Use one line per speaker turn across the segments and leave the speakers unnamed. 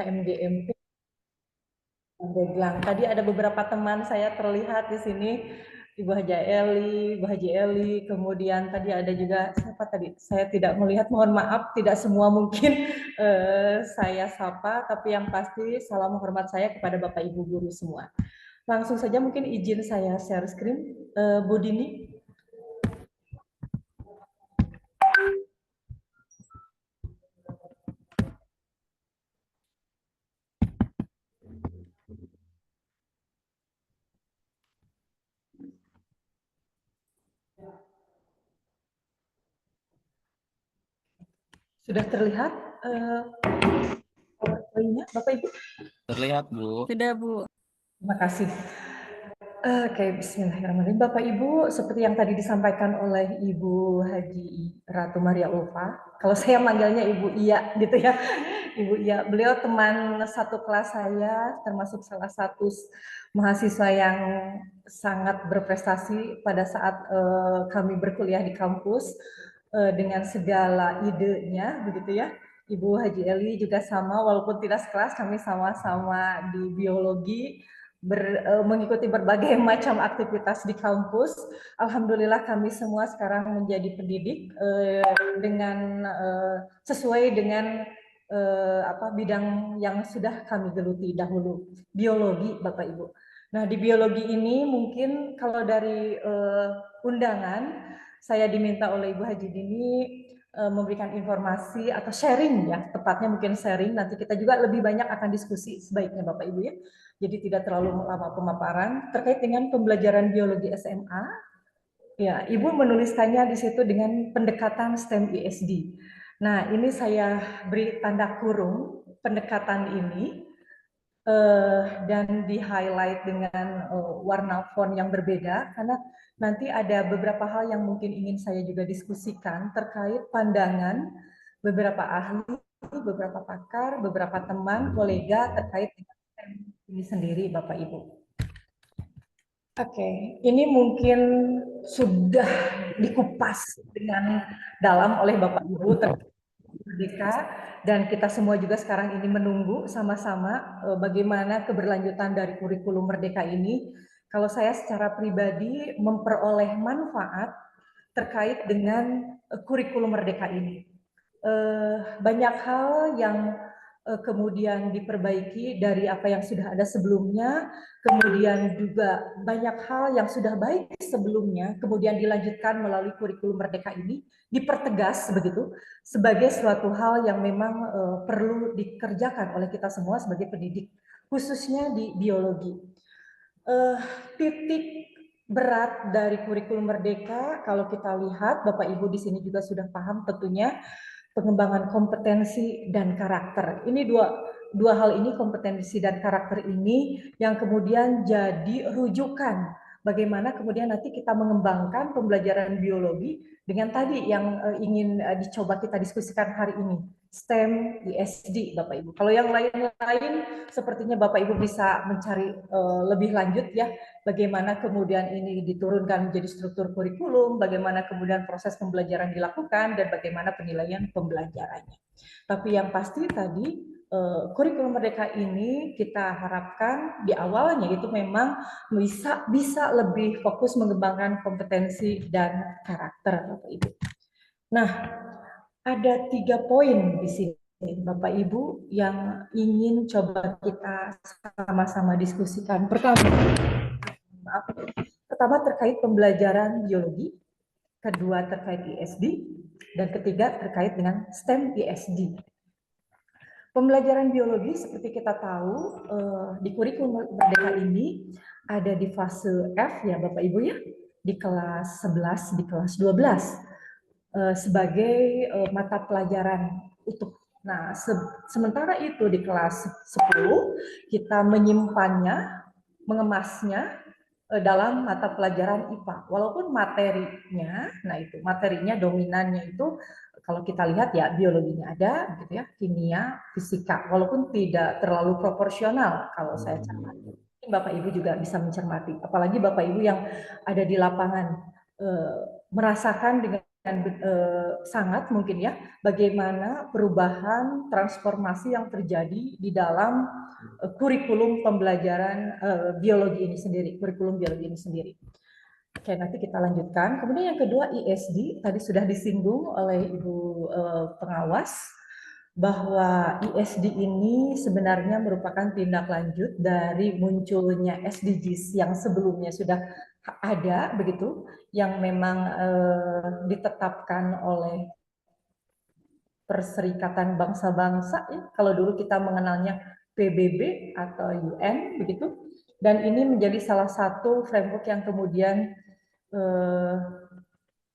KMGMP Pandeglang. Tadi ada beberapa teman saya terlihat di sini, Ibu Haji Eli, Ibu Haji Eli, kemudian tadi ada juga siapa tadi? Saya tidak melihat, mohon maaf, tidak semua mungkin saya sapa, tapi yang pasti salam hormat saya kepada Bapak Ibu guru semua. Langsung saja mungkin izin saya share screen, Bu Dini. Sudah terlihat poinnya, Bapak Ibu?
Terlihat, Bu.
Sudah, Bu.
Terima kasih. Oke, bismillahirrahmanirrahim. Bapak Ibu, seperti yang tadi disampaikan oleh Ibu Haji Ratu Maria Ulfa, kalau saya manggilnya Ibu Iya gitu ya, Ibu Iya. Beliau teman satu kelas saya, termasuk salah satu mahasiswa yang sangat berprestasi pada saat kami berkuliah di kampus dengan segala idenya, begitu ya. Ibu Haji Eli juga sama, walaupun tidak sekelas, kami sama-sama di biologi. Mengikuti berbagai macam aktivitas di kampus. Alhamdulillah kami semua sekarang menjadi pendidik dengan sesuai dengan bidang yang sudah kami geluti dahulu, biologi, Bapak Ibu. Nah, di biologi ini mungkin kalau dari undangan saya diminta oleh Ibu Haji Dini memberikan informasi atau sharing ya, tepatnya mungkin sharing, nanti kita juga lebih banyak akan diskusi sebaiknya Bapak Ibu ya. Jadi tidak terlalu lama pemaparan terkait dengan pembelajaran biologi SMA. Ya, Ibu menuliskannya di situ dengan pendekatan STEM ISD. Nah, ini saya beri tanda kurung pendekatan ini dan di highlight dengan warna font yang berbeda karena nanti ada beberapa hal yang mungkin ingin saya juga diskusikan terkait pandangan beberapa ahli, beberapa pakar, beberapa teman, kolega terkait dengan ini sendiri, Bapak Ibu. Oke, ini mungkin sudah dikupas dengan dalam oleh Bapak Ibu terkait Merdeka, dan kita semua juga sekarang ini menunggu sama-sama bagaimana keberlanjutan dari kurikulum Merdeka ini. Kalau saya secara pribadi memperoleh manfaat terkait dengan kurikulum Merdeka ini. Banyak hal yang kemudian diperbaiki dari apa yang sudah ada sebelumnya, kemudian juga banyak hal yang sudah baik sebelumnya, kemudian dilanjutkan melalui kurikulum Merdeka ini, dipertegas begitu, sebagai suatu hal yang memang perlu dikerjakan oleh kita semua sebagai pendidik, khususnya di biologi. Titik berat dari kurikulum Merdeka, kalau kita lihat, Bapak Ibu di sini juga sudah paham tentunya, pengembangan kompetensi dan karakter. Ini dua hal ini, kompetensi dan karakter ini yang kemudian jadi rujukan bagaimana kemudian nanti kita mengembangkan pembelajaran biologi dengan tadi yang ingin dicoba kita diskusikan hari ini, STEM, ISD, Bapak Ibu. Kalau yang lain-lain sepertinya Bapak Ibu bisa mencari lebih lanjut ya, bagaimana kemudian ini diturunkan menjadi struktur kurikulum, bagaimana kemudian proses pembelajaran dilakukan, dan bagaimana penilaian pembelajarannya. Tapi yang pasti tadi kurikulum Merdeka ini kita harapkan di awalnya itu memang bisa lebih fokus mengembangkan kompetensi dan karakter, Bapak Ibu. Nah, ada 3 poin di sini, Bapak Ibu, yang ingin coba kita sama-sama diskusikan. Pertama terkait pembelajaran biologi, kedua terkait ISD, dan ketiga terkait dengan STEM ISD. Pembelajaran biologi seperti kita tahu di kurikulum Merdeka ini ada di fase F ya Bapak Ibu ya, di kelas 11, di kelas 12 sebagai mata pelajaran utuh. Nah, sementara itu di kelas 10 kita menyimpannya, mengemasnya dalam mata pelajaran IPA. Walaupun materinya, nah itu materinya dominannya itu kalau kita lihat ya biologinya ada, gitu ya, kimia, fisika. Walaupun tidak terlalu proporsional kalau saya cermati. Bapak Ibu juga bisa mencermati, apalagi Bapak Ibu yang ada di lapangan merasakan dengan sangat mungkin ya bagaimana perubahan transformasi yang terjadi di dalam kurikulum pembelajaran biologi ini sendiri, kurikulum biologi ini sendiri. Oke, nanti kita lanjutkan. Kemudian yang kedua ISD, tadi sudah disinggung oleh Ibu pengawas bahwa ISD ini sebenarnya merupakan tindak lanjut dari munculnya SDGs yang sebelumnya sudah ada begitu, yang memang ditetapkan oleh Perserikatan Bangsa-Bangsa, ya. Kalau dulu kita mengenalnya PBB atau UN begitu, dan ini menjadi salah satu framework yang kemudian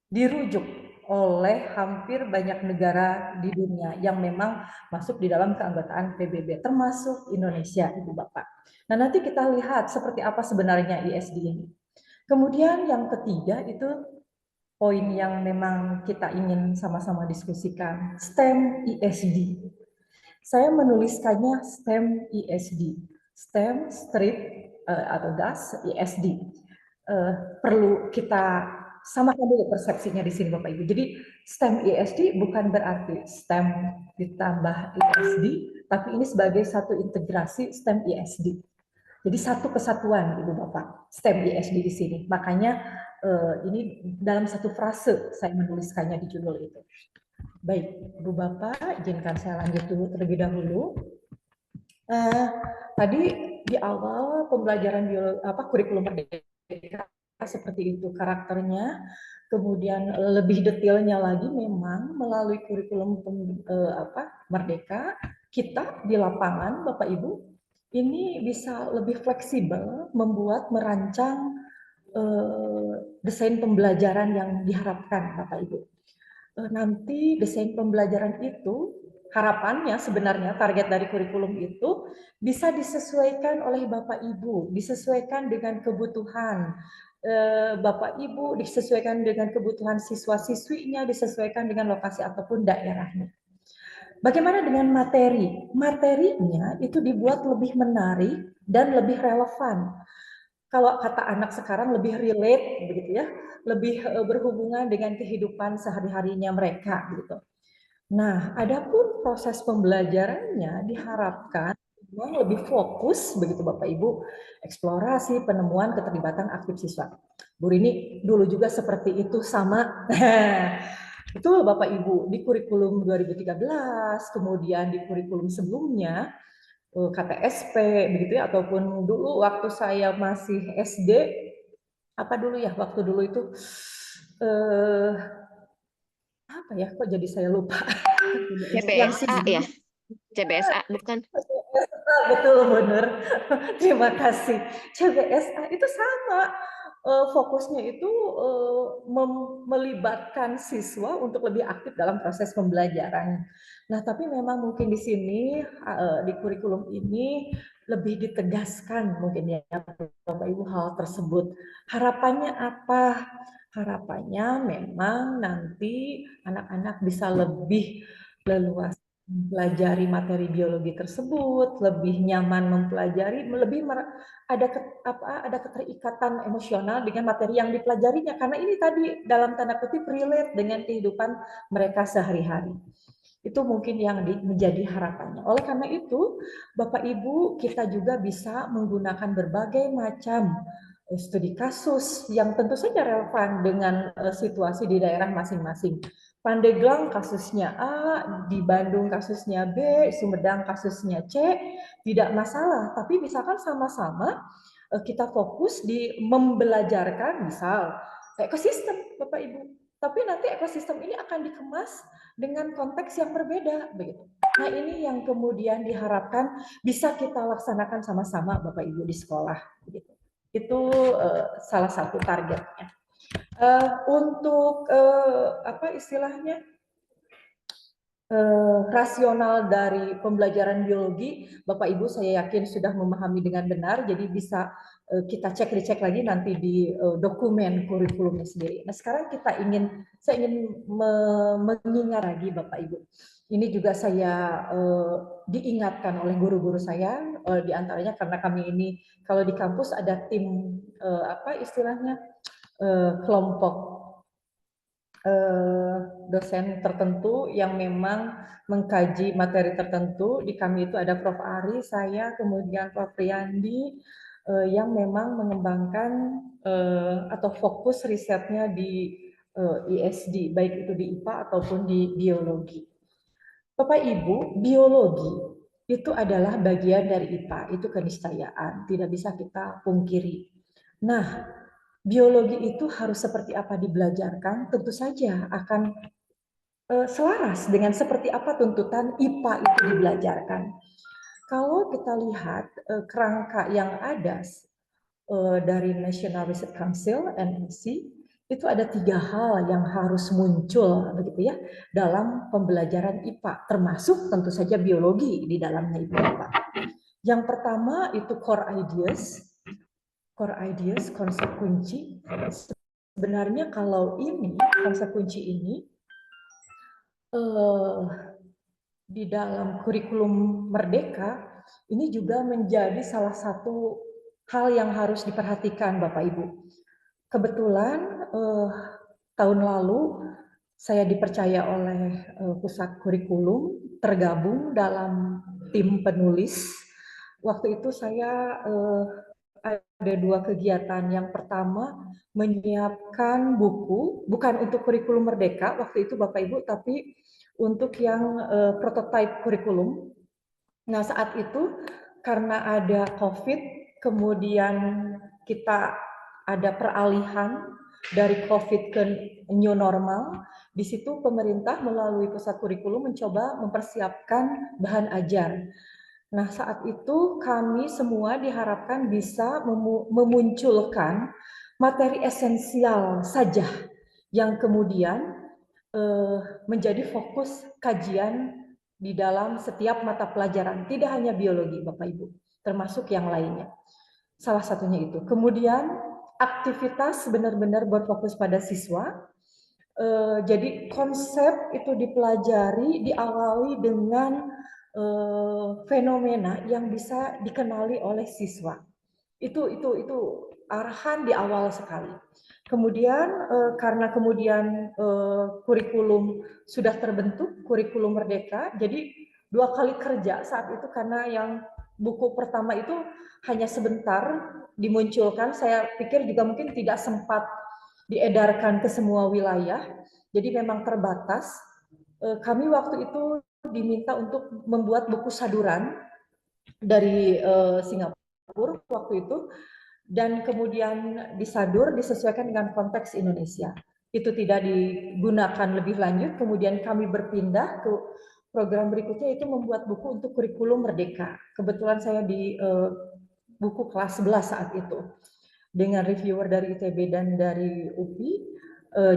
dirujuk oleh hampir banyak negara di dunia yang memang masuk di dalam keanggotaan PBB, termasuk Indonesia, Ibu Bapak. Nah, nanti kita lihat seperti apa sebenarnya ISD ini. Kemudian yang ketiga itu poin yang memang kita ingin sama-sama diskusikan, STEM ISD. Saya menuliskannya STEM ISD, STEM Street atau DAS ISD. Perlu kita samakan dulu persepsinya di sini Bapak Ibu. Jadi STEM ISD bukan berarti STEM ditambah ISD, tapi ini sebagai satu integrasi STEM ISD. Jadi satu kesatuan Ibu Bapak, STEM ISD di sini. Makanya ini dalam satu frase saya menuliskannya di judul itu. Baik, Ibu Bapak, izinkan saya lanjut dulu terlebih dahulu. Tadi di awal pembelajaran kurikulum merdeka seperti itu karakternya, kemudian lebih detailnya lagi memang melalui kurikulum merdeka kita di lapangan Bapak Ibu ini bisa lebih fleksibel membuat merancang desain pembelajaran yang diharapkan Bapak Ibu. Nanti desain pembelajaran itu harapannya sebenarnya target dari kurikulum itu bisa disesuaikan oleh Bapak Ibu, disesuaikan dengan kebutuhan Bapak Ibu, disesuaikan dengan kebutuhan siswa-siswinya, disesuaikan dengan lokasi ataupun daerahnya. Bagaimana dengan materi? Materinya itu dibuat lebih menarik dan lebih relevan. Kalau kata anak sekarang lebih relate begitu ya, lebih berhubungan dengan kehidupan sehari-harinya mereka gitu. Nah, adapun proses pembelajarannya diharapkan memang lebih fokus begitu Bapak Ibu, eksplorasi, penemuan, keterlibatan aktif siswa. Bu Rini dulu juga seperti itu sama. Itu Bapak Ibu di kurikulum 2013, kemudian di kurikulum sebelumnya KTSP begitu ya, ataupun dulu waktu saya masih SD, apa dulu ya waktu dulu itu apa ya kok jadi saya lupa.
CBSA ya, CBSA bukan?
Betul benar. Terima kasih. CBSA itu sama. Fokusnya itu melibatkan siswa untuk lebih aktif dalam proses pembelajaran. Nah, tapi memang mungkin di sini di kurikulum ini lebih ditegaskan mungkin ya Bapak Ibu hal tersebut. Harapannya apa? Harapannya memang nanti anak-anak bisa lebih leluasa mempelajari materi biologi tersebut, lebih nyaman mempelajari, lebih ada keterikatan emosional dengan materi yang dipelajarinya karena ini tadi dalam tanda kutip relate dengan kehidupan mereka sehari-hari. Itu mungkin yang menjadi harapannya. Oleh karena itu, Bapak Ibu, kita juga bisa menggunakan berbagai macam studi kasus yang tentu saja relevan dengan situasi di daerah masing-masing. Pandeglang kasusnya A, di Bandung kasusnya B, Sumedang kasusnya C, tidak masalah. Tapi misalkan sama-sama kita fokus di membelajarkan misal ekosistem Bapak Ibu. Tapi nanti ekosistem ini akan dikemas dengan konteks yang berbeda begitu. Nah, ini yang kemudian diharapkan bisa kita laksanakan sama-sama Bapak Ibu di sekolah begitu. Itu salah satu targetnya. Untuk apa istilahnya rasional dari pembelajaran biologi, Bapak Ibu saya yakin sudah memahami dengan benar, jadi bisa kita cek lagi nanti di dokumen kurikulumnya sendiri. Nah, sekarang saya ingin mengingat lagi Bapak Ibu. Ini juga saya diingatkan oleh guru-guru saya, di antaranya karena kami ini kalau di kampus ada tim apa istilahnya kelompok dosen tertentu yang memang mengkaji materi tertentu. Di kami itu ada Prof. Ari, saya, kemudian Prof. Riyandi, yang memang mengembangkan atau fokus risetnya di ISD, baik itu di IPA ataupun di biologi. Bapak Ibu, biologi itu adalah bagian dari IPA, itu keniscayaan, tidak bisa kita pungkiri. Nah, biologi itu harus seperti apa dibelajarkan, tentu saja akan selaras dengan seperti apa tuntutan IPA itu dibelajarkan. Kalau kita lihat kerangka yang ada dari National Research Council (NRC), itu ada 3 hal yang harus muncul begitu ya dalam pembelajaran IPA, termasuk tentu saja biologi di dalamnya itu IPA. Yang pertama itu core ideas, konsep kunci. Sebenarnya kalau ini konsep kunci ini di dalam kurikulum Merdeka ini juga menjadi salah satu hal yang harus diperhatikan Bapak Ibu. Kebetulan tahun lalu saya dipercaya oleh pusat kurikulum tergabung dalam tim penulis. Waktu itu saya ada 2 kegiatan. Yang pertama menyiapkan buku, bukan untuk kurikulum Merdeka waktu itu Bapak Ibu, tapi untuk yang prototipe kurikulum. Nah saat itu karena ada COVID, kemudian kita ada peralihan dari COVID ke new normal. Di situ pemerintah melalui pusat kurikulum mencoba mempersiapkan bahan ajar. Nah, saat itu kami semua diharapkan bisa memunculkan materi esensial saja yang kemudian menjadi fokus kajian di dalam setiap mata pelajaran, tidak hanya biologi, Bapak Ibu, termasuk yang lainnya. Salah satunya itu. Kemudian aktivitas benar-benar berfokus pada siswa. Jadi konsep itu dipelajari, diawali dengan fenomena yang bisa dikenali oleh siswa. Itu arahan di awal sekali. Kemudian karena kemudian kurikulum sudah terbentuk, kurikulum Merdeka, jadi 2 kali kerja saat itu karena yang buku pertama itu hanya sebentar dimunculkan, saya pikir juga mungkin tidak sempat diedarkan ke semua wilayah, jadi memang terbatas. Kami waktu itu diminta untuk membuat buku saduran dari Singapura waktu itu, dan kemudian disadur disesuaikan dengan konteks Indonesia. Itu tidak digunakan lebih lanjut, kemudian kami berpindah ke program berikutnya, itu membuat buku untuk kurikulum Merdeka. Kebetulan saya di buku kelas 11 saat itu, dengan reviewer dari ITB dan dari UPI,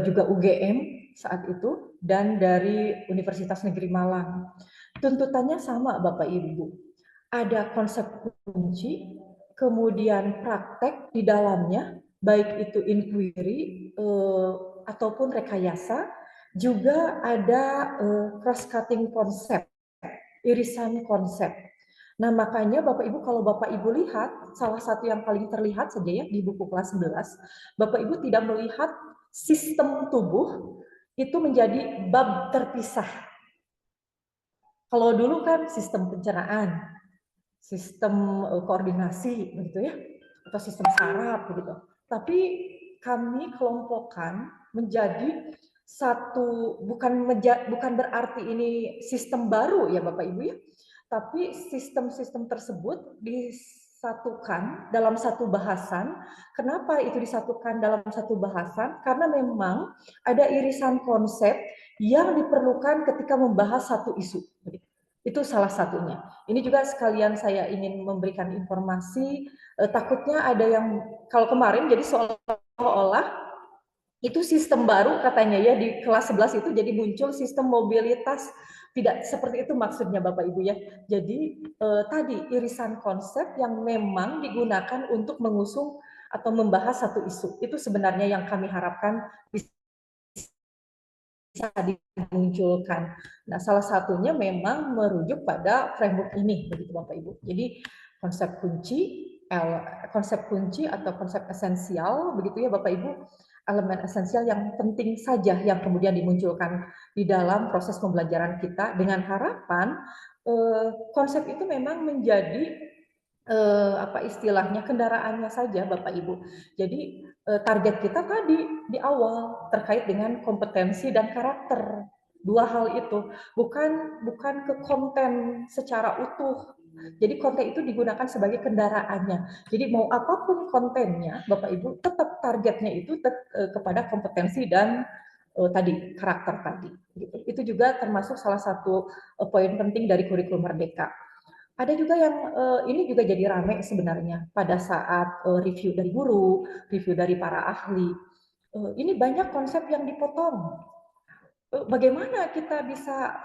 juga UGM saat itu, dan dari Universitas Negeri Malang. Tuntutannya sama Bapak Ibu. Ada konsep kunci, kemudian praktek di dalamnya, baik itu inquiry ataupun rekayasa, juga ada cross-cutting konsep, irisan konsep. Nah makanya Bapak Ibu, kalau Bapak Ibu lihat, salah satu yang paling terlihat saja ya di buku kelas 11, Bapak Ibu tidak melihat sistem tubuh itu menjadi bab terpisah. Kalau dulu kan sistem pencernaan, sistem koordinasi begitu ya, atau sistem saraf begitu. Tapi kami kelompokkan menjadi satu, bukan berarti ini sistem baru ya Bapak Ibu ya, tapi sistem-sistem tersebut disatukan dalam satu bahasan. Kenapa itu disatukan dalam satu bahasan? Karena memang ada irisan konsep yang diperlukan ketika membahas satu isu. Itu salah satunya. Ini juga sekalian saya ingin memberikan informasi, takutnya ada yang, kalau kemarin jadi seolah-olah itu sistem baru katanya ya, di kelas 11 itu jadi muncul sistem mobilitas. Tidak seperti itu maksudnya Bapak Ibu ya. Jadi tadi irisan konsep yang memang digunakan untuk mengusung atau membahas satu isu. Itu sebenarnya yang kami harapkan bisa dimunculkan. Nah, salah satunya memang merujuk pada framework ini, begitu Bapak Ibu. Jadi konsep kunci atau konsep esensial, begitu ya Bapak Ibu, elemen esensial yang penting saja yang kemudian dimunculkan di dalam proses pembelajaran kita dengan harapan konsep itu memang menjadi apa istilahnya kendaraannya saja Bapak Ibu. Jadi target kita tadi di awal terkait dengan kompetensi dan karakter. Dua hal itu, bukan ke konten secara utuh. Jadi konten itu digunakan sebagai kendaraannya. Jadi mau apapun kontennya, Bapak Ibu tetap targetnya itu kepada kompetensi dan tadi karakter tadi. Gitu. Itu juga termasuk salah satu poin penting dari kurikulum Merdeka. Ada juga yang ini juga jadi rame sebenarnya pada saat review dari guru, review dari para ahli. Ini banyak konsep yang dipotong. Bagaimana kita bisa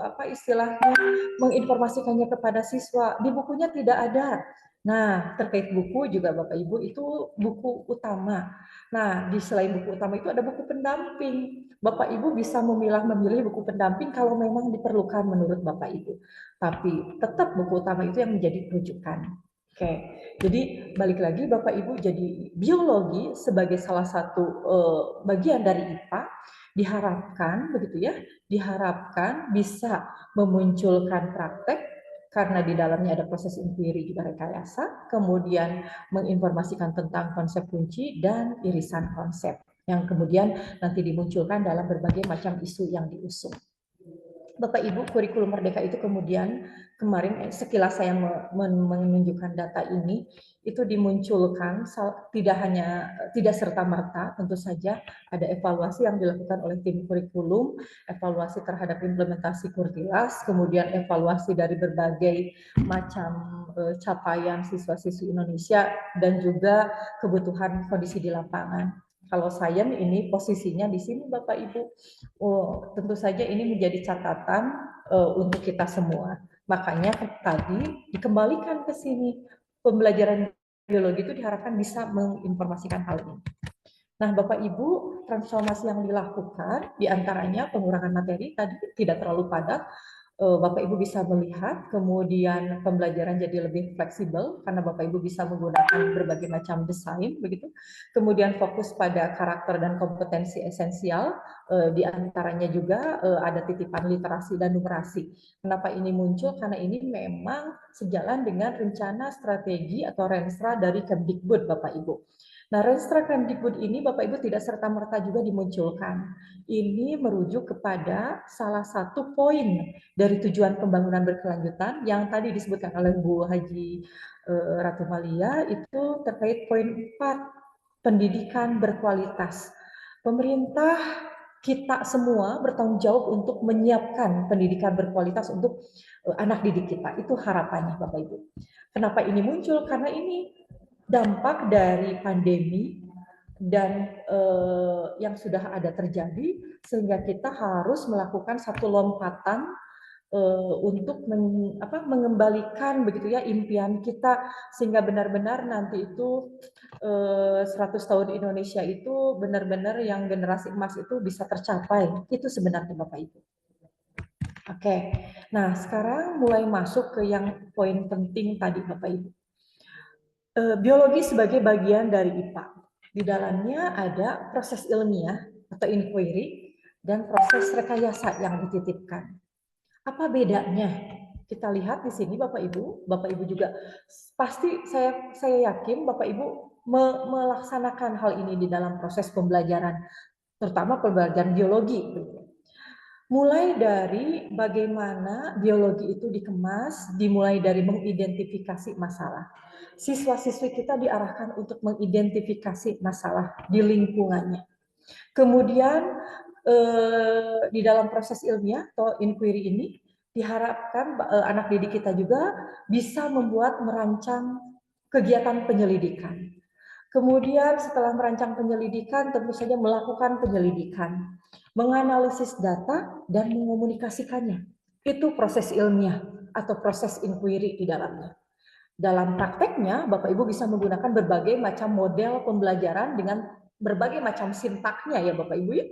apa istilahnya menginformasikannya kepada siswa? Di bukunya tidak ada. Nah, terkait buku juga Bapak Ibu itu buku utama. Nah, di selain buku utama itu ada buku pendamping. Bapak Ibu bisa memilih buku pendamping kalau memang diperlukan menurut Bapak Ibu. Tapi tetap buku utama itu yang menjadi rujukan. Oke, jadi balik lagi Bapak Ibu, jadi biologi sebagai salah satu bagian dari IPA diharapkan begitu ya, diharapkan bisa memunculkan praktek karena di dalamnya ada proses inquiry juga rekayasa, kemudian menginformasikan tentang konsep kunci dan irisan konsep yang kemudian nanti dimunculkan dalam berbagai macam isu yang diusung. Bapak Ibu, kurikulum Merdeka itu kemudian kemarin sekilas saya menunjukkan data ini itu dimunculkan tidak serta merta, tentu saja ada evaluasi yang dilakukan oleh tim kurikulum, evaluasi terhadap implementasi Kurtilas, kemudian evaluasi dari berbagai macam capaian siswa-siswi Indonesia dan juga kebutuhan kondisi di lapangan. Kalau saya ini posisinya di sini Bapak Ibu, tentu saja ini menjadi catatan untuk kita semua. Makanya tadi dikembalikan ke sini, pembelajaran biologi itu diharapkan bisa menginformasikan hal ini. Nah, Bapak Ibu, transformasi yang dilakukan diantaranya pengurangan materi tadi tidak terlalu padat. Bapak Ibu bisa melihat, kemudian pembelajaran jadi lebih fleksibel karena Bapak Ibu bisa menggunakan berbagai macam desain, begitu. Kemudian fokus pada karakter dan kompetensi esensial, diantaranya juga ada titipan literasi dan numerasi. Kenapa ini muncul? Karena ini memang sejalan dengan rencana strategi atau Renstra dari Kemdikbud, Bapak Ibu. Nah, Renstra Kemdikbud ini Bapak Ibu tidak serta-merta juga dimunculkan. Ini merujuk kepada salah satu poin dari tujuan pembangunan berkelanjutan yang tadi disebutkan oleh Bu Haji Ratu Malia itu terkait poin 4, pendidikan berkualitas. Pemerintah kita semua bertanggung jawab untuk menyiapkan pendidikan berkualitas untuk anak didik kita. Itu harapannya Bapak Ibu. Kenapa ini muncul? Karena ini dampak dari pandemi dan yang sudah ada terjadi sehingga kita harus melakukan satu lompatan untuk mengembalikan begitu ya impian kita sehingga benar-benar nanti itu 100 tahun Indonesia itu benar-benar yang generasi emas itu bisa tercapai. Itu sebenarnya Bapak Ibu. Oke. Nah, sekarang mulai masuk ke yang poin penting tadi Bapak Ibu. Biologi sebagai bagian dari IPA. Di dalamnya ada proses ilmiah atau inquiry dan proses rekayasa yang dititipkan. Apa bedanya? Kita lihat di sini Bapak Ibu juga pasti saya yakin Bapak Ibu melaksanakan hal ini di dalam proses pembelajaran, terutama pembelajaran biologi. Mulai dari bagaimana biologi itu dikemas, dimulai dari mengidentifikasi masalah. Siswa-siswi kita diarahkan untuk mengidentifikasi masalah di lingkungannya. Kemudian di dalam proses ilmiah atau inquiry ini diharapkan anak didik kita juga bisa merancang kegiatan penyelidikan. Kemudian setelah merancang penyelidikan tentu saja melakukan penyelidikan, menganalisis data dan mengomunikasikannya. Itu proses ilmiah atau proses inquiry di dalamnya. Dalam prakteknya, Bapak Ibu bisa menggunakan berbagai macam model pembelajaran dengan berbagai macam sintaknya ya Bapak Ibu ya.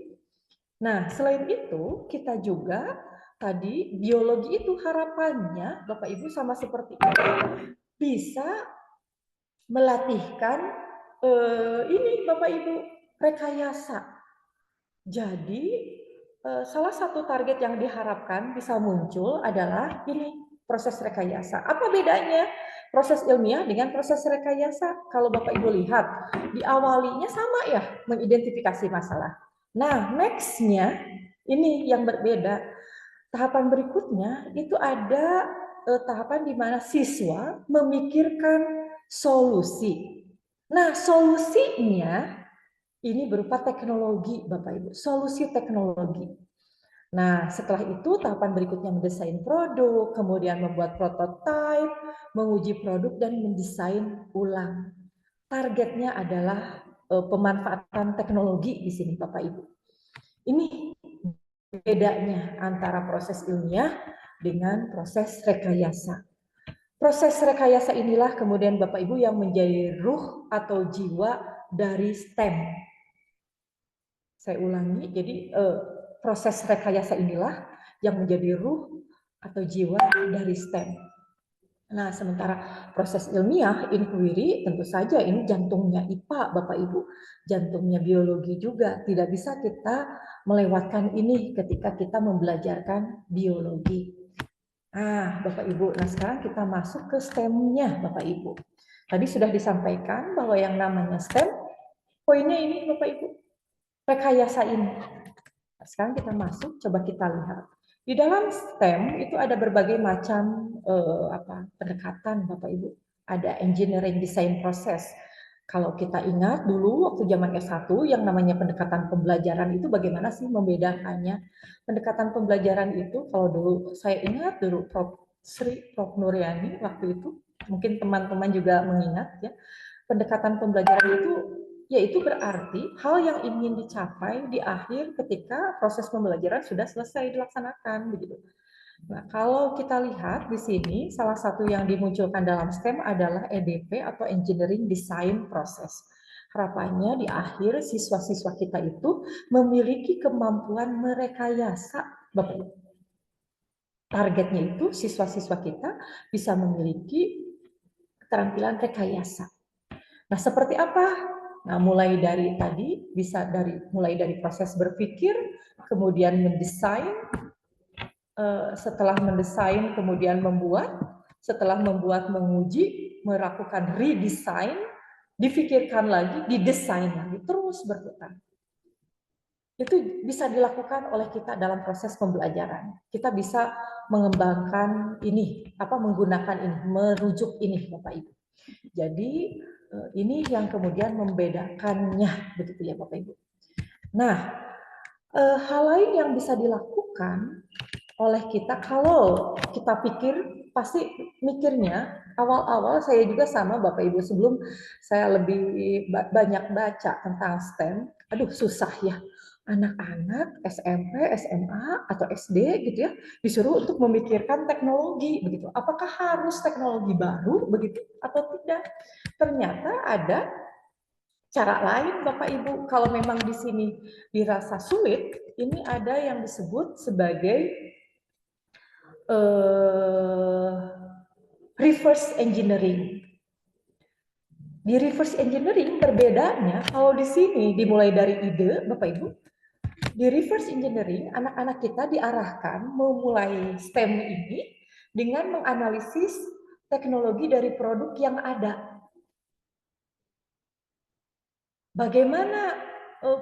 Nah, selain itu kita juga tadi biologi itu harapannya Bapak Ibu sama seperti itu bisa melatihkan ini Bapak Ibu, rekayasa. Jadi salah satu target yang diharapkan bisa muncul adalah ini proses rekayasa. Apa bedanya proses ilmiah dengan proses rekayasa? Kalau Bapak Ibu lihat, diawalinya sama ya, mengidentifikasi masalah. Nah, next-nya ini yang berbeda. Tahapan berikutnya itu ada tahapan di mana siswa memikirkan solusi. Nah, solusinya ini berupa teknologi, Bapak Ibu, solusi teknologi. Nah, setelah itu tahapan berikutnya mendesain produk, kemudian membuat prototipe, menguji produk, dan mendesain ulang. Targetnya adalah pemanfaatan teknologi di sini, Bapak Ibu. Ini bedanya antara proses ilmiah dengan proses rekayasa. Proses rekayasa inilah kemudian Bapak Ibu yang menjadi ruh atau jiwa dari STEM. Saya ulangi, jadi proses rekayasa inilah yang menjadi ruh atau jiwa dari STEM. Nah, sementara proses ilmiah, inquiry, tentu saja ini jantungnya IPA, Bapak Ibu. Jantungnya biologi juga. Tidak bisa kita melewatkan ini ketika kita membelajarkan biologi. Nah, Bapak Ibu, nah sekarang kita masuk ke STEM-nya, Bapak Ibu. Tadi sudah disampaikan bahwa yang namanya STEM, poinnya ini, Bapak Ibu, rekayasa ini. Sekarang kita masuk, coba kita lihat. Di dalam STEM itu ada berbagai macam pendekatan, Bapak Ibu. Ada engineering design process. Kalau kita ingat dulu waktu zaman S1 yang namanya pendekatan pembelajaran itu bagaimana sih membedakannya? Pendekatan pembelajaran itu kalau dulu saya ingat dulu Prof. Sri Prof. Nuryani waktu itu, mungkin teman-teman juga mengingat ya. Pendekatan pembelajaran itu yaitu berarti hal yang ingin dicapai di akhir ketika proses pembelajaran sudah selesai dilaksanakan begitu. Nah, kalau kita lihat di sini salah satu yang dimunculkan dalam STEM adalah EDP atau Engineering Design Process. Harapannya di akhir siswa-siswa kita itu memiliki kemampuan merekayasa, Bapak. Targetnya itu siswa-siswa kita bisa memiliki keterampilan rekayasa. Nah, seperti apa? Nah, mulai dari tadi bisa mulai dari proses berpikir, kemudian mendesain, setelah mendesain kemudian membuat, setelah membuat menguji, melakukan redesign, difikirkan lagi, didesain lagi, terus berputar. Itu bisa dilakukan oleh kita dalam proses pembelajaran. Kita bisa mengembangkan ini, menggunakan ini, merujuk ini, Bapak Ibu. Jadi ini yang kemudian membedakannya, begitu ya Bapak Ibu. Nah, hal lain yang bisa dilakukan oleh kita kalau kita pikir, pasti mikirnya awal-awal saya juga sama Bapak Ibu, sebelum saya lebih banyak baca tentang STEM, aduh susah ya. Anak-anak SMP, SMA, atau SD gitu ya, disuruh untuk memikirkan teknologi begitu. Apakah harus teknologi baru begitu atau tidak? Ternyata ada cara lain Bapak Ibu. Kalau memang di sini dirasa sulit, ini ada yang disebut sebagai reverse engineering. Di reverse engineering berbedanya kalau di sini dimulai dari ide Bapak Ibu. Di reverse engineering, anak-anak kita diarahkan memulai STEM ini dengan menganalisis teknologi dari produk yang ada. Bagaimana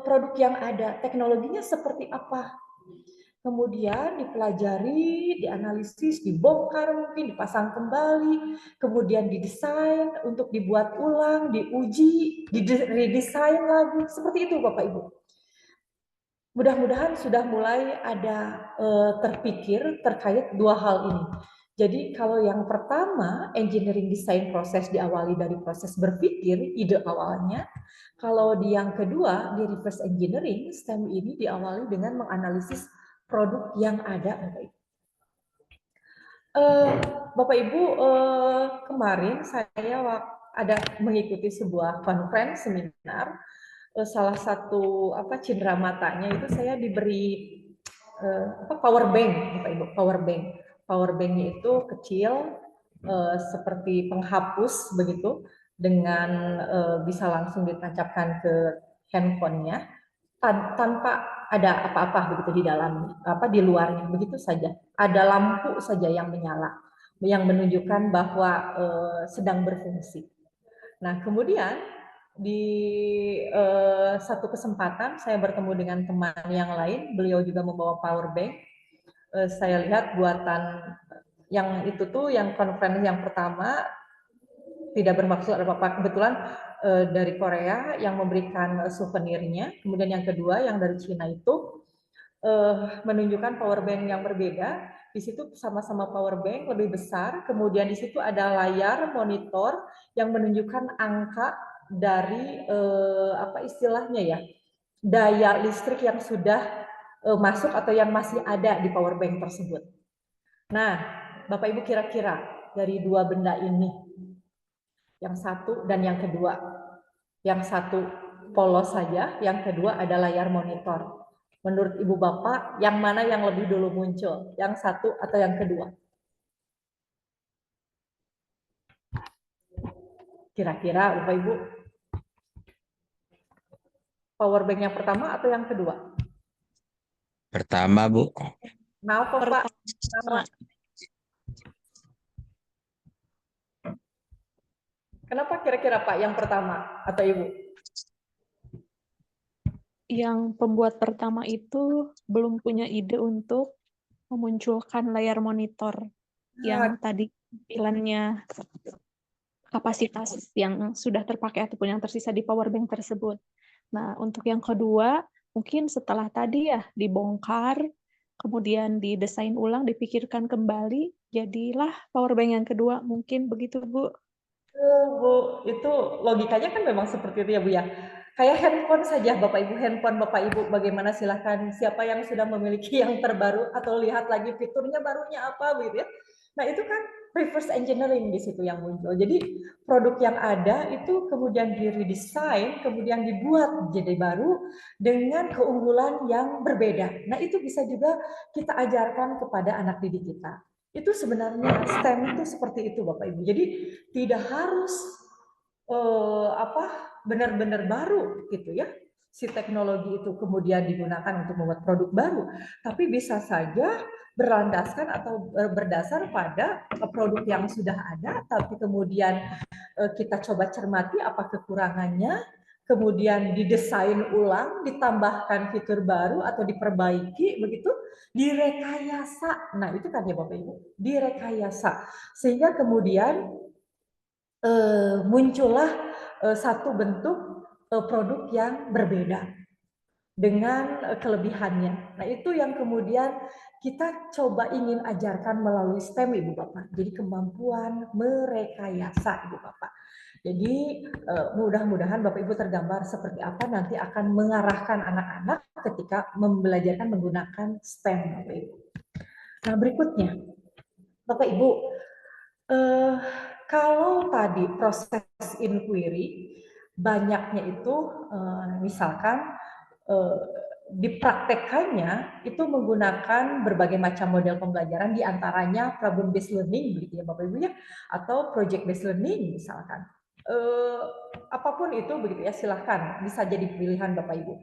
produk yang ada, teknologinya seperti apa? Kemudian dipelajari, dianalisis, dibongkar mungkin, dipasang kembali, kemudian didesain untuk dibuat ulang, diuji, diredesain lagi, seperti itu Bapak Ibu. Mudah-mudahan sudah mulai ada terpikir terkait dua hal ini. Jadi kalau yang pertama, engineering design proses diawali dari proses berpikir, ide awalnya. Kalau di yang kedua, di reverse engineering, STEM ini diawali dengan menganalisis produk yang ada, Bapak Ibu. Bapak Ibu, kemarin saya ada mengikuti sebuah conference seminar. Salah satu cindera matanya itu saya diberi power bank, Bapak Ibu, power bank. Power banknya itu kecil, seperti penghapus begitu. dengan bisa langsung ditancapkan ke handphonenya tanpa ada apa-apa begitu di dalam di luarnya, begitu saja. Ada lampu saja yang menyala yang menunjukkan bahwa sedang berfungsi. Nah, kemudian di satu kesempatan saya bertemu dengan teman yang lain, beliau juga membawa power bank. Saya lihat buatan yang itu tuh yang conference yang pertama tidak bermaksud apa-apa, kebetulan dari Korea yang memberikan souvenirnya, kemudian yang kedua yang dari Cina itu menunjukkan power bank yang berbeda. Di situ sama-sama power bank lebih besar, kemudian di situ ada layar monitor yang menunjukkan angka dari apa istilahnya ya, daya listrik yang sudah masuk atau yang masih ada di power bank tersebut. Nah, Bapak Ibu kira-kira dari dua benda ini, yang satu dan yang kedua, yang satu polos saja, yang kedua ada layar monitor. Menurut Ibu Bapak, yang mana yang lebih dulu muncul? Yang satu atau yang kedua? Kira-kira Bapak Ibu, power bank yang pertama atau yang kedua?
Pertama, Bu.
Kenapa, Pak? Kenapa kira-kira Pak yang pertama atau Ibu?
Yang pembuat pertama itu belum punya ide untuk memunculkan layar monitor yang tadi tampilannya kapasitas yang sudah terpakai ataupun yang tersisa di power bank tersebut. Nah, untuk yang kedua, mungkin setelah tadi ya dibongkar, kemudian didesain ulang, dipikirkan kembali, jadilah power bank yang kedua. Mungkin begitu, Bu.
Bu, itu logikanya kan memang seperti itu ya Bu ya. Kayak handphone saja Bapak Ibu, handphone Bapak Ibu bagaimana, silahkan siapa yang sudah memiliki yang terbaru atau lihat lagi fiturnya barunya apa gitu ya. Nah itu kan reverse engineering di situ yang muncul. Jadi produk yang ada itu kemudian diredesign, kemudian dibuat jadi baru dengan keunggulan yang berbeda. Nah itu bisa juga kita ajarkan kepada anak didik kita. Itu sebenarnya STEM itu seperti itu Bapak Ibu. Jadi tidak harus benar-benar baru gitu ya. Si teknologi itu kemudian digunakan untuk membuat produk baru, tapi bisa saja berlandaskan atau berdasar pada produk yang sudah ada, tapi kemudian kita coba cermati apa kekurangannya, kemudian didesain ulang, ditambahkan fitur baru atau diperbaiki begitu, direkayasa. Nah, itu kan ya Bapak Ibu, direkayasa. Sehingga kemudian muncullah satu bentuk produk yang berbeda dengan kelebihannya. Nah, itu yang kemudian kita coba ingin ajarkan melalui STEM Ibu Bapak. Jadi kemampuan merekayasa Ibu Bapak. Jadi mudah-mudahan Bapak Ibu tergambar seperti apa nanti akan mengarahkan anak-anak ketika membelajarkan menggunakan STEM Bapak Ibu. Nah, berikutnya Bapak Ibu, kalau tadi proses inquiry banyaknya itu misalkan dipraktekkannya itu menggunakan berbagai macam model pembelajaran, diantaranya problem based learning begitu ya Bapak Ibu ya, atau project based learning misalkan. Apapun itu begitu ya, silahkan bisa jadi pilihan Bapak Ibu.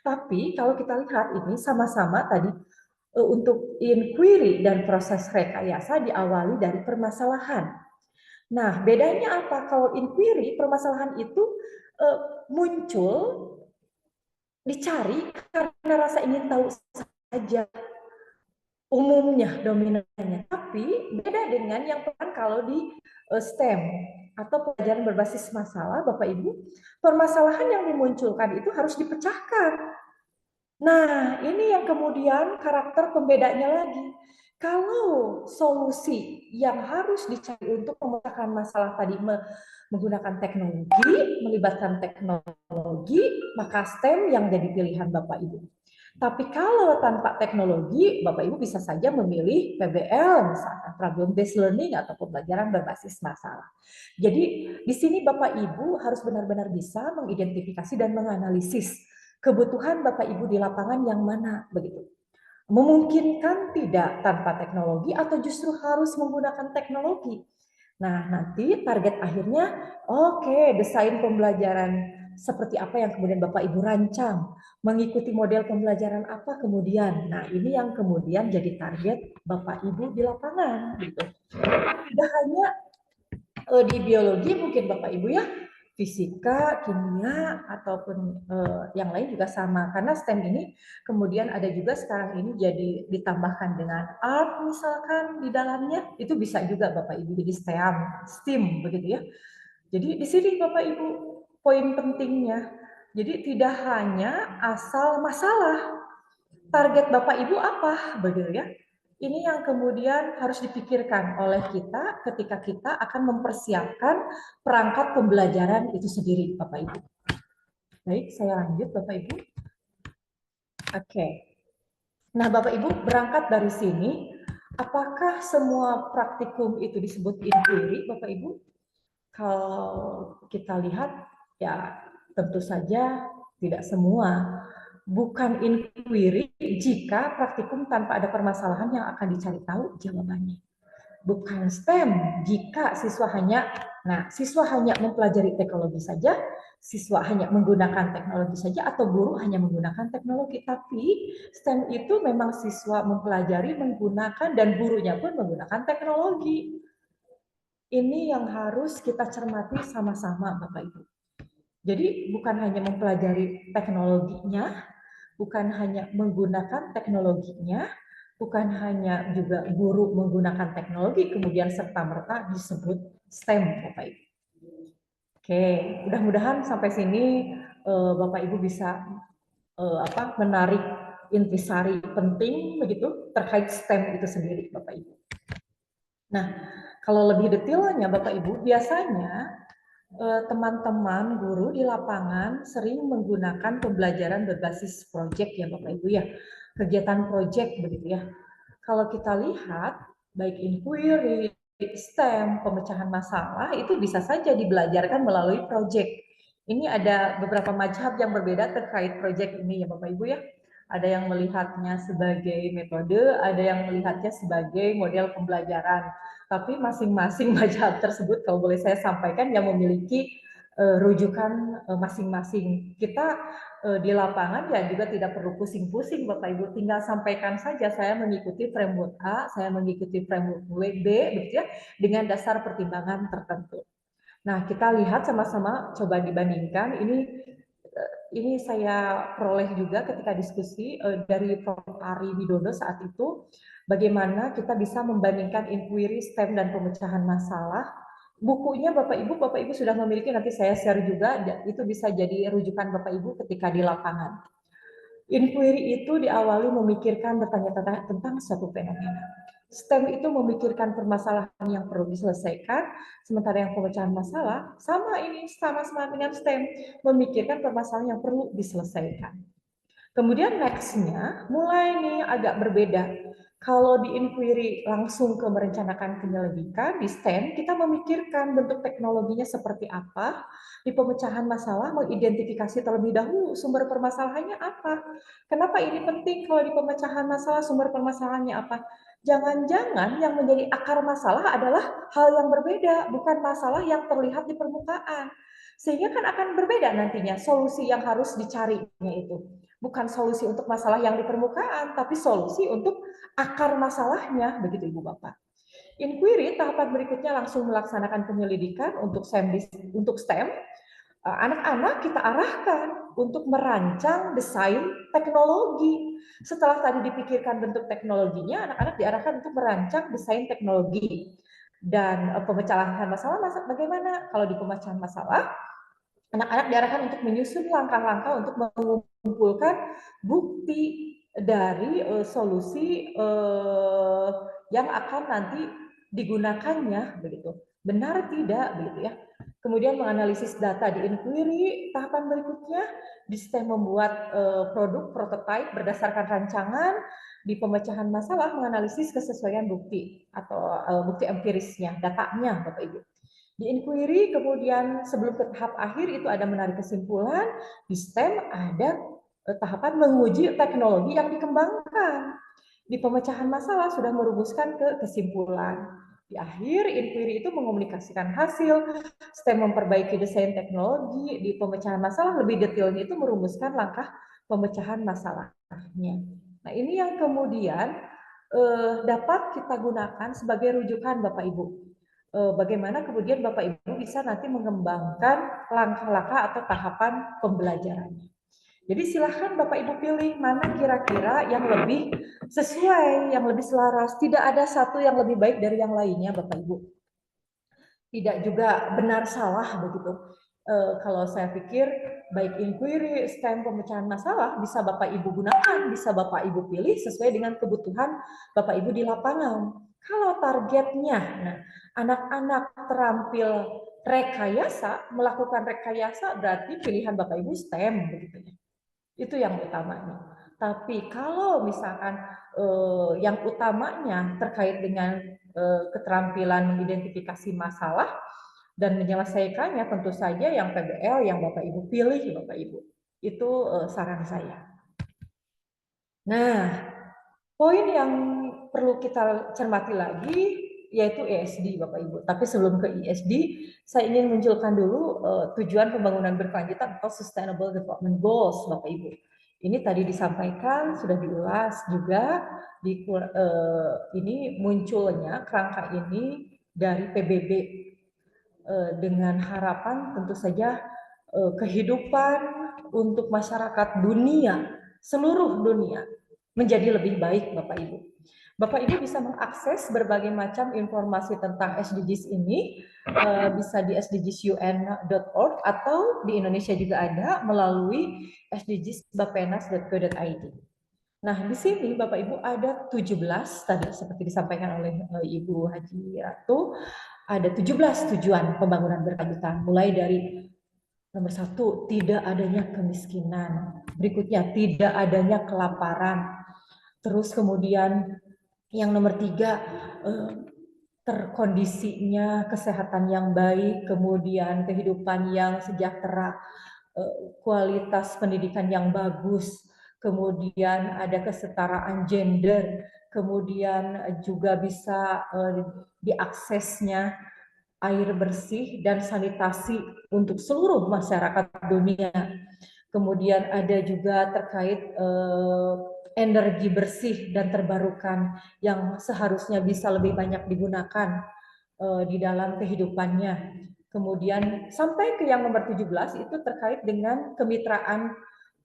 Tapi kalau kita lihat ini sama-sama tadi untuk inquiry dan proses rekayasa diawali dari permasalahan. Nah, bedanya apa? Kalau inquiry, permasalahan itu muncul, dicari karena rasa ingin tahu saja umumnya, dominannya. Tapi beda dengan yang kalau di STEM atau pelajaran berbasis masalah, Bapak Ibu, permasalahan yang dimunculkan itu harus dipecahkan. Nah, ini yang kemudian karakter pembedanya lagi. Kalau solusi yang harus dicari untuk memecahkan masalah tadi menggunakan teknologi, melibatkan teknologi, maka STEM yang jadi pilihan Bapak Ibu. Tapi kalau tanpa teknologi, Bapak Ibu bisa saja memilih PBL, misalkan problem based learning atau pembelajaran berbasis masalah. Jadi di sini Bapak Ibu harus benar-benar bisa mengidentifikasi dan menganalisis kebutuhan Bapak Ibu di lapangan yang mana begitu. Memungkinkan tidak tanpa teknologi atau justru harus menggunakan teknologi. Nah, nanti target akhirnya, oke, desain pembelajaran seperti apa yang kemudian Bapak Ibu rancang, mengikuti model pembelajaran apa kemudian. Nah, ini yang kemudian jadi target Bapak Ibu di lapangan. Gitu. Tidak hanya di biologi mungkin Bapak Ibu ya, fisika, kimia, ataupun yang lain juga sama. Karena STEM ini kemudian ada juga sekarang ini jadi ditambahkan dengan art misalkan di dalamnya, itu bisa juga Bapak Ibu jadi STEM begitu ya. Jadi di sini Bapak Ibu poin pentingnya. Jadi tidak hanya asal masalah, target Bapak Ibu apa begitu ya. Ini yang kemudian harus dipikirkan oleh kita ketika kita akan mempersiapkan perangkat pembelajaran itu sendiri, Bapak Ibu. Baik, saya lanjut, Bapak Ibu. Oke. Nah, Bapak Ibu, berangkat dari sini, apakah semua praktikum itu disebut inquiry, Bapak Ibu? Kalau kita lihat, ya tentu saja tidak semua. Bukan inquiry jika praktikum tanpa ada permasalahan yang akan dicari tahu jawabannya. Bukan STEM jika siswa hanya mempelajari teknologi saja, siswa hanya menggunakan teknologi saja, atau guru hanya menggunakan teknologi. Tapi STEM itu memang siswa mempelajari, menggunakan, dan gurunya pun menggunakan teknologi. Ini yang harus kita cermati sama-sama, Bapak Ibu. Jadi bukan hanya mempelajari teknologinya, bukan hanya menggunakan teknologinya, bukan hanya juga guru menggunakan teknologi, kemudian serta-merta disebut STEM, Bapak Ibu. Oke, mudah-mudahan sampai sini Bapak Ibu bisa menarik intisari penting begitu terkait STEM itu sendiri, Bapak Ibu. Nah, kalau lebih detailnya, Bapak Ibu, biasanya teman-teman guru di lapangan sering menggunakan pembelajaran berbasis proyek ya Bapak Ibu ya, kegiatan proyek begitu ya. Kalau kita lihat baik inquiry, STEM, pemecahan masalah itu bisa saja dibelajarkan melalui proyek. Ini ada beberapa mazhab yang berbeda terkait proyek ini ya Bapak Ibu ya. Ada yang melihatnya sebagai metode, ada yang melihatnya sebagai model pembelajaran. Tapi masing-masing mazhab tersebut kalau boleh saya sampaikan yang memiliki rujukan masing-masing. Kita di lapangan ya juga tidak perlu pusing-pusing Bapak Ibu, tinggal sampaikan saja saya mengikuti framework A, saya mengikuti framework B, begitu ya, dengan dasar pertimbangan tertentu. Nah, kita lihat sama-sama, coba dibandingkan, ini saya peroleh juga ketika diskusi dari Prof. Ari Widodo saat itu, bagaimana kita bisa membandingkan inquiry, STEM, dan pemecahan masalah. Bukunya Bapak Ibu sudah memiliki, nanti saya share juga, itu bisa jadi rujukan Bapak Ibu ketika di lapangan. Inquiry itu diawali memikirkan bertanya-tanya tentang suatu fenomena. STEM itu memikirkan permasalahan yang perlu diselesaikan, sementara yang pemecahan masalah sama dengan STEM, memikirkan permasalahan yang perlu diselesaikan. Kemudian next-nya mulai nih agak berbeda. Kalau di inquiry langsung ke merencanakan penyelidikan, di STEM kita memikirkan bentuk teknologinya seperti apa, di pemecahan masalah mengidentifikasi terlebih dahulu sumber permasalahannya apa. Kenapa ini penting kalau di pemecahan masalah sumber permasalahannya apa? Jangan-jangan yang menjadi akar masalah adalah hal yang berbeda, bukan masalah yang terlihat di permukaan. Sehingga kan akan berbeda nantinya solusi yang harus dicarinya itu. Bukan solusi untuk masalah yang di permukaan, tapi solusi untuk akar masalahnya, begitu Ibu Bapak. Inquiry, tahapan berikutnya langsung melaksanakan penyelidikan untuk STEM. Anak-anak kita arahkan untuk merancang desain teknologi. Setelah tadi dipikirkan bentuk teknologinya, anak-anak diarahkan untuk merancang desain teknologi. Dan pemecahan masalah bagaimana? Kalau di pemecahan masalah, anak-anak diarahkan untuk menyusun langkah-langkah untuk mengumpulkan bukti dari solusi yang akan nanti digunakannya, begitu. Benar tidak, begitu ya. Kemudian menganalisis data di inquiry, tahapan berikutnya di STEM membuat produk prototipe berdasarkan rancangan, di pemecahan masalah menganalisis kesesuaian bukti atau bukti empirisnya, datanya, Bapak Ibu. Di inquiry kemudian sebelum ke tahap akhir itu ada menarik kesimpulan, di STEM ada tahapan menguji teknologi yang dikembangkan. Di pemecahan masalah sudah merumuskan ke kesimpulan. Di akhir, inquiry itu mengomunikasikan hasil, STEM memperbaiki desain teknologi, di pemecahan masalah lebih detailnya itu merumuskan langkah pemecahan masalahnya. Nah, ini yang kemudian dapat kita gunakan sebagai rujukan Bapak Ibu. Bagaimana kemudian Bapak Ibu bisa nanti mengembangkan langkah-langkah atau tahapan pembelajarannya. Jadi silahkan Bapak Ibu pilih mana kira-kira yang lebih sesuai, yang lebih selaras. Tidak ada satu yang lebih baik dari yang lainnya Bapak Ibu. Tidak juga benar salah begitu. Kalau saya pikir baik inquiry, STEM, pemecahan masalah bisa Bapak Ibu gunakan, bisa Bapak Ibu pilih sesuai dengan kebutuhan Bapak Ibu di lapangan. Kalau targetnya, nah, anak-anak terampil rekayasa, melakukan rekayasa berarti pilihan Bapak Ibu STEM begitu ya. Itu yang utamanya. Tapi kalau misalkan yang utamanya terkait dengan keterampilan mengidentifikasi masalah dan menyelesaikannya, tentu saja yang PBL yang Bapak Ibu pilih, Bapak Ibu. Itu saran saya. Nah, poin yang perlu kita cermati lagi yaitu ESD Bapak Ibu. Tapi sebelum ke ESD, saya ingin munculkan dulu tujuan pembangunan berkelanjutan atau Sustainable Development Goals Bapak Ibu. Ini tadi disampaikan, sudah diulas juga, ini munculnya kerangka ini dari PBB dengan harapan tentu saja kehidupan untuk masyarakat dunia, seluruh dunia menjadi lebih baik Bapak Ibu. Bapak Ibu bisa mengakses berbagai macam informasi tentang SDGs ini, bisa di sdgsun.org atau di Indonesia juga ada melalui sdgsbapenas.go.id. Nah, di sini Bapak Ibu ada 17 tadi seperti disampaikan oleh Ibu Haji Ratu, ada 17 tujuan pembangunan berkelanjutan, mulai dari nomor 1, tidak adanya kemiskinan. Berikutnya, tidak adanya kelaparan. Terus kemudian yang nomor 3, terkondisinya kesehatan yang baik, kemudian kehidupan yang sejahtera, kualitas pendidikan yang bagus, kemudian ada kesetaraan gender, kemudian juga bisa diaksesnya air bersih dan sanitasi untuk seluruh masyarakat dunia. Kemudian ada juga terkait energi bersih dan terbarukan yang seharusnya bisa lebih banyak digunakan di dalam kehidupannya. Kemudian sampai ke yang nomor 17 itu terkait dengan kemitraan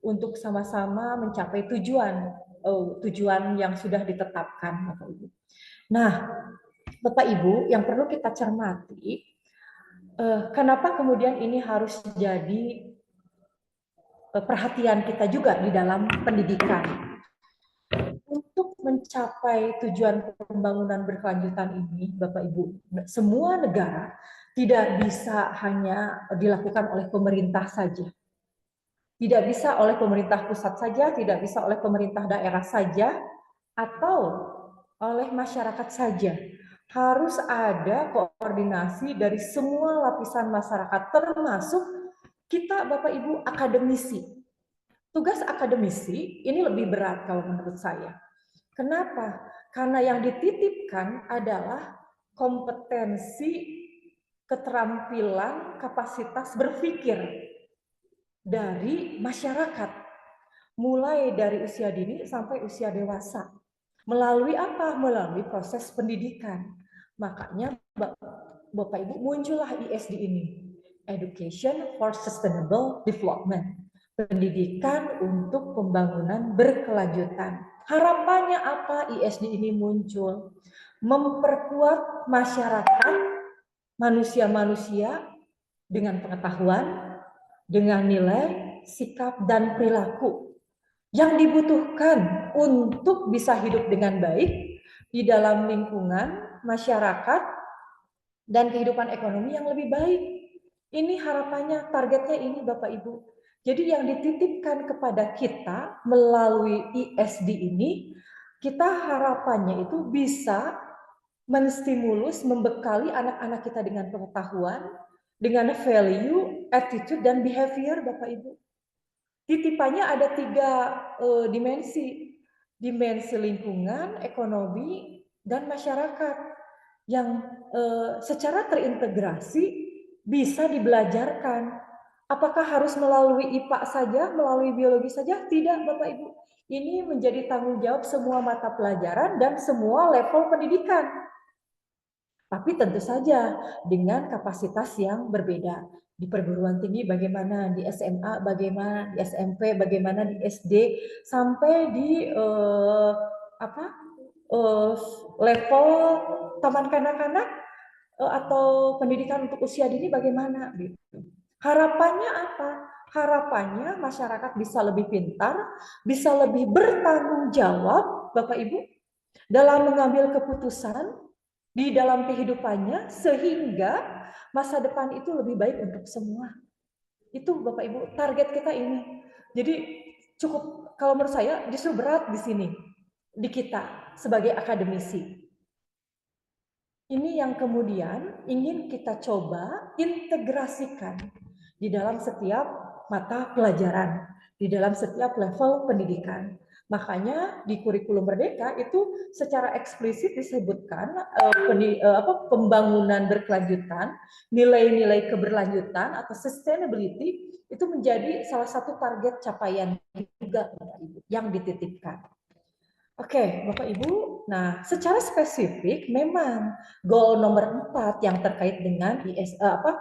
untuk sama-sama mencapai tujuan yang sudah ditetapkan Bapak Ibu. Nah, Bapak Ibu yang perlu kita cermati, kenapa kemudian ini harus jadi perhatian kita juga di dalam pendidikan. Untuk mencapai tujuan pembangunan berkelanjutan ini, Bapak Ibu, semua negara tidak bisa hanya dilakukan oleh pemerintah saja. Tidak bisa oleh pemerintah pusat saja, tidak bisa oleh pemerintah daerah saja, atau oleh masyarakat saja. Harus ada koordinasi dari semua lapisan masyarakat, termasuk kita Bapak Ibu akademisi. Tugas akademisi ini lebih berat kalau menurut saya. Kenapa? Karena yang dititipkan adalah kompetensi, keterampilan, kapasitas berpikir dari masyarakat, mulai dari usia dini sampai usia dewasa. Melalui apa? Melalui proses pendidikan. Makanya Bapak Ibu muncullah ISD ini, Education for Sustainable Development, pendidikan untuk pembangunan berkelanjutan. Harapannya apa ISD ini muncul? Memperkuat masyarakat, manusia-manusia dengan pengetahuan, dengan nilai, sikap, dan perilaku yang dibutuhkan untuk bisa hidup dengan baik di dalam lingkungan, masyarakat, dan kehidupan ekonomi yang lebih baik. Ini harapannya, targetnya ini Bapak Ibu. Jadi yang dititipkan kepada kita melalui ISD ini, kita harapannya itu bisa menstimulus, membekali anak-anak kita dengan pengetahuan, dengan value, attitude, dan behavior Bapak Ibu. Titipannya ada 3 dimensi. Dimensi lingkungan, ekonomi, dan masyarakat. yang secara terintegrasi bisa dibelajarkan. Apakah harus melalui IPA saja, melalui biologi saja? Tidak, Bapak Ibu. Ini menjadi tanggung jawab semua mata pelajaran dan semua level pendidikan. Tapi tentu saja dengan kapasitas yang berbeda. Di perguruan tinggi bagaimana, di SMA bagaimana, di SMP bagaimana, di SD sampai di level taman kanak-kanak atau pendidikan untuk usia dini bagaimana gitu. Harapannya apa? Harapannya masyarakat bisa lebih pintar, bisa lebih bertanggung jawab, Bapak Ibu, dalam mengambil keputusan di dalam kehidupannya sehingga masa depan itu lebih baik untuk semua. Itu Bapak Ibu, target kita ini. Jadi cukup, kalau menurut saya justru berat di sini, di kita sebagai akademisi. Ini yang kemudian ingin kita coba integrasikan di dalam setiap mata pelajaran, di dalam setiap level pendidikan. Makanya di kurikulum Merdeka itu secara eksplisit disebutkan pembangunan berkelanjutan, nilai-nilai keberlanjutan atau sustainability itu menjadi salah satu target capaian juga yang dititipkan. Oke, Bapak Ibu. Nah, secara spesifik memang goal nomor 4 yang terkait dengan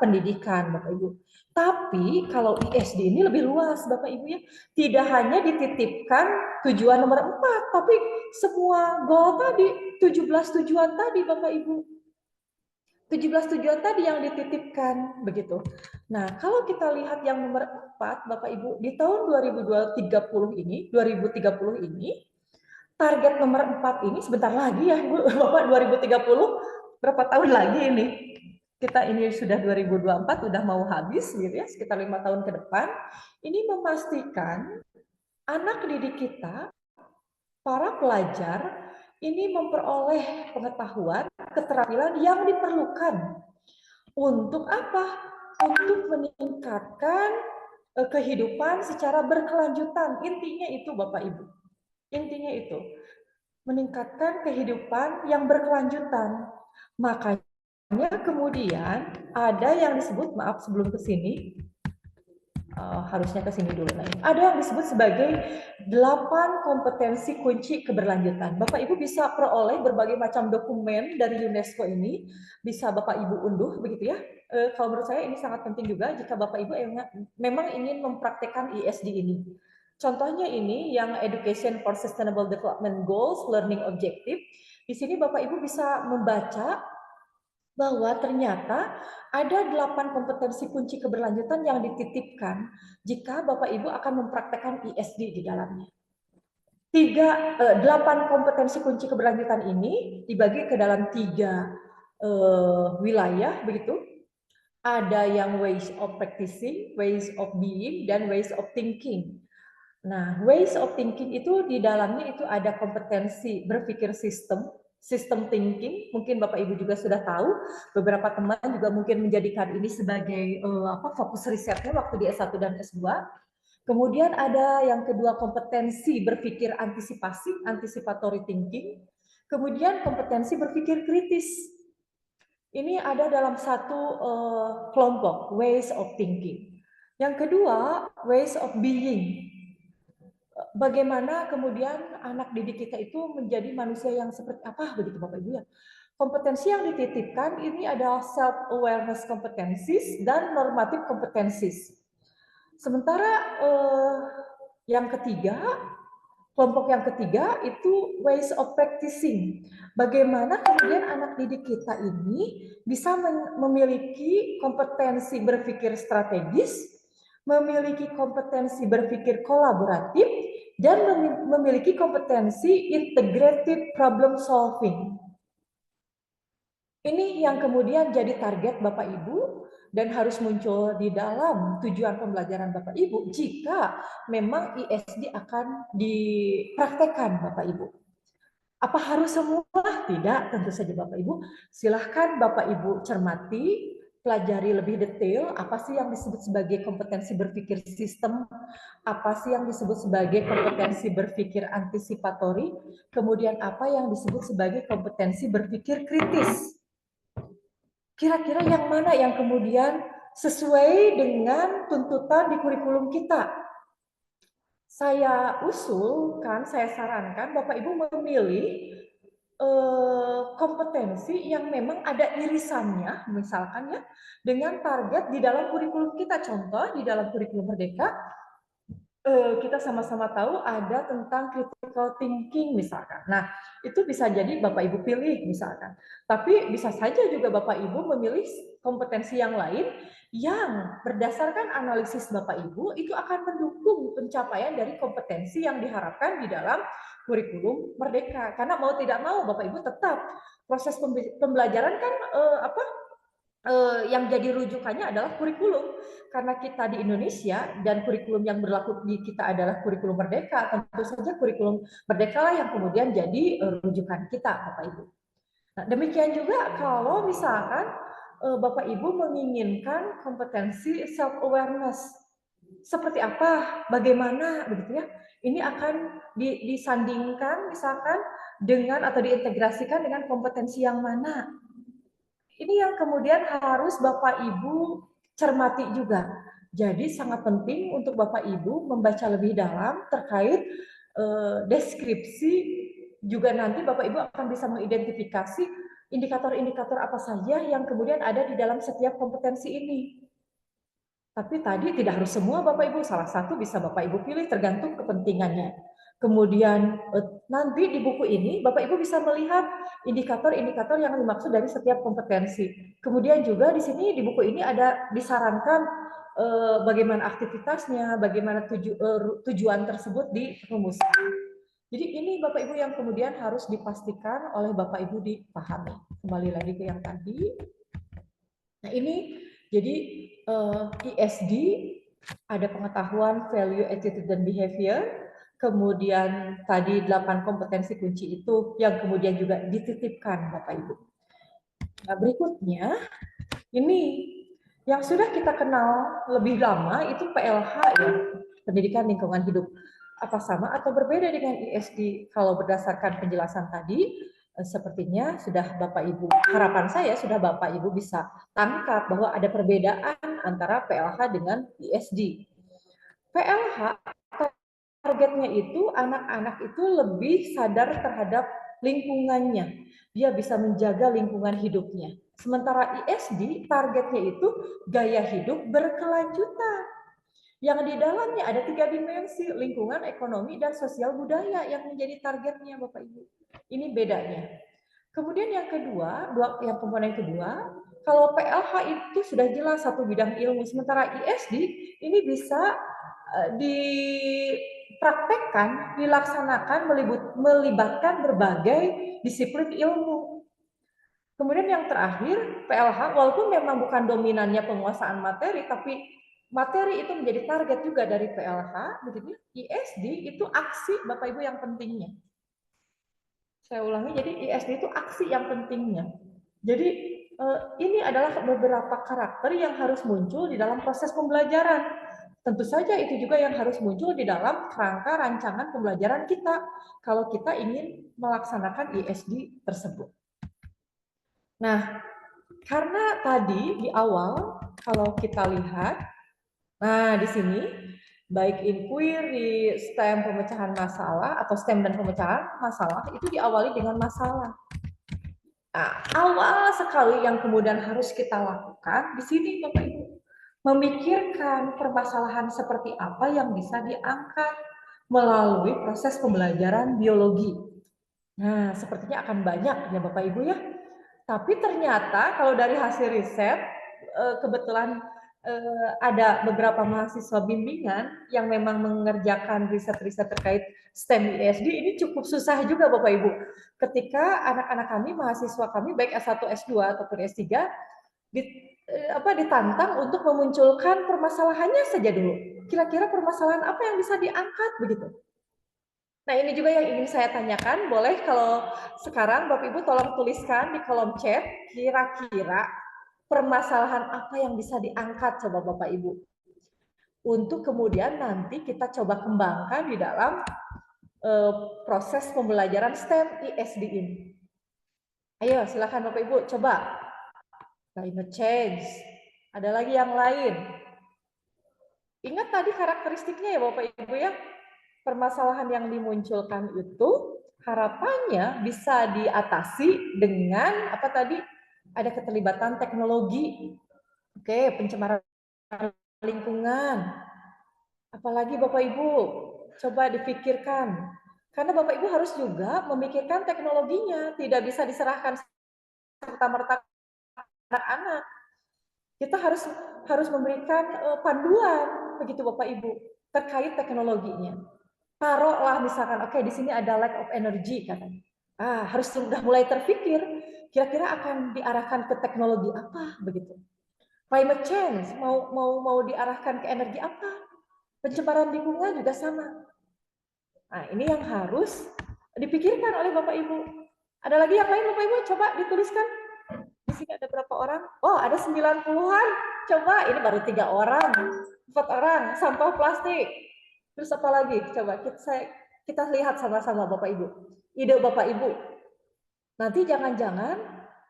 pendidikan, Bapak Ibu. Tapi kalau ISD ini lebih luas, Bapak Ibu ya. Tidak hanya dititipkan tujuan nomor 4, tapi semua goal tadi, 17 tujuan tadi, Bapak Ibu. 17 tujuan tadi yang dititipkan begitu. Nah, kalau kita lihat yang nomor 4, Bapak Ibu, di tahun 2030 ini target nomor 4 ini sebentar lagi ya, Bu, Bapak 2030, berapa tahun lagi ini? Kita ini sudah 2024, sudah mau habis gitu ya, sekitar 5 tahun ke depan. Ini memastikan anak didik kita, para pelajar, ini memperoleh pengetahuan, keterampilan yang diperlukan. Untuk apa? Untuk meningkatkan kehidupan secara berkelanjutan. Intinya itu Bapak Ibu. Intinya itu, meningkatkan kehidupan yang berkelanjutan. Makanya kemudian ada yang disebut, maaf sebelum ke sini, harusnya ke sini dulu. Ada yang disebut sebagai 8 kompetensi kunci keberlanjutan. Bapak Ibu bisa peroleh berbagai macam dokumen dari UNESCO ini, bisa Bapak Ibu unduh begitu ya. Kalau menurut saya ini sangat penting juga jika Bapak Ibu memang ingin mempraktekkan ISD ini. Contohnya ini yang Education for Sustainable Development Goals, Learning Objective. Di sini Bapak Ibu bisa membaca bahwa ternyata ada 8 kompetensi kunci keberlanjutan yang dititipkan jika Bapak Ibu akan mempraktekkan ISD di dalamnya. 8 kompetensi kunci keberlanjutan ini dibagi ke dalam 3 wilayah begitu. Ada yang ways of practicing, ways of being, dan ways of thinking. Nah, ways of thinking itu di dalamnya itu ada kompetensi berpikir system thinking. Mungkin Bapak Ibu juga sudah tahu, beberapa teman juga mungkin menjadikan ini sebagai fokus risetnya waktu di S1 dan S2. Kemudian ada yang kedua kompetensi berpikir anticipatory thinking. Kemudian kompetensi berpikir kritis. Ini ada dalam satu kelompok, ways of thinking. Yang kedua, ways of being. Bagaimana kemudian anak didik kita itu menjadi manusia yang seperti apa begitu Bapak Ibu ya. Kompetensi yang dititipkan ini adalah self awareness competencies dan normative competencies. Sementara yang ketiga, kelompok yang ketiga itu ways of practicing. Bagaimana kemudian anak didik kita ini bisa memiliki kompetensi berpikir strategis, memiliki kompetensi berpikir kolaboratif, dan memiliki kompetensi integrated problem solving. Ini yang kemudian jadi target Bapak Ibu dan harus muncul di dalam tujuan pembelajaran Bapak Ibu jika memang ISD akan dipraktekkan Bapak Ibu. Apa harus semua? Tidak, tentu saja Bapak Ibu. Silahkan Bapak Ibu cermati, pelajari lebih detail apa sih yang disebut sebagai kompetensi berpikir sistem, apa sih yang disebut sebagai kompetensi berpikir antisipatori, kemudian apa yang disebut sebagai kompetensi berpikir kritis. Kira-kira yang mana yang kemudian sesuai dengan tuntutan di kurikulum kita? Saya usulkan, saya sarankan Bapak Ibu memilih kompetensi yang memang ada irisannya, misalkan ya, dengan target di dalam kurikulum kita. Contoh, di dalam kurikulum Merdeka, kita sama-sama tahu ada tentang critical thinking misalkan. Nah, itu bisa jadi Bapak Ibu pilih misalkan. Tapi bisa saja juga Bapak Ibu memilih kompetensi yang lain yang berdasarkan analisis Bapak Ibu itu akan mendukung pencapaian dari kompetensi yang diharapkan di dalam kurikulum Merdeka. Karena mau tidak mau Bapak Ibu tetap proses pembelajaran kan yang jadi rujukannya adalah kurikulum. Karena kita di Indonesia dan kurikulum yang berlaku di kita adalah kurikulum Merdeka, tentu saja kurikulum Merdeka lah yang kemudian jadi rujukan kita, Bapak Ibu. Nah, demikian juga kalau misalkan Bapak Ibu menginginkan kompetensi self awareness, seperti apa, bagaimana, begitu ya. Ini akan disandingkan misalkan dengan atau diintegrasikan dengan kompetensi yang mana. Ini yang kemudian harus Bapak Ibu cermati juga. Jadi sangat penting untuk Bapak Ibu membaca lebih dalam terkait deskripsi, juga nanti Bapak Ibu akan bisa mengidentifikasi indikator-indikator apa saja yang kemudian ada di dalam setiap kompetensi ini. Tapi tadi tidak harus semua Bapak Ibu, salah satu bisa Bapak Ibu pilih tergantung kepentingannya. Kemudian nanti di buku ini Bapak Ibu bisa melihat indikator-indikator yang dimaksud dari setiap kompetensi. Kemudian juga di sini di buku ini ada disarankan bagaimana aktivitasnya, bagaimana tujuan tersebut dirumuskan. Jadi ini Bapak Ibu yang kemudian harus dipastikan oleh Bapak Ibu dipahami. Kembali lagi ke yang tadi. Nah ini jadi ISD ada pengetahuan, value, attitude, dan behavior. Kemudian tadi 8 kompetensi kunci itu yang kemudian juga dititipkan Bapak Ibu. Nah, berikutnya ini yang sudah kita kenal lebih lama itu PLH ya, pendidikan lingkungan hidup. Apa sama atau berbeda dengan ISD? Kalau berdasarkan penjelasan tadi, sepertinya sudah Bapak Ibu, harapan saya sudah Bapak Ibu bisa tangkap bahwa ada perbedaan antara PLH dengan ISD. PLH targetnya itu anak-anak itu lebih sadar terhadap lingkungannya. Dia bisa menjaga lingkungan hidupnya. Sementara ISD targetnya itu gaya hidup berkelanjutan. Yang di dalamnya ada 3 dimensi, lingkungan, ekonomi, dan sosial budaya yang menjadi targetnya Bapak Ibu. Ini bedanya. Kemudian yang kedua, yang komponen kedua, kalau PLH itu sudah jelas satu bidang ilmu, sementara ISD ini bisa dipraktekkan, dilaksanakan, melibatkan berbagai disiplin ilmu. Kemudian yang terakhir, PLH, walaupun memang bukan dominannya penguasaan materi, tapi materi itu menjadi target juga dari PLH, begitu. ISD itu aksi Bapak Ibu yang pentingnya. Saya ulangi, jadi ISD itu aksi yang pentingnya. Jadi ini adalah beberapa karakter yang harus muncul di dalam proses pembelajaran. Tentu saja itu juga yang harus muncul di dalam kerangka rancangan pembelajaran kita kalau kita ingin melaksanakan ISD tersebut. Nah, karena tadi di awal kalau kita lihat, nah di sini baik inquiry, STEM pemecahan masalah atau STEM dan pemecahan masalah itu diawali dengan masalah. Nah, awal sekali yang kemudian harus kita lakukan di sini Bapak Ibu, memikirkan permasalahan seperti apa yang bisa diangkat melalui proses pembelajaran biologi. Nah, sepertinya akan banyak ya Bapak Ibu ya. Tapi ternyata kalau dari hasil riset, kebetulan ada beberapa mahasiswa bimbingan yang memang mengerjakan riset-riset terkait STEM ISD, ini cukup susah juga Bapak Ibu. Ketika anak-anak kami, mahasiswa kami, baik S1, S2, ataupun S3, ditantang untuk memunculkan permasalahannya saja dulu. Kira-kira permasalahan apa yang bisa diangkat begitu. Nah, ini juga yang ingin saya tanyakan. Boleh kalau sekarang Bapak Ibu tolong tuliskan di kolom chat kira-kira permasalahan apa yang bisa diangkat coba Bapak Ibu. Untuk kemudian nanti kita coba kembangkan di dalam proses pembelajaran STEM ISD ini. Ayo silakan Bapak Ibu coba. Climate change. Ada lagi yang lain. Ingat tadi karakteristiknya ya Bapak Ibu ya. Permasalahan yang dimunculkan itu harapannya bisa diatasi dengan apa tadi? Ada keterlibatan teknologi. Oke, pencemaran lingkungan. Apalagi Bapak Ibu, coba dipikirkan. Karena Bapak Ibu harus juga memikirkan teknologinya, tidak bisa diserahkan serta-merta anak-anak. Kita harus memberikan panduan begitu Bapak Ibu terkait teknologinya. Taruhlah misalkan, oke di sini ada lack of energy katanya. Harus sudah mulai terpikir kira-kira akan diarahkan ke teknologi apa begitu. Climate change mau diarahkan ke energi apa? Pencemaran lingkungan juga sama. Nah, ini yang harus dipikirkan oleh Bapak Ibu. Ada lagi yang lain Bapak Ibu? Coba dituliskan. Di sini ada berapa orang? Oh, ada 90-an. Coba, ini baru 3 orang, 4 orang. Sampah plastik. Terus apa lagi? Coba kita lihat sama-sama Bapak Ibu. Ide Bapak Ibu. Nanti jangan-jangan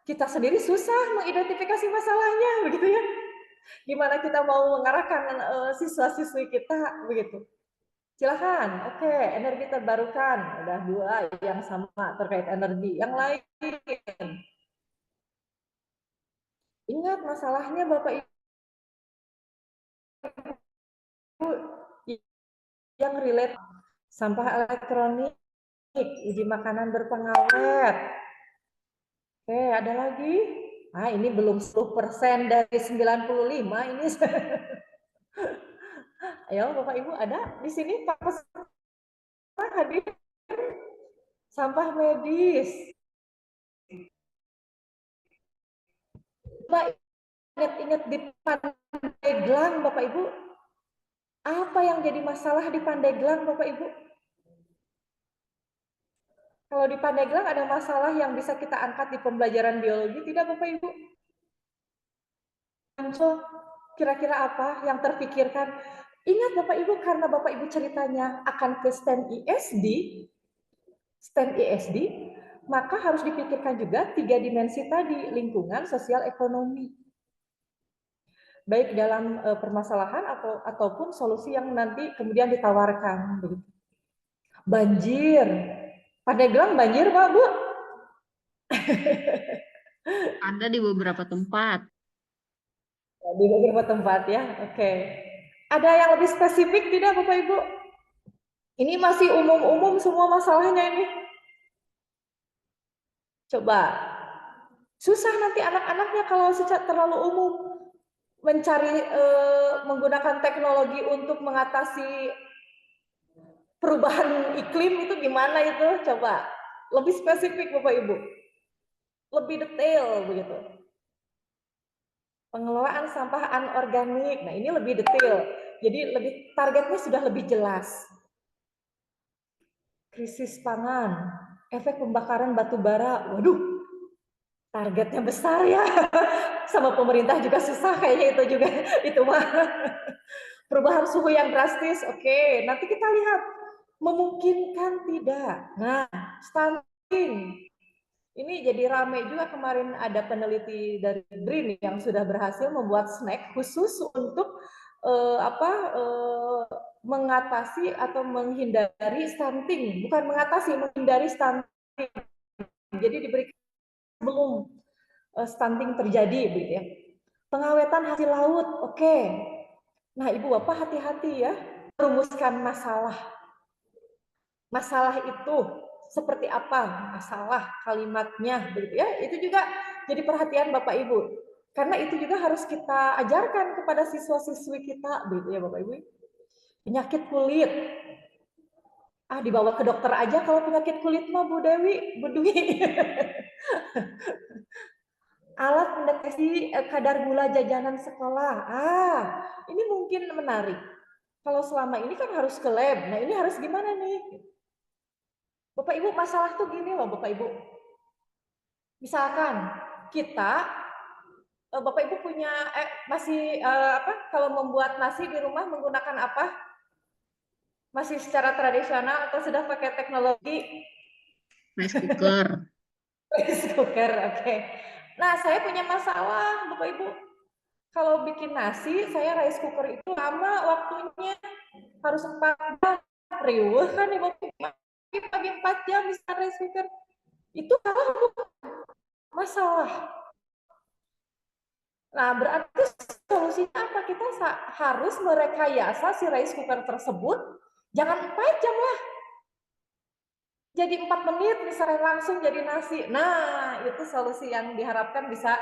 kita sendiri susah mengidentifikasi masalahnya, begitu ya. Gimana kita mau mengarahkan siswa-siswi kita, begitu. Silahkan, oke, energi terbarukan. Udah 2 yang sama terkait energi. Yang lain. Ingat masalahnya Bapak Ibu yang relate sampah elektronik, uji makanan berpengawet. Oke, ada lagi? Ini belum 10% dari 95 ini. Ayo Bapak Ibu ada di sini Pak peserta hadir sampah medis. Bapak ingat di Pandeglang Bapak Ibu. Apa yang jadi masalah di Pandeglang Bapak Ibu? Kalau di Pandeglang ada masalah yang bisa kita angkat di pembelajaran biologi, tidak Bapak Ibu? Kira-kira apa yang terpikirkan? Ingat Bapak Ibu, karena Bapak Ibu ceritanya akan ke STEM ISD, maka harus dipikirkan juga 3 dimensi tadi, lingkungan, sosial, ekonomi. Baik dalam permasalahan ataupun solusi yang nanti kemudian ditawarkan. Banjir. Pandeglang banjir Pak, Bu?
Ada di beberapa tempat.
Di beberapa tempat ya, oke. Ada yang lebih spesifik tidak Bapak Ibu? Ini masih umum-umum semua masalahnya ini. Coba. Susah nanti anak-anaknya kalau secara terlalu umum mencari menggunakan teknologi untuk mengatasi perubahan iklim itu gimana itu? Coba. Lebih spesifik Bapak Ibu. Lebih detail begitu. Pengelolaan sampah anorganik. Nah, ini lebih detail. Jadi targetnya sudah lebih jelas. Krisis pangan, efek pembakaran batu bara. Waduh, targetnya besar ya. Sama pemerintah juga susah kayaknya itu juga. Itu mah. Perubahan suhu yang drastis. Oke, nanti kita lihat memungkinkan tidak. Nah, stunting. Ini jadi rame juga kemarin ada peneliti dari BRIN yang sudah berhasil membuat snack khusus untuk mengatasi atau menghindari stunting. Bukan mengatasi, menghindari stunting. Jadi diberikan sebelum stunting terjadi, begitu ya. Pengawetan hasil laut, oke. Nah, Ibu Bapak hati-hati ya, merumuskan masalah. Masalah itu seperti apa masalah kalimatnya begitu ya, itu juga jadi perhatian Bapak Ibu karena itu juga harus kita ajarkan kepada siswa-siswi kita begitu ya Bapak Ibu. Penyakit kulit dibawa ke dokter aja kalau penyakit kulit mah Bu Dwi. Alat mendeteksi kadar gula jajanan sekolah, ini mungkin menarik. Kalau selama ini kan harus ke lab, nah ini harus gimana nih Bapak Ibu? Masalah tuh gini loh Bapak Ibu. Misalkan kita Bapak Ibu punya masih kalau membuat nasi di rumah menggunakan apa? Masih secara tradisional atau sudah pakai teknologi?
Rice cooker.
Rice cooker, oke. Nah, saya punya masalah, Bapak Ibu. Kalau bikin nasi, saya rice cooker itu lama waktunya, harus 4 jam. Riuh kan Ibu, pagi 4 jam bisa rice cooker. Itu masalah. Nah, berarti solusinya apa? Kita harus merekayasa si rice cooker tersebut, jangan 4 jam lah. Jadi 4 menit misalnya langsung jadi nasi. Nah, itu solusi yang diharapkan bisa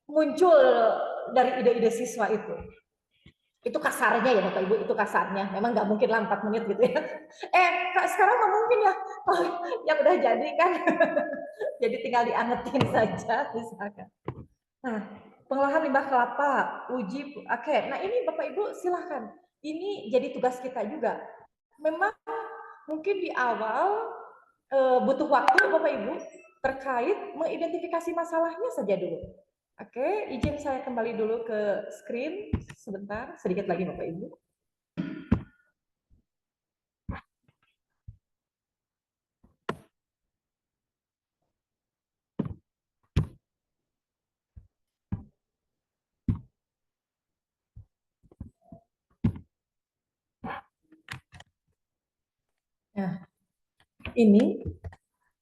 muncul dari ide-ide siswa itu. Itu kasarnya ya Bapak Ibu, itu kasarnya. Memang nggak mungkin lah 4 menit gitu ya. Kak, sekarang nggak mungkin ya. Oh, yang udah jadi kan. Jadi tinggal diangetin saja misalkan. Nah, pengolahan limbah kelapa, uji. Oke, nah ini Bapak Ibu silahkan. Ini jadi tugas kita juga. Memang mungkin di awal butuh waktu Bapak Ibu terkait mengidentifikasi masalahnya saja dulu. Oke, izin saya kembali dulu ke screen sebentar, sedikit lagi Bapak Ibu. Nah, ini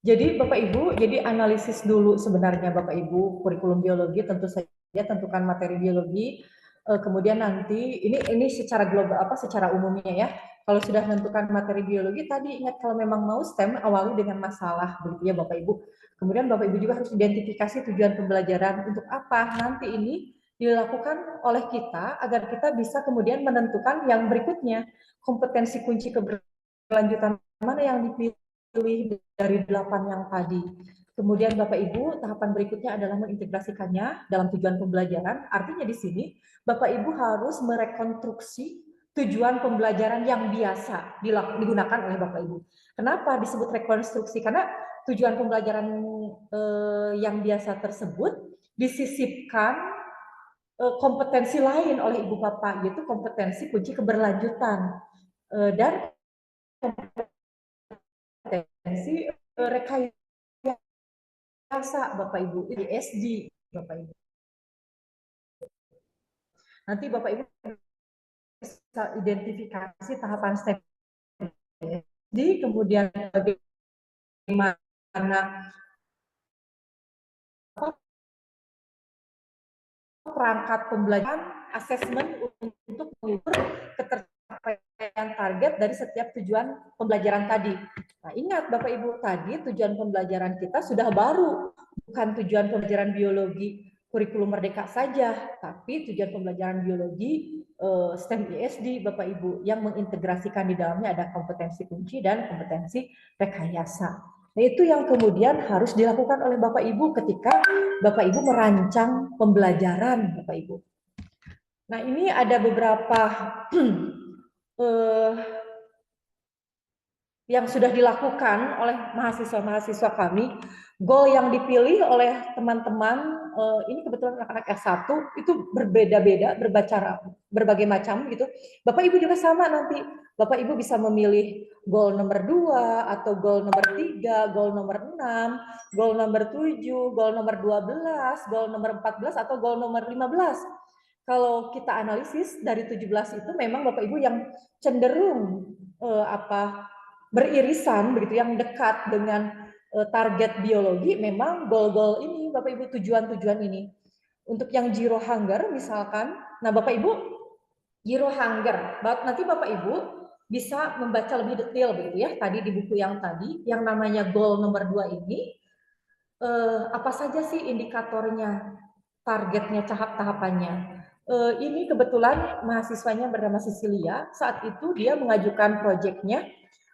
jadi Bapak Ibu, jadi analisis dulu sebenarnya Bapak Ibu, kurikulum biologi tentu saja tentukan materi biologi, kemudian nanti ini secara global secara umumnya ya. Kalau sudah menentukan materi biologi tadi ingat kalau memang mau STEM awali dengan masalah begitu ya Bapak Ibu. Kemudian Bapak Ibu juga harus identifikasi tujuan pembelajaran untuk apa nanti ini dilakukan oleh kita agar kita bisa kemudian menentukan yang berikutnya kompetensi kunci keberlanjutan mana yang dipilih dari 8 yang tadi. Kemudian Bapak Ibu, tahapan berikutnya adalah mengintegrasikannya dalam tujuan pembelajaran. Artinya di sini Bapak Ibu harus merekonstruksi tujuan pembelajaran yang biasa digunakan oleh Bapak Ibu. Kenapa disebut rekonstruksi? Karena tujuan pembelajaran yang biasa tersebut disisipkan kompetensi lain oleh Ibu Bapak, yaitu kompetensi kunci keberlanjutan dan kompetensi rekayasa Bapak Ibu, ISD Bapak Ibu. Nanti Bapak Ibu bisa identifikasi tahapan step ISD, kemudian bagaimana perangkat pembelajaran, asesmen untuk mengukur ketercapaian target dari setiap tujuan pembelajaran tadi. Nah, ingat Bapak Ibu, tadi tujuan pembelajaran kita sudah baru, bukan tujuan pembelajaran biologi kurikulum merdeka saja, tapi tujuan pembelajaran biologi STEM ISD Bapak Ibu yang mengintegrasikan di dalamnya ada kompetensi kunci dan kompetensi rekayasa. Nah, itu yang kemudian harus dilakukan oleh Bapak Ibu ketika Bapak Ibu merancang pembelajaran Bapak Ibu. Nah, ini ada beberapa yang sudah dilakukan oleh mahasiswa-mahasiswa kami. Goal yang dipilih oleh teman-teman, ini kebetulan anak-anak S1, itu berbeda-beda, berbagai macam gitu. Bapak Ibu juga sama nanti. Bapak Ibu bisa memilih goal nomor 2, atau goal nomor 3, goal nomor 6, goal nomor 7, goal nomor 12, goal nomor 14, atau goal nomor 15. Kalau kita analisis dari 17 itu memang Bapak Ibu yang cenderung beririsan begitu, yang dekat dengan target biologi, memang goal-goal ini Bapak Ibu, tujuan-tujuan ini. Untuk yang zero hunger misalkan, nah Bapak Ibu zero hunger, nanti Bapak Ibu bisa membaca lebih detail begitu ya, tadi di buku yang tadi, yang namanya goal nomor 2 ini, apa saja sih indikatornya, targetnya, tahap-tahapannya. Ini kebetulan mahasiswanya bernama Cecilia, saat itu dia mengajukan proyeknya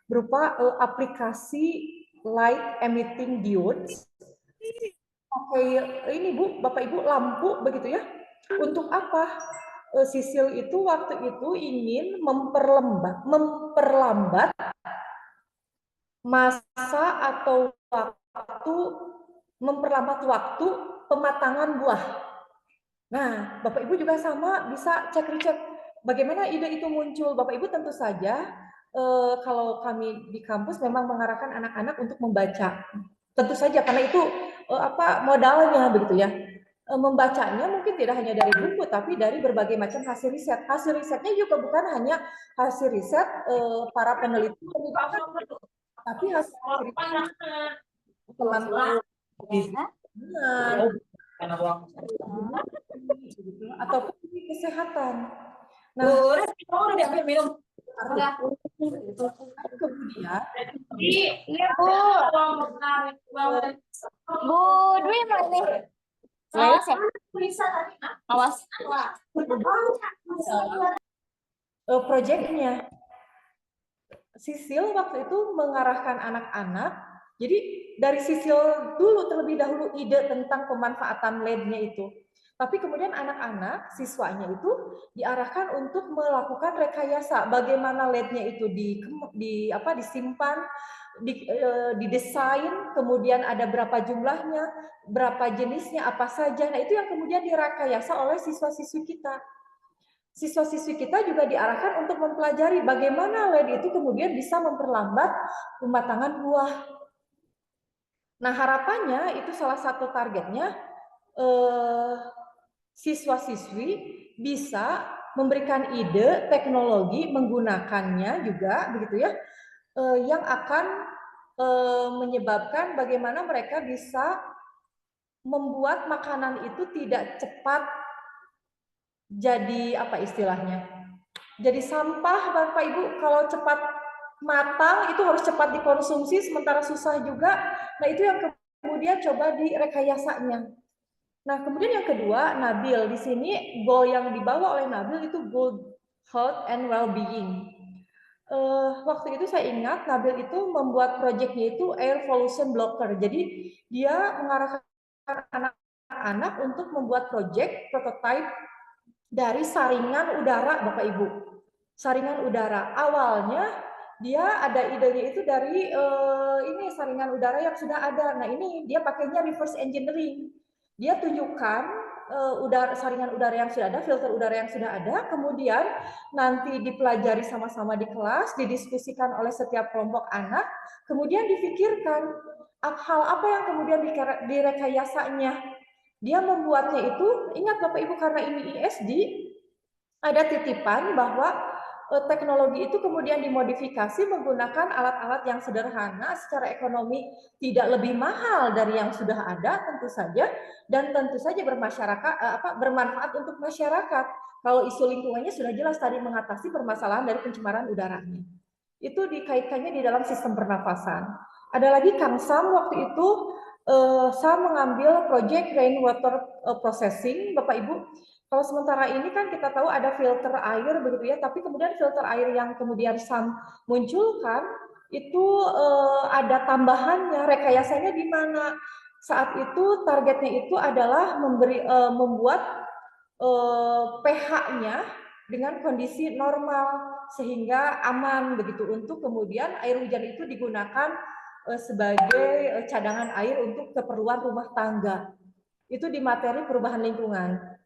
berupa aplikasi light emitting diodes. Oke, ini Bu, Bapak Ibu, lampu begitu ya. Untuk apa? Sisil itu waktu itu ingin memperlambat masa atau memperlambat waktu pematangan buah. Nah, Bapak Ibu juga sama bisa cek bagaimana ide itu muncul. Bapak Ibu tentu saja kalau kami di kampus memang mengarahkan anak-anak untuk membaca. Tentu saja karena itu modalnya begitu ya. Membacanya mungkin tidak hanya dari buku tapi dari berbagai macam hasil riset. Hasil risetnya juga bukan hanya hasil riset para peneliti, tapi hasil riset teman-teman ataupun di kesehatan. Nah, kemudian
Bu Dwi mana? Awas ya. Awas.
Proyeknya Sisil waktu itu mengarahkan anak-anak. Jadi dari Sisil dulu terlebih dahulu ide tentang pemanfaatan LED-nya itu. Tapi kemudian anak-anak siswanya itu diarahkan untuk melakukan rekayasa bagaimana LED-nya itu disimpan, didesain, kemudian ada berapa jumlahnya, berapa jenisnya, apa saja. Nah, itu yang kemudian direkayasa oleh siswa-siswi kita. Siswa-siswi kita juga diarahkan untuk mempelajari bagaimana LED itu kemudian bisa memperlambat pematangan buah. Nah, harapannya itu salah satu targetnya siswa-siswi bisa memberikan ide teknologi menggunakannya juga begitu ya, yang akan menyebabkan bagaimana mereka bisa membuat makanan itu tidak cepat jadi apa istilahnya? Jadi sampah Bapak Ibu, kalau cepat matang itu harus cepat dikonsumsi sementara susah juga. Nah, itu yang kemudian coba direkayasanya. Nah, kemudian yang kedua, Nabil. Di sini goal yang dibawa oleh Nabil itu goal health and well-being. Waktu itu saya ingat Nabil itu membuat proyeknya itu air pollution blocker. Jadi dia mengarahkan anak-anak untuk membuat proyek prototype dari saringan udara, Bapak Ibu. Saringan udara. Awalnya dia ada idenya itu dari ini saringan udara yang sudah ada. Nah, ini dia pakainya reverse engineering. Dia tunjukkan saringan udara yang sudah ada, filter udara yang sudah ada, kemudian nanti dipelajari sama-sama di kelas, didiskusikan oleh setiap kelompok anak, kemudian difikirkan hal apa yang kemudian direkayasanya. Dia membuatnya itu, ingat Bapak Ibu karena ini ISD, ada titipan bahwa teknologi itu kemudian dimodifikasi menggunakan alat-alat yang sederhana secara ekonomi tidak lebih mahal dari yang sudah ada tentu saja, dan tentu saja bermanfaat untuk masyarakat. Kalau isu lingkungannya sudah jelas tadi mengatasi permasalahan dari pencemaran udaranya. Itu dikaitkannya di dalam sistem pernafasan. Ada lagi Kang Sam waktu itu saya mengambil proyek rainwater processing, Bapak Ibu. Kalau sementara ini kan kita tahu ada filter air begitu ya, tapi kemudian filter air yang kemudian Sam munculkan itu ada tambahannya, rekayasanya di mana? Saat itu targetnya itu adalah membuat pH-nya dengan kondisi normal sehingga aman begitu untuk kemudian air hujan itu digunakan sebagai cadangan air untuk keperluan rumah tangga. Itu di materi perubahan lingkungan.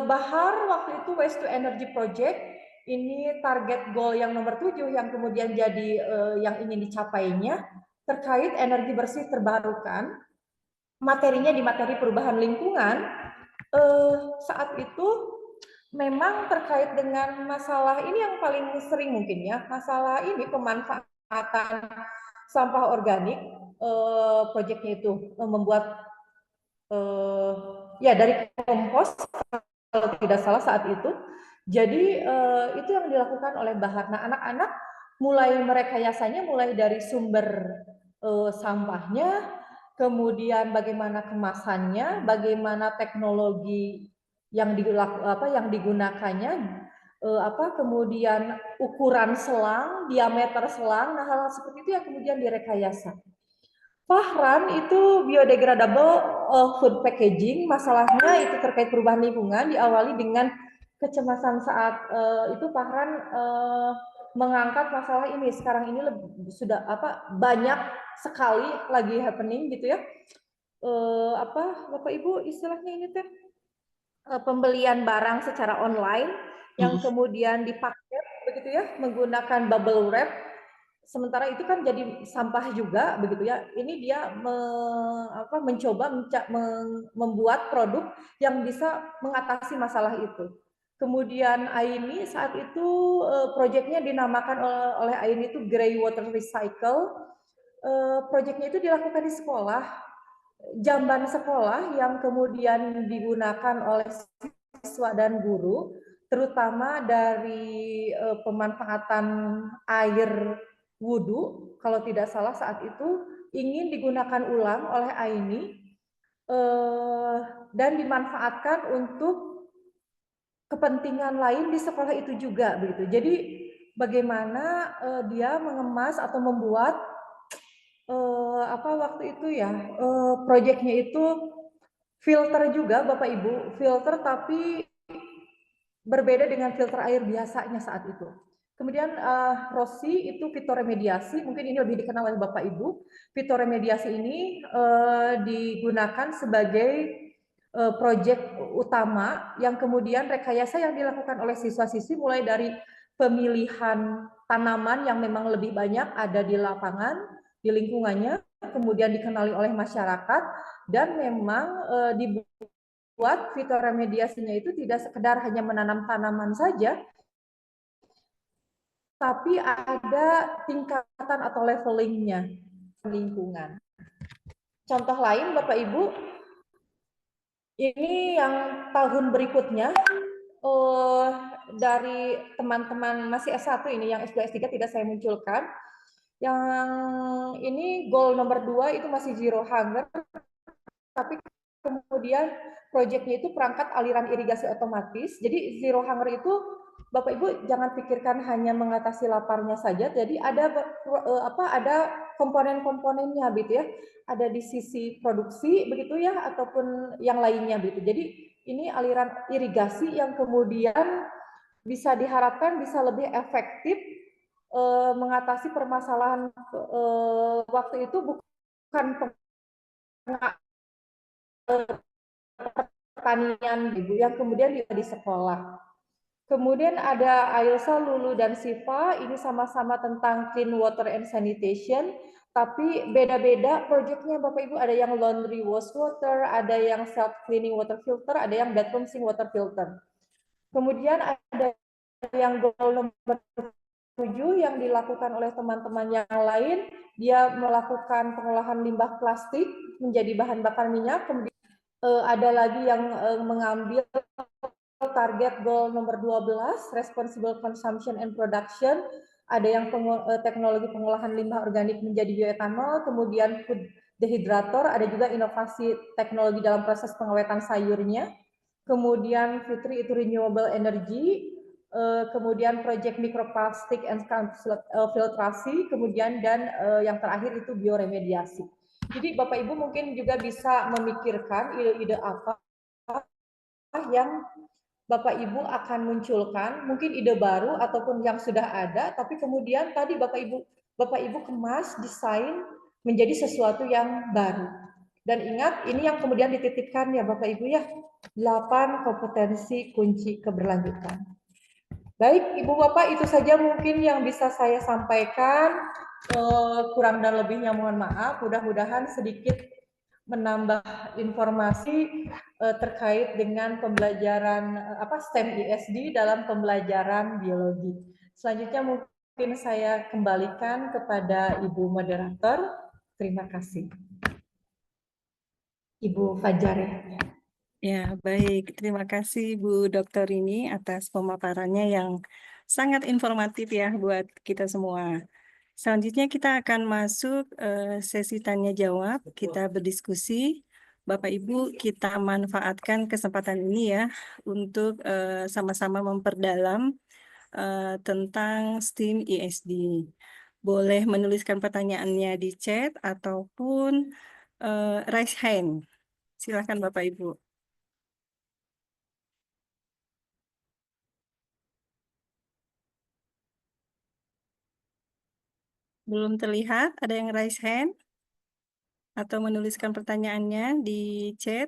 Bahar waktu itu Waste to Energy Project, ini target goal yang nomor 7 yang kemudian jadi yang ingin dicapainya terkait energi bersih terbarukan. Materinya di materi perubahan lingkungan. Saat itu memang terkait dengan masalah ini yang paling sering mungkin ya, masalah ini pemanfaatan sampah organik. Proyeknya itu membuat ya dari kompos kalau tidak salah saat itu. Jadi itu yang dilakukan oleh Bahar. Nah, anak-anak mulai merekayasanya mulai dari sumber sampahnya, kemudian bagaimana kemasannya, bagaimana teknologi yang digunakannya, kemudian ukuran selang, diameter selang, nah hal-hal seperti itu yang kemudian direkayasa. Fahran itu biodegradable food packaging, masalahnya itu terkait perubahan lingkungan, diawali dengan kecemasan saat itu Fahran mengangkat masalah ini. Sekarang ini sudah banyak sekali lagi happening gitu ya. Bapak Ibu istilahnya ini teh pembelian barang secara online yang kemudian dipaket begitu ya menggunakan bubble wrap. sementara itu kan jadi sampah juga begitu ya. Ini dia mencoba membuat produk yang bisa mengatasi masalah itu. Kemudian Aini saat itu proyeknya dinamakan oleh Aini itu Grey Water Recycle. Proyeknya itu dilakukan di sekolah, jamban sekolah yang kemudian digunakan oleh siswa dan guru, terutama dari pemanfaatan air wudhu, kalau tidak salah saat itu ingin digunakan ulang oleh Aini dan dimanfaatkan untuk kepentingan lain di sekolah itu juga begitu. Jadi bagaimana dia mengemas atau membuat waktu itu ya proyeknya itu filter juga Bapak Ibu, filter tapi berbeda dengan filter air biasanya saat itu. Kemudian Rossi itu fitoremediasi, mungkin ini lebih dikenal oleh Bapak Ibu. Fitoremediasi ini digunakan sebagai proyek utama yang kemudian rekayasa yang dilakukan oleh siswa-siswi mulai dari pemilihan tanaman yang memang lebih banyak ada di lapangan, di lingkungannya, kemudian dikenali oleh masyarakat, dan memang dibuat fitoremediasinya itu tidak sekedar hanya menanam tanaman saja, tapi ada tingkatan atau levelingnya lingkungan. Contoh lain Bapak Ibu, ini yang tahun berikutnya dari teman-teman masih S1 ini, yang S2 S3 tidak saya munculkan. Yang ini goal nomor 2 itu masih zero hunger, tapi kemudian proyeknya itu perangkat aliran irigasi otomatis. Jadi zero hunger itu Bapak Ibu jangan pikirkan hanya mengatasi laparnya saja. Jadi ada komponen-komponennya gitu ya. Ada di sisi produksi begitu ya, ataupun yang lainnya gitu. Jadi ini aliran irigasi yang kemudian bisa diharapkan bisa lebih efektif mengatasi permasalahan waktu itu, bukan pertanian Ibu yang kemudian di sekolah. Kemudian ada Ailsa, Lulu, dan Siva, ini sama-sama tentang clean water and sanitation, tapi beda-beda proyeknya Bapak Ibu, ada yang laundry wastewater, ada yang self-cleaning water filter, ada yang bathroom sink water filter. Kemudian ada yang goal nomor 7 yang dilakukan oleh teman-teman yang lain, dia melakukan pengolahan limbah plastik menjadi bahan bakar minyak. Kemudian ada lagi yang mengambil target goal nomor 12, responsible consumption and production, ada yang teknologi pengolahan limbah organik menjadi bioetanol, kemudian food dehydrator, ada juga inovasi teknologi dalam proses pengawetan sayurnya, kemudian Fitri itu renewable energy, kemudian project microplastic and filtrasi, kemudian dan yang terakhir itu bioremediasi. Jadi Bapak Ibu mungkin juga bisa memikirkan ide-ide apa yang Bapak Ibu akan munculkan, mungkin ide baru ataupun yang sudah ada, tapi kemudian tadi Bapak Ibu kemas, desain menjadi sesuatu yang baru. Dan ingat, ini yang kemudian dititipkan ya Bapak Ibu ya, 8 kompetensi kunci keberlanjutan. Baik, Ibu Bapak, itu saja mungkin yang bisa saya sampaikan. Kurang dan lebihnya mohon maaf, mudah-mudahan sedikit menambah informasi terkait dengan pembelajaran STEM ISD dalam pembelajaran biologi. Selanjutnya mungkin saya kembalikan kepada Ibu moderator. Terima kasih. Ibu Fajar ya.
Ya, baik. Terima kasih Bu Dokter ini atas pemaparannya yang sangat informatif ya buat kita semua. Selanjutnya kita akan masuk sesi tanya jawab, kita berdiskusi. Bapak Ibu, kita manfaatkan kesempatan ini ya untuk sama-sama memperdalam tentang STEAM ISD. Boleh menuliskan pertanyaannya di chat ataupun raise hand. Silakan Bapak Ibu. Belum terlihat, ada yang raise hand atau menuliskan pertanyaannya di chat.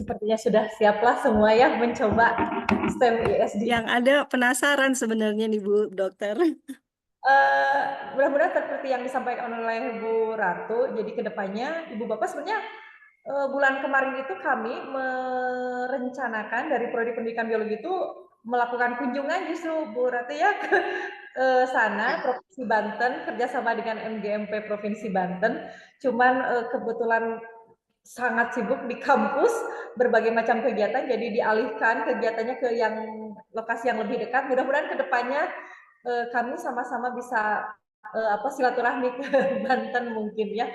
sepertinya sudah siaplah semua ya mencoba STEM ISD.
Yang ada penasaran sebenarnya nih Bu Dokter.
Mudah-mudahan seperti yang disampaikan oleh Bu Ratu, jadi kedepannya Ibu Bapak sebenarnya bulan kemarin itu kami merencanakan dari Prodi Pendidikan Biologi itu melakukan kunjungan justru Bu Ratu ya ke sana Provinsi Banten kerjasama dengan MGMP Provinsi Banten. Cuman kebetulan sangat sibuk di kampus berbagai macam kegiatan, jadi dialihkan kegiatannya ke yang lokasi yang lebih dekat. Mudah-mudahan kedepannya kami sama-sama bisa silaturahmi ke Banten mungkin ya.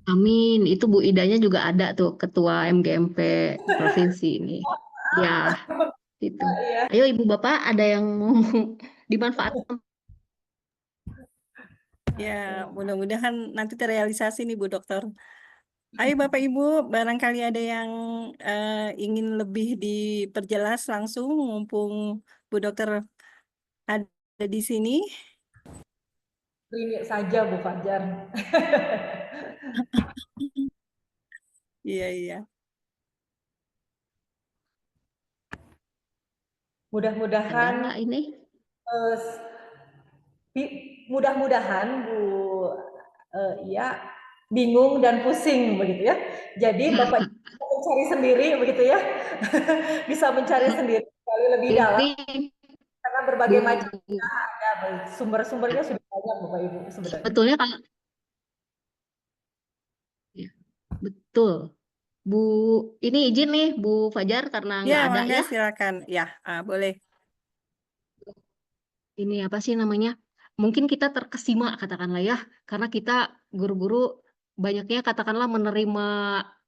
Amin. Itu Bu Idanya juga ada tuh ketua MGMP provinsi ini. Ya, itu.
Iya.
Ayo Ibu Bapak ada yang mau dimanfaatkan.
Ya, mudah-mudahan nanti terrealisasi nih Bu Dokter. Ayo Bapak Ibu, barangkali ada yang ingin lebih diperjelas langsung, mumpung Bu Dokter ada di sini.
Ini saja Bu Fajar.
Iya, iya.
Mudah-mudahan
Ada ini.
mudah-mudahan Bu ya bingung dan pusing begitu ya. Jadi Bapak bisa mencari sendiri begitu ya. Bisa mencari sendiri sekali lebih dalam
Ini
karena berbagai
Bu,
macam ada sumber-sumbernya sudah banyak Bapak Ibu sebenarnya.
sebetulnya kalau ya, betul. Bu, ini izin nih Bu Fajar karena nggak
Ya,
ada
mangga
ya.
silakan. Ya, boleh.
Ini apa sih namanya? Mungkin kita terkesima katakanlah ya, karena kita guru-guru banyaknya katakanlah menerima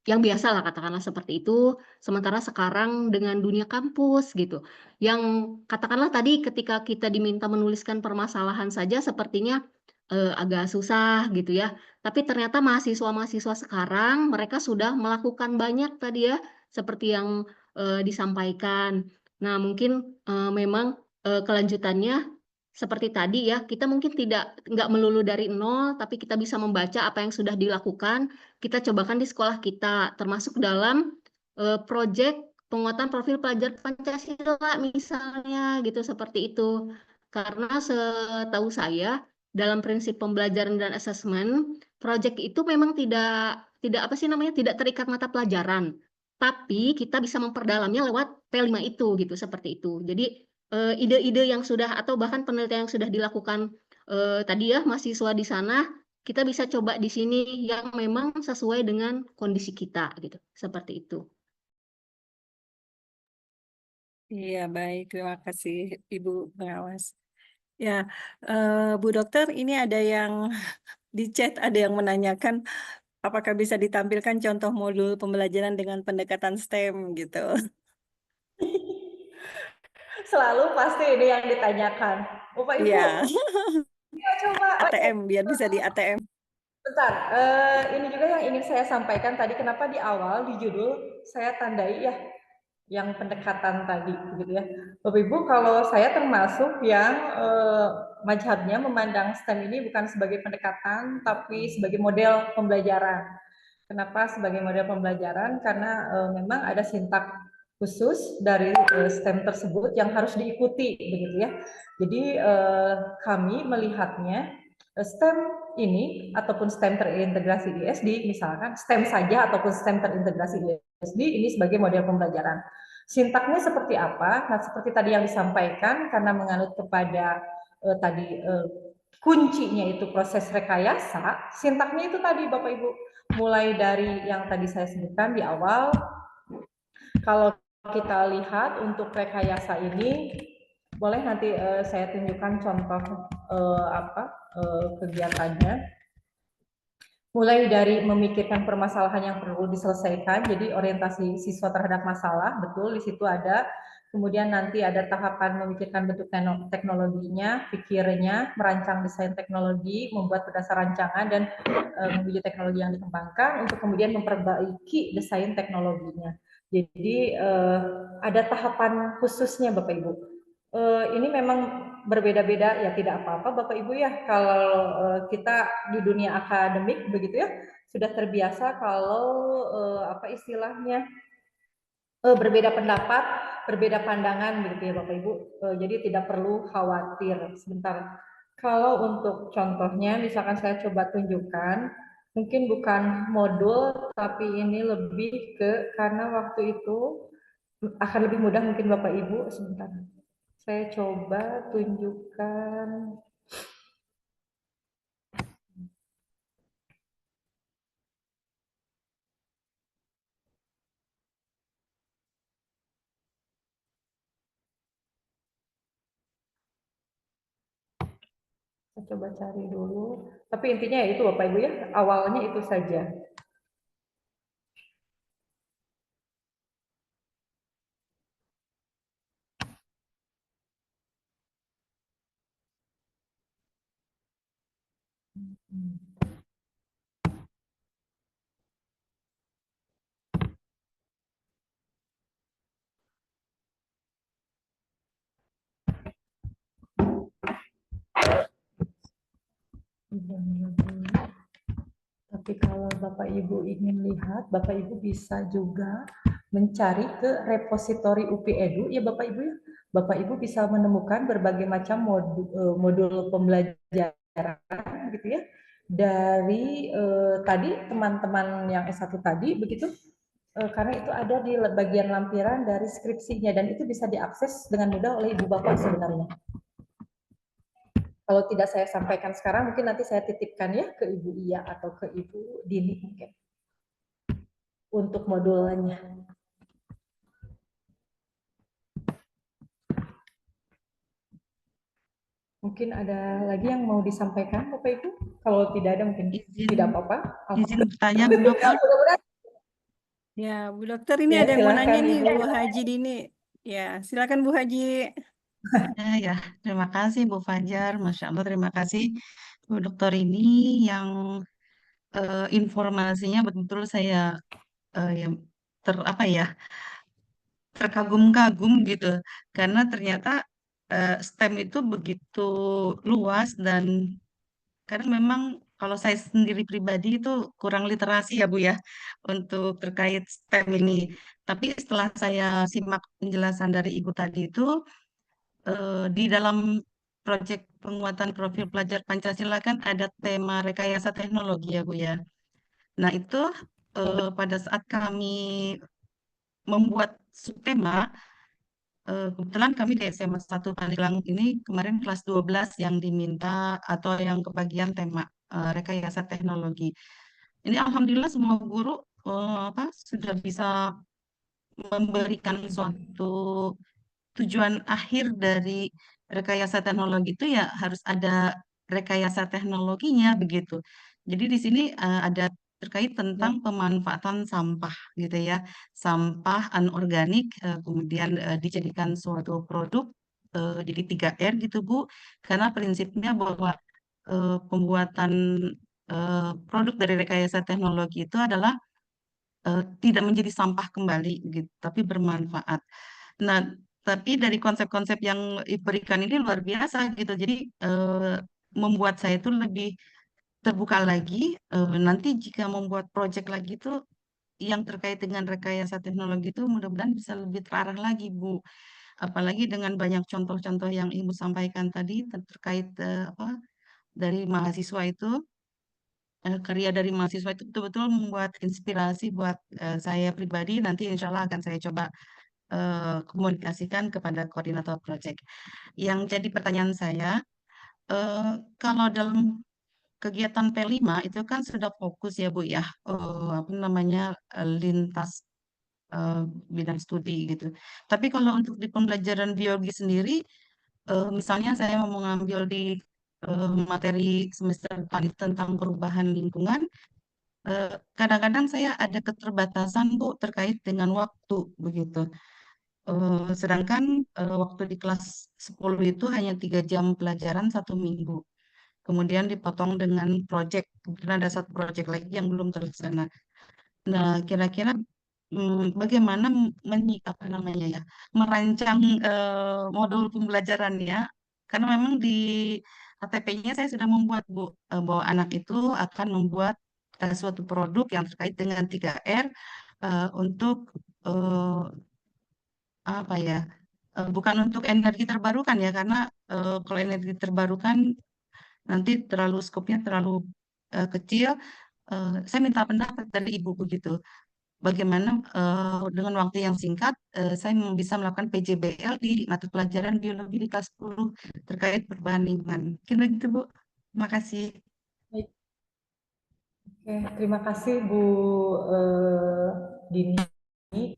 yang biasa lah katakanlah seperti itu. Sementara sekarang dengan dunia kampus gitu, yang katakanlah tadi ketika kita diminta menuliskan permasalahan saja sepertinya agak susah gitu ya. Tapi ternyata mahasiswa-mahasiswa sekarang mereka sudah melakukan banyak tadi ya, seperti yang disampaikan. Nah mungkin memang kelanjutannya seperti tadi ya, kita mungkin nggak melulu dari nol, tapi kita bisa membaca apa yang sudah dilakukan. Kita cobakan di sekolah kita, termasuk dalam proyek penguatan profil pelajar Pancasila misalnya gitu seperti itu. Karena setahu saya dalam prinsip pembelajaran dan asesmen, proyek itu memang tidak apa sih namanya tidak terikat mata pelajaran, tapi kita bisa memperdalamnya lewat P5 itu gitu seperti itu. Jadi ide-ide yang sudah atau bahkan penelitian yang sudah dilakukan tadi ya mahasiswa di sana kita bisa coba di sini yang memang sesuai dengan kondisi kita gitu seperti itu.
Iya, baik. Terima kasih Ibu Pengawas. Ya, Bu Dokter, ini ada yang di chat, ada yang menanyakan apakah bisa ditampilkan contoh modul pembelajaran dengan pendekatan STEM gitu.
Selalu pasti ini yang ditanyakan. Bapak Ibu,
Iya,
coba
ATM, biar bisa di ATM.
bentar, ini juga yang ingin saya sampaikan tadi, kenapa di awal di judul saya tandai ya yang pendekatan tadi, begitu ya. Bapak Ibu, kalau saya termasuk yang mazhabnya memandang STEM ini bukan sebagai pendekatan, tapi sebagai model pembelajaran. Kenapa sebagai model pembelajaran? Karena memang ada sintak khusus dari STEM tersebut yang harus diikuti, begitu ya. Jadi kami melihatnya STEM ini ataupun STEM terintegrasi ISD, misalkan STEM saja ataupun STEM terintegrasi ISD ini sebagai model pembelajaran. Sintaknya seperti apa? Nah, seperti tadi yang disampaikan, karena menganut kepada kuncinya itu proses rekayasa, sintaknya itu tadi Bapak Ibu, mulai dari yang tadi saya sebutkan di awal, kalau kita lihat untuk rekayasa ini, boleh nanti saya tunjukkan contoh kegiatannya. Mulai dari memikirkan permasalahan yang perlu diselesaikan, jadi orientasi siswa terhadap masalah, betul di situ ada. Kemudian nanti ada tahapan memikirkan bentuk teknologinya, pikirnya, merancang desain teknologi, membuat berdasar rancangan dan menuju teknologi yang dikembangkan untuk kemudian memperbaiki desain teknologinya. Jadi ada tahapan khususnya Bapak Ibu. Ini memang berbeda-beda ya, tidak apa-apa Bapak Ibu ya kalau kita di dunia akademik begitu ya, sudah terbiasa kalau apa istilahnya berbeda pendapat, berbeda pandangan gitu ya Bapak Ibu. Jadi tidak perlu khawatir. Sebentar. Kalau untuk contohnya, misalkan saya coba tunjukkan, mungkin bukan modul, tapi ini lebih ke karena waktu itu akan lebih mudah mungkin Bapak Ibu. Sebentar. Saya coba tunjukkan. Saya coba cari dulu. Tapi intinya ya itu Bapak Ibu ya, awalnya itu saja. Tapi kalau Bapak Ibu ingin lihat, Bapak Ibu bisa juga mencari ke repositori UPI Edu ya Bapak Ibu ya. Bapak Ibu bisa menemukan berbagai macam modul pembelajaran gitu ya. Dari tadi teman-teman yang S1 tadi begitu. Karena itu ada di bagian lampiran dari skripsinya dan itu bisa diakses dengan mudah oleh Ibu Bapak sebenarnya. Kalau tidak saya sampaikan sekarang, mungkin nanti saya titipkan ya ke Ibu Iya atau ke Ibu Dini mungkin untuk modulnya. Mungkin ada lagi yang mau disampaikan Bapak Ibu? Kalau tidak ada mungkin tidak apa-apa.
Izin bertanya Bu Dokter.
Ya, Bu Dokter ini
Ya,
ada yang mau
silakan,
nanya nih
Ibu.
Bu Haji Dini. Ya, silakan Bu Haji.
Ya, terima kasih Bu Fajar. Masya Allah, terima kasih Bu Dokter ini yang informasinya betul-betul saya yang apa ya, terkagum-kagum gitu. Karena ternyata STEM itu begitu luas dan karena memang kalau saya sendiri pribadi itu kurang literasi ya Bu ya untuk terkait STEM ini. Tapi setelah saya simak penjelasan dari Ibu tadi itu di dalam proyek penguatan profil pelajar Pancasila kan ada tema rekayasa teknologi ya Bu ya. Nah itu pada saat kami membuat subtema, kebetulan kami di SMA 1 Pandeglang ini kemarin kelas 12 yang diminta atau yang kebagian tema rekayasa teknologi. Ini alhamdulillah semua guru sudah bisa memberikan suatu tujuan akhir dari rekayasa teknologi itu ya harus ada rekayasa teknologinya begitu. Jadi di sini ada terkait tentang pemanfaatan sampah gitu ya, sampah anorganik kemudian dijadikan suatu produk jadi 3R gitu Bu, karena prinsipnya bahwa pembuatan produk dari rekayasa teknologi itu adalah tidak menjadi sampah kembali gitu, tapi bermanfaat. Nah, tapi dari konsep-konsep yang diberikan ini luar biasa gitu. Jadi membuat saya itu lebih terbuka lagi. Nanti jika membuat proyek lagi itu yang terkait dengan rekayasa teknologi itu mudah-mudahan bisa lebih terarah lagi, Bu. Apalagi dengan banyak contoh-contoh yang Ibu sampaikan tadi terkait dari mahasiswa itu. Karya dari mahasiswa itu betul-betul membuat inspirasi buat saya pribadi. Nanti insya Allah akan saya coba komunikasikan kepada koordinator proyek. Yang jadi pertanyaan saya, kalau dalam kegiatan P5 itu kan sudah fokus ya Bu ya, apa namanya lintas bidang studi gitu. Tapi kalau untuk di pembelajaran biologi sendiri, misalnya saya mau mengambil di materi semester depan tentang perubahan lingkungan, kadang-kadang saya ada keterbatasan Bu terkait dengan waktu begitu. Sedangkan waktu di kelas 10 itu hanya 3 jam pelajaran 1 minggu. Kemudian dipotong dengan proyek, kemudian ada satu proyek lagi yang belum terlaksana. Nah, kira-kira bagaimana apa namanya ya, merancang modul pembelajarannya? Karena memang di ATP-nya saya sudah membuat Bu, bahwa anak itu akan membuat suatu produk yang terkait dengan 3R untuk apa ya? Bukan untuk energi terbarukan ya, karena kalau energi terbarukan nanti terlalu skopnya terlalu kecil. Saya minta pendapat dari Ibu begitu. Bagaimana dengan waktu yang singkat saya bisa melakukan PJBL di mata pelajaran biologi di kelas 10 terkait perubahan lingkungan. Mungkin begitu, Bu. Terima kasih.
Baik. Oke, terima kasih Bu Dini.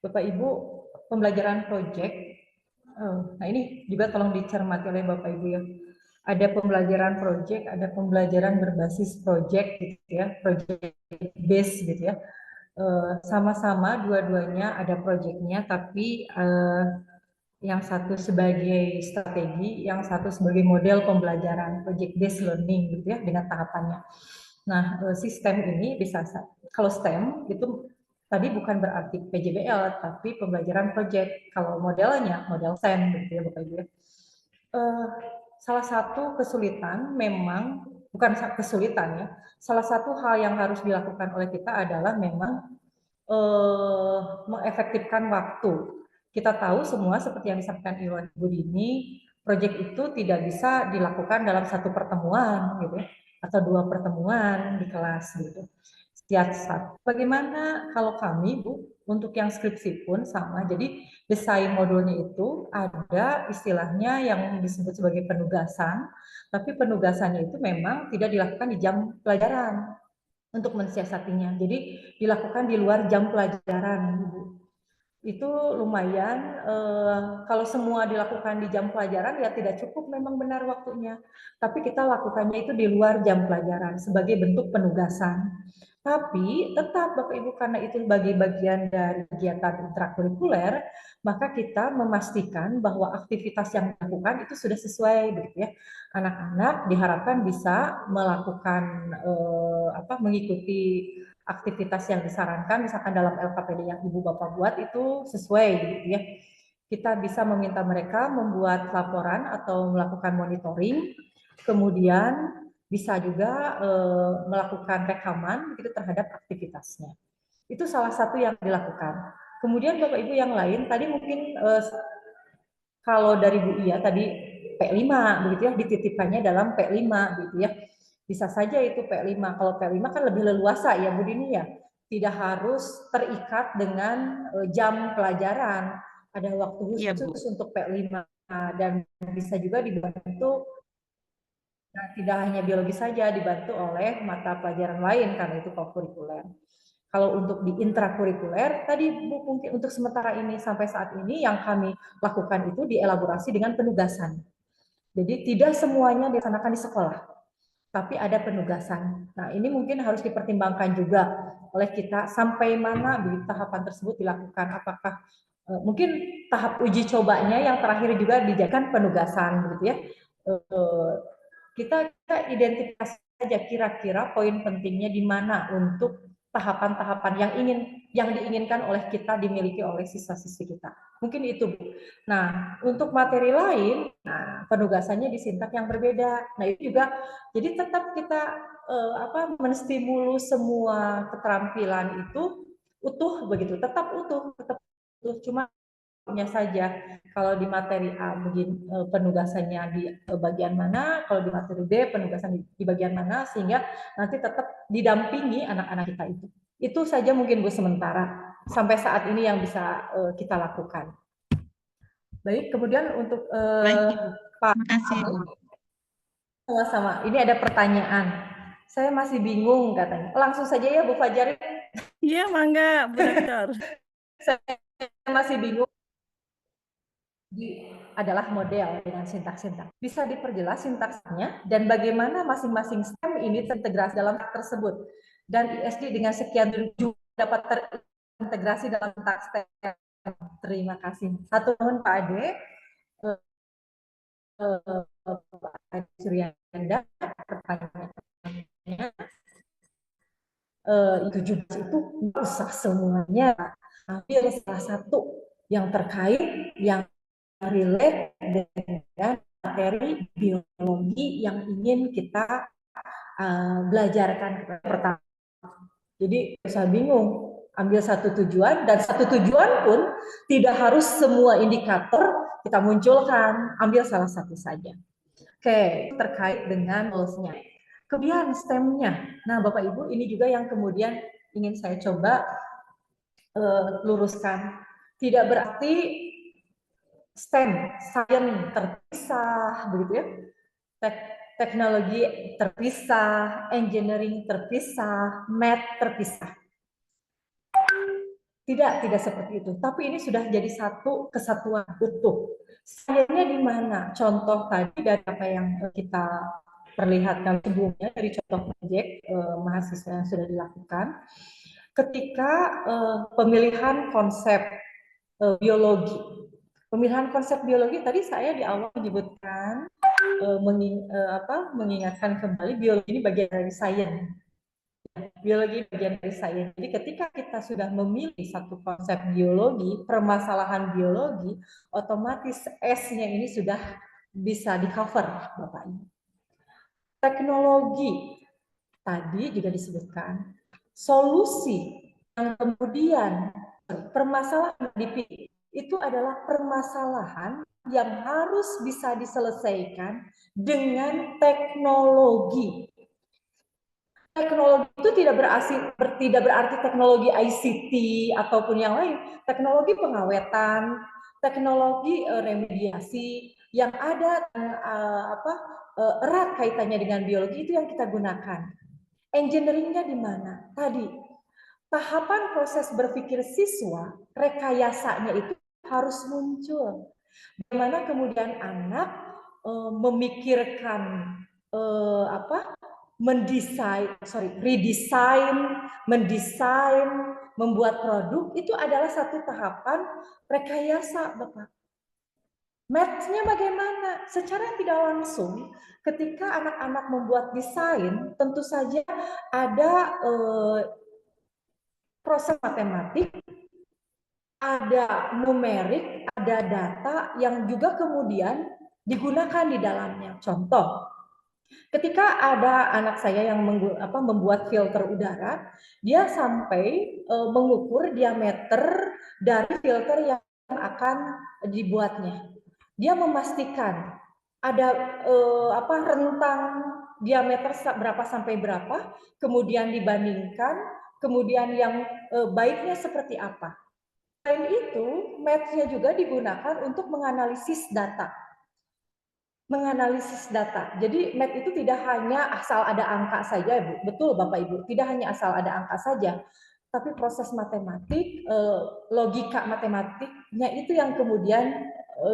Bapak Ibu, pembelajaran proyek. Nah ini juga tolong dicermati oleh Bapak Ibu ya. Ada pembelajaran proyek, ada pembelajaran berbasis proyek gitu ya, proyek base gitu ya. Sama-sama dua-duanya ada proyeknya, tapi yang satu sebagai strategi, yang satu sebagai model pembelajaran project based learning gitu ya dengan tahapannya. Nah, sistem ini bisa kalau STEM itu tadi bukan berarti PJBL tapi pembelajaran project. Kalau modelnya model STEM gitu ya Bapak Ibu ya. Salah satu kesulitan memang bukan kesulitan ya. Salah satu hal yang harus dilakukan oleh kita adalah memang mengefektifkan waktu. Kita tahu semua seperti yang disampaikan Ibu Dini, proyek itu tidak bisa dilakukan dalam satu pertemuan gitu atau dua pertemuan di kelas gitu. Setiap bagaimana kalau kami Bu untuk yang skripsi pun sama. Jadi desain modulnya itu ada istilahnya yang disebut sebagai penugasan, tapi penugasannya itu memang tidak dilakukan di jam pelajaran untuk mensiasatinya. Jadi dilakukan di luar jam pelajaran, Ibu. Itu lumayan, kalau semua dilakukan di jam pelajaran ya tidak cukup memang benar waktunya. Tapi kita lakukannya itu di luar jam pelajaran sebagai bentuk penugasan. Tapi tetap Bapak Ibu karena itu sebagai bagian dari kegiatan intrakurikuler, maka kita memastikan bahwa aktivitas yang dilakukan itu sudah sesuai begitu ya. Anak-anak diharapkan bisa melakukan mengikuti aktivitas yang disarankan, misalkan dalam LKPD yang Ibu Bapak buat itu sesuai gitu ya. Kita bisa meminta mereka membuat laporan atau melakukan monitoring, kemudian bisa juga melakukan rekaman gitu terhadap aktivitasnya. Itu salah satu yang dilakukan. Kemudian Bapak Ibu yang lain, tadi mungkin kalau dari Bu Iya tadi P5 begitu ya, dititipkannya dalam P5 gitu ya. Bisa saja itu P5. Kalau P5 kan lebih leluasa ya Bu Dini ya. Tidak harus terikat dengan jam pelajaran. Ada waktu khusus untuk P5 dan bisa juga dibantu tidak hanya biologi saja, dibantu oleh mata pelajaran lain karena itu kokurikuler. Kalau untuk di intrakurikuler, tadi Bu mungkin untuk sementara ini sampai saat ini yang kami lakukan itu dielaborasi dengan penugasan. Jadi tidak semuanya dilaksanakan di sekolah, tapi ada penugasan. Nah ini mungkin harus dipertimbangkan juga oleh kita sampai mana tahapan tersebut dilakukan. Apakah mungkin tahap uji cobanya yang terakhir juga dijadikan penugasan, gitu ya. Kita identifikasi saja kira-kira poin pentingnya di mana untuk tahapan-tahapan yang diinginkan oleh kita dimiliki oleh siswa-siswi kita. Mungkin itu, Bu. Nah, untuk materi lain, penugasannya di sintak yang berbeda. Nah, itu juga jadi tetap kita menstimulus semua keterampilan itu utuh begitu, tetap utuh. Cuma saja kalau di materi A penugasannya di bagian mana, kalau di materi B penugasan di bagian mana, sehingga nanti tetap didampingi anak-anak kita itu. Itu saja mungkin Bu sementara sampai saat ini yang bisa kita lakukan. Baik, kemudian untuk Pak, sama-sama. Ini ada pertanyaan. Saya masih bingung katanya. Langsung saja ya Bu Fajar.
Iya, mangga Bu Dokter.
Saya masih bingung. Adalah model dengan sintaks-sintaks. Bisa diperjelas sintaksnya dan bagaimana masing-masing STEM ini terintegrasi dalam tersebut. Dan ISD dengan sekian juga dapat terintegrasi dalam sintaks STEM. Terima kasih. Satu tahun Pak Ade. Pak Ade Suryanda, pertanyaannya. 17 itu usah semuanya. Hampir salah satu yang terkait, yang relate dengan materi biologi yang ingin kita belajarkan pertama. Jadi saya bingung, ambil satu tujuan, dan satu tujuan pun tidak harus semua indikator kita munculkan, ambil salah satu saja. Oke, terkait dengan goals-nya. Kemudian STEM-nya. Nah, Bapak Ibu, ini juga yang kemudian ingin saya coba luruskan. Tidak berarti STEM, sains terpisah, begitu ya. Teknologi terpisah, engineering terpisah, math terpisah. Tidak seperti itu. Tapi ini sudah jadi satu kesatuan utuh. Sayangnya di mana? Contoh tadi dari apa yang kita perlihatkan sebelumnya dari contoh proyek mahasiswa yang sudah dilakukan. Ketika pemilihan konsep biologi. Pemilihan konsep biologi tadi saya di awal menyebutkan mengingatkan kembali biologi ini bagian dari sains. Biologi bagian dari sains. Jadi ketika kita sudah memilih satu konsep biologi, permasalahan biologi, otomatis S-nya ini sudah bisa di-cover, Bapak Ibu. Teknologi tadi juga disebutkan, solusi yang kemudian permasalahan dipilih itu adalah permasalahan yang harus bisa diselesaikan dengan teknologi. Teknologi itu tidak berarti teknologi ICT ataupun yang lain. Teknologi pengawetan, teknologi remediasi yang ada erat kaitannya dengan biologi itu yang kita gunakan. Engineering-nya di mana? Tadi tahapan proses berpikir siswa, rekayasanya itu harus muncul. Bagaimana kemudian anak memikirkan mendesain, membuat produk, itu adalah satu tahapan rekayasa, Bapak. Math-nya bagaimana? Secara tidak langsung, ketika anak-anak membuat desain, tentu saja ada proses matematik, ada numerik, ada data yang juga kemudian digunakan di dalamnya. Contoh, ketika ada anak saya yang membuat filter udara, dia sampai mengukur diameter dari filter yang akan dibuatnya. Dia memastikan ada rentang diameter berapa sampai berapa, kemudian dibandingkan, kemudian yang baiknya seperti apa. Selain itu, math-nya juga digunakan untuk menganalisis data. Jadi math itu tidak hanya asal ada angka saja, Bu. Betul Bapak Ibu, tidak hanya asal ada angka saja, tapi proses matematik, logika matematiknya itu yang kemudian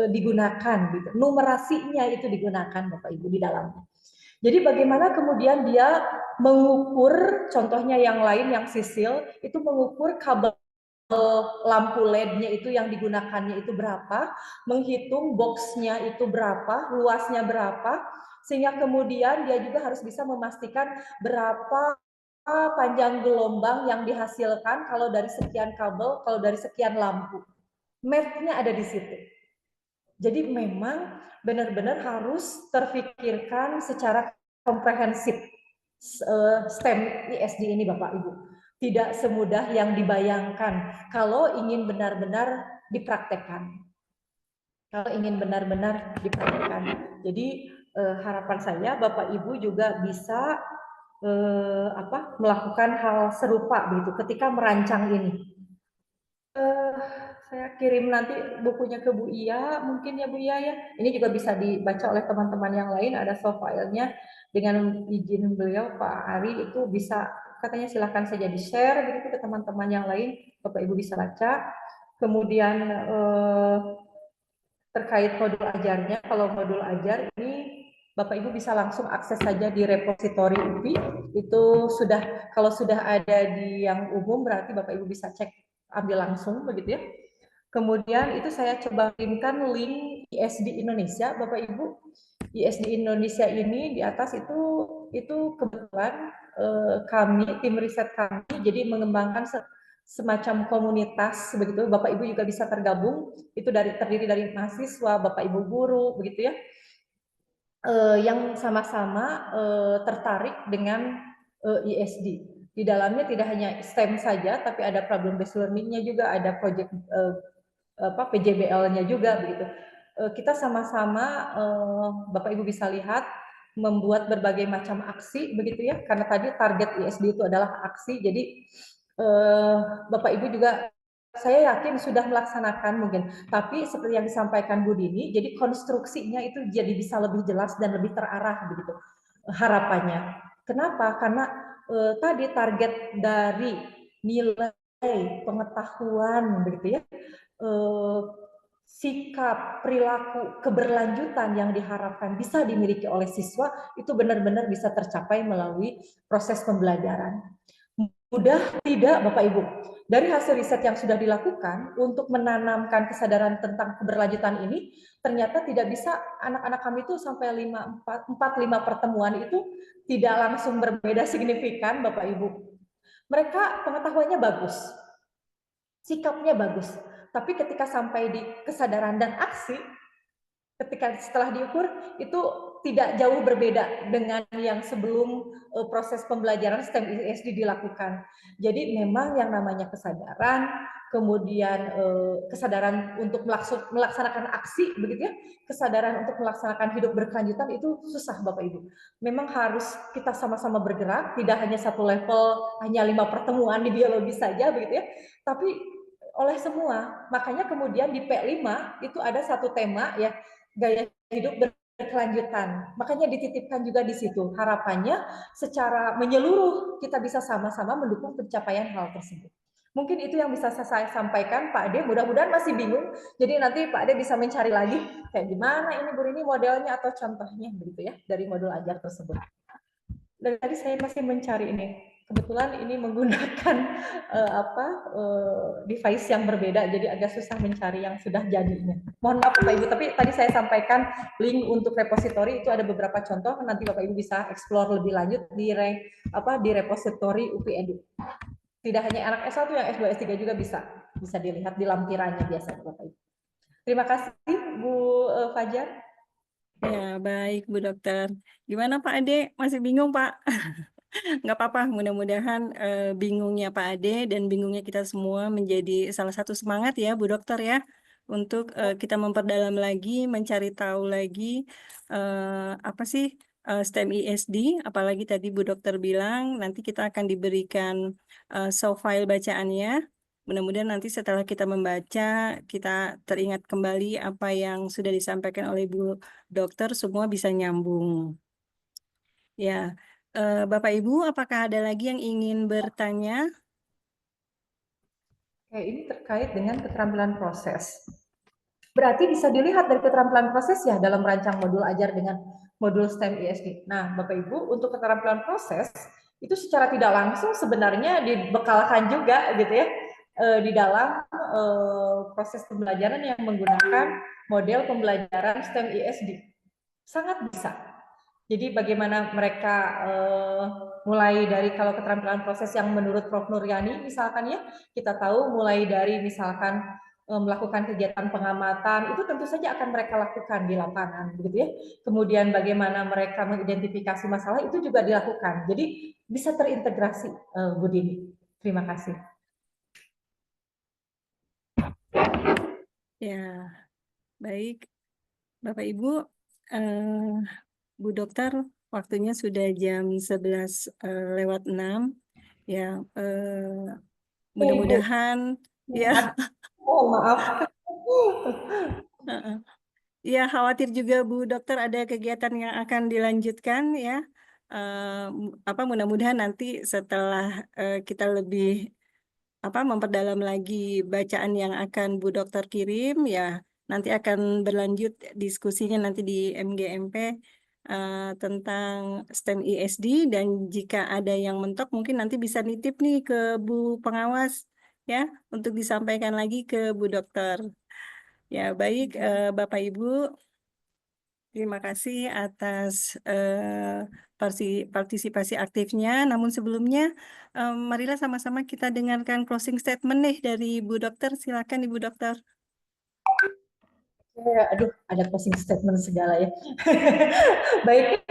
digunakan, gitu. Numerasinya itu digunakan Bapak Ibu di dalamnya. Jadi bagaimana kemudian dia mengukur, contohnya yang lain yang sisil, itu mengukur kabel lampu LED-nya itu yang digunakannya itu berapa, menghitung box-nya itu berapa, luasnya berapa, sehingga kemudian dia juga harus bisa memastikan berapa panjang gelombang yang dihasilkan kalau dari sekian kabel, kalau dari sekian lampu. Math-nya ada di situ. Jadi memang benar-benar harus terfikirkan secara komprehensif STEM ISD ini Bapak Ibu. Tidak semudah yang dibayangkan kalau ingin benar-benar dipraktekkan. Jadi harapan saya Bapak Ibu juga bisa melakukan hal serupa begitu ketika merancang ini. Saya kirim nanti bukunya ke Bu Iya, mungkin ya Bu Iya ya. Ini juga bisa dibaca oleh teman-teman yang lain, ada soft file-nya. Dengan izin beliau Pak Ari itu bisa, katanya silakan saja di-share begitu ke teman-teman yang lain, Bapak Ibu bisa baca. Kemudian terkait modul ajarnya, kalau modul ajar ini Bapak Ibu bisa langsung akses saja di repositori UPI. Itu sudah, kalau sudah ada di yang umum berarti Bapak Ibu bisa cek, ambil langsung begitu ya. Kemudian itu saya coba kirimkan link ISD Indonesia, Bapak Ibu. ISD Indonesia ini di atas itu kebetulan kami, tim riset kami, jadi mengembangkan semacam komunitas begitu. Bapak Ibu juga bisa tergabung. Itu terdiri dari mahasiswa, Bapak Ibu guru, begitu ya. yang sama-sama tertarik dengan ISD. Di dalamnya tidak hanya STEM saja, tapi ada problem based learning-nya juga, ada project PJBL-nya juga begitu. Kita sama-sama Bapak Ibu bisa lihat membuat berbagai macam aksi begitu ya, karena tadi target ISD itu adalah aksi. Jadi Bapak Ibu juga saya yakin sudah melaksanakan mungkin, tapi seperti yang disampaikan Bu Dini, jadi konstruksinya itu jadi bisa lebih jelas dan lebih terarah begitu harapannya. Kenapa? Karena tadi target dari nilai pengetahuan begitu ya, sikap, perilaku, keberlanjutan yang diharapkan bisa dimiliki oleh siswa itu benar-benar bisa tercapai melalui proses pembelajaran. Mudah tidak Bapak Ibu? Dari hasil riset yang sudah dilakukan untuk menanamkan kesadaran tentang keberlanjutan ini, ternyata tidak bisa anak-anak kami itu sampai 4-5 pertemuan itu tidak langsung berbeda signifikan Bapak Ibu. Mereka pengetahuannya bagus, sikapnya bagus, tapi ketika sampai di kesadaran dan aksi, ketika setelah diukur itu tidak jauh berbeda dengan yang sebelum proses pembelajaran STEM ISD dilakukan. Jadi memang yang namanya kesadaran, kemudian kesadaran untuk melaksanakan aksi begitu ya, kesadaran untuk melaksanakan hidup berkelanjutan itu susah Bapak Ibu. Memang harus kita sama-sama bergerak, tidak hanya satu level, hanya 5 pertemuan di biologi saja begitu ya, tapi oleh semua. Makanya kemudian di P5 itu ada satu tema ya, gaya hidup berkelanjutan. Makanya dititipkan juga di situ. Harapannya secara menyeluruh kita bisa sama-sama mendukung pencapaian hal tersebut. Mungkin itu yang bisa saya sampaikan Pak Ade. Mudah-mudahan masih bingung. Jadi nanti Pak Ade bisa mencari lagi kayak gimana ini Bu ini modelnya atau contohnya begitu ya dari modul ajar tersebut. Dari tadi saya masih mencari ini. Kebetulan ini menggunakan device yang berbeda, jadi agak susah mencari yang sudah jadinya. Mohon maaf Bapak Ibu, tapi tadi saya sampaikan link untuk repositori itu ada beberapa contoh, nanti Bapak Ibu bisa explore lebih lanjut di repositori UPI Edu. Tidak hanya anak S1, yang S2, S3 juga bisa dilihat di lampirannya biasanya Bapak Ibu. Terima kasih Bu Fajar.
Ya, baik Bu Dokter. Gimana Pak Ade? Masih bingung Pak? Nggak apa-apa, mudah-mudahan bingungnya Pak Ade dan bingungnya kita semua menjadi salah satu semangat ya Bu Dokter ya, untuk kita memperdalam lagi, mencari tahu lagi apa sih STEM ISD, apalagi tadi Bu Dokter bilang nanti kita akan diberikan soft file bacaannya. Mudah-mudahan nanti setelah kita membaca, kita teringat kembali apa yang sudah disampaikan oleh Bu Dokter, semua bisa nyambung. Ya, Bapak Ibu, apakah ada lagi yang ingin bertanya?
Oke, ini terkait dengan keterampilan proses. Berarti bisa dilihat dari keterampilan proses ya dalam merancang modul ajar dengan modul STEM ISD. Nah, Bapak Ibu, untuk keterampilan proses itu secara tidak langsung sebenarnya dibekalkan juga gitu ya di dalam proses pembelajaran yang menggunakan model pembelajaran STEM ISD. Sangat bisa. Jadi bagaimana mereka mulai dari kalau keterampilan proses yang menurut Prof. Nuryani misalkan ya, kita tahu mulai dari misalkan melakukan kegiatan pengamatan, itu tentu saja akan mereka lakukan di lapangan, begitu ya. Kemudian bagaimana mereka mengidentifikasi masalah itu juga dilakukan. Jadi bisa terintegrasi, Bu Dini. Terima kasih.
Ya, baik. Bapak Ibu, Bu Dokter, waktunya sudah jam 11:06. Ya, mudah-mudahan ya.
Oh, maaf.
Ya, khawatir juga Bu Dokter ada kegiatan yang akan dilanjutkan ya. Mudah-mudahan nanti setelah kita lebih memperdalam lagi bacaan yang akan Bu Dokter kirim ya, nanti akan berlanjut diskusinya nanti di MGMP tentang STEM ISD, dan jika ada yang mentok mungkin nanti bisa nitip nih ke Bu Pengawas ya untuk disampaikan lagi ke Bu Dokter. Ya, baik Bapak Ibu, terima kasih atas partisipasi aktifnya. Namun sebelumnya, marilah sama-sama kita dengarkan closing statement nih dari Bu Dokter. Silakan Ibu Dokter.
Aduh, ada closing statement segala ya. Baik,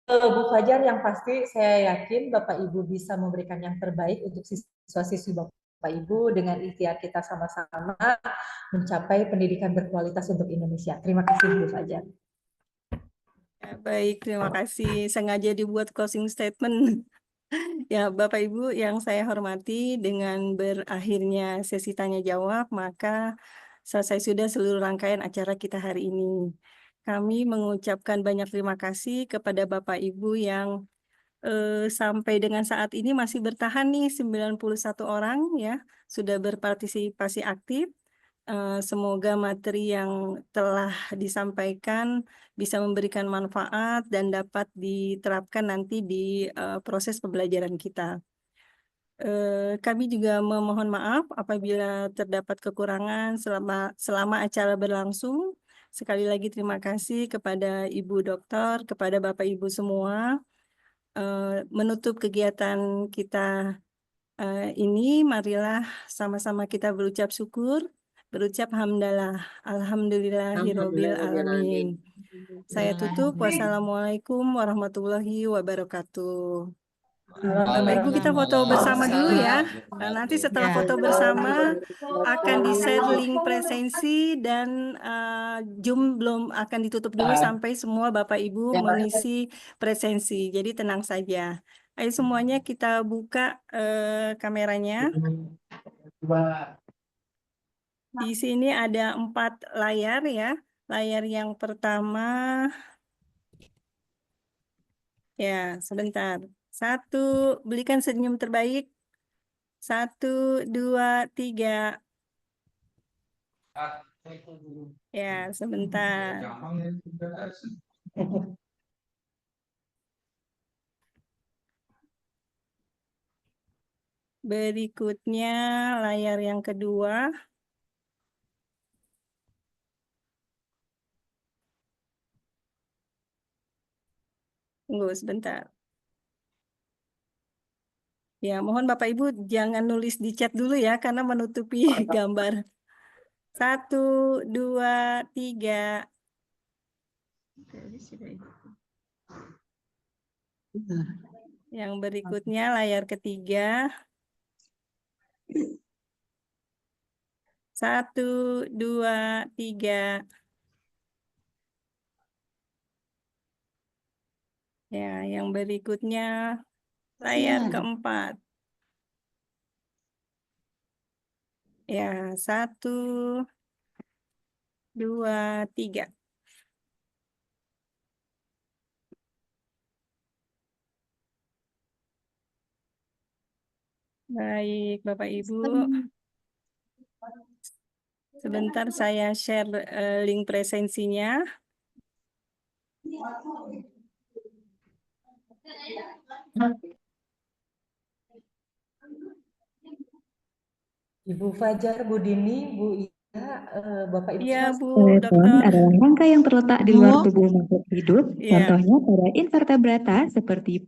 Bu Fajar, yang pasti saya yakin Bapak Ibu bisa memberikan yang terbaik untuk siswa-siswi Bapak Ibu dengan ikhtiar kita sama-sama mencapai pendidikan berkualitas untuk Indonesia. Terima kasih Bu Fajar.
Ya, baik, terima kasih. Sengaja dibuat closing statement. Ya, Bapak Ibu yang saya hormati, dengan berakhirnya sesi tanya jawab, maka selesai sudah seluruh rangkaian acara kita hari ini. Kami mengucapkan banyak terima kasih kepada Bapak Ibu yang sampai dengan saat ini masih bertahan nih 91 orang ya, sudah berpartisipasi aktif. Semoga materi yang telah disampaikan bisa memberikan manfaat dan dapat diterapkan nanti di proses pembelajaran kita. Kami juga memohon maaf apabila terdapat kekurangan selama acara berlangsung. Sekali lagi terima kasih kepada Ibu Dokter, kepada Bapak Ibu semua. Menutup kegiatan kita ini, marilah sama-sama kita berucap syukur, berucap hamdalah, alhamdulillahirobbil alamin. Saya tutup. Wassalamualaikum warahmatullahi wabarakatuh. Bapak Ibu, kita foto bersama dulu ya. Nah, nanti setelah
Ya.
foto bersama akan di-share link presensi dan Zoom belum akan ditutup dulu sampai semua Bapak Ibu mengisi presensi. Jadi tenang saja. Ayo semuanya kita buka kameranya. Di sini ada 4 layar ya. Layar yang pertama, ya sebentar. 1, berikan senyum terbaik. 1, 2, 3. Ya, sebentar. Berikutnya layar yang kedua. Tunggu sebentar. Ya, mohon Bapak Ibu jangan nulis di chat dulu ya, karena menutupi gambar. 1, 2, 3. Yang berikutnya layar ketiga. 1, 2, 3. Ya, yang berikutnya layar keempat. Ya, 1, 2, 3. Baik, Bapak Ibu. Sebentar saya share link presensinya.
Ibu Fajar, Bu Dini, Bu Ida, Bapak Ibu
Iya,
semua.
Bu
Telepon
Dokter.
adalah rangka yang terletak di luar
Bu.
tubuh makhluk hidup,
Iya.
contohnya pada invertebrata seperti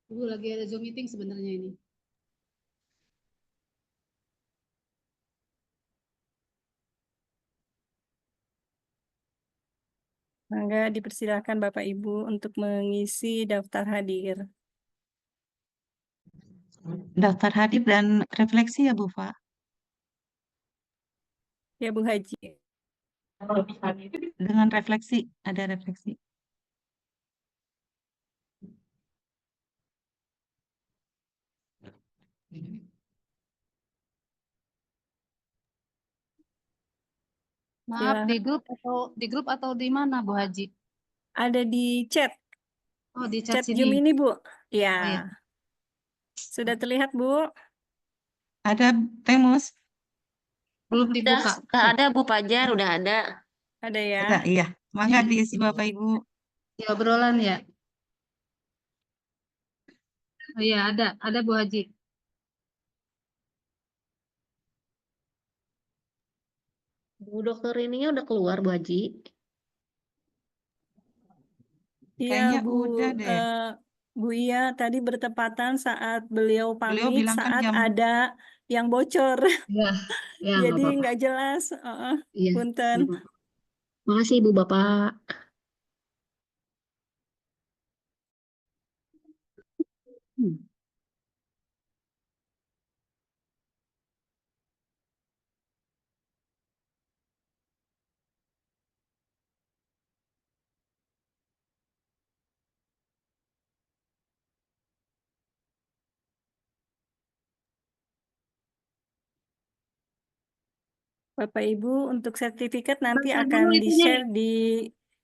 Ibu lagi ada Zoom meeting sebenarnya ini.
Mangga dipersilakan Bapak Ibu untuk mengisi daftar hadir.
Daftar hadir dan refleksi ya Bu Fa.
Ya Bu Haji.
Dengan refleksi, ada refleksi.
Maaf,
Silakan.
di grup atau di mana Bu Haji?
Ada di chat.
Oh, di chat
Chat
sini.
Zoom ini, Bu. Ya.
Oh, ya.
Sudah terlihat, Bu?
Ada Temus?
Belum dibuka.
Udah ada Bu Fajar, udah ada.
Ada ya.
Ada, iya. Mangga diisi Bapak Ibu.
Ya, obrolan ya. Oh iya, ada Bu Haji.
Bu Dokter ininya udah keluar Bu Haji.
Iya,
Kayaknya
Bu.
udah deh.
Bu Iya tadi bertepatan saat beliau
Beliau
pamit
bilang kan
saat
jam
ada yang bocor.
Ya, ya nggak
Jadi
apa-apa.
nggak jelas.
Iya,
Punten.
sama. Makasih Ibu Bapak. Hmm.
Bapak Ibu untuk sertifikat nanti
Baca dulu
akan
itu nih.
di-share di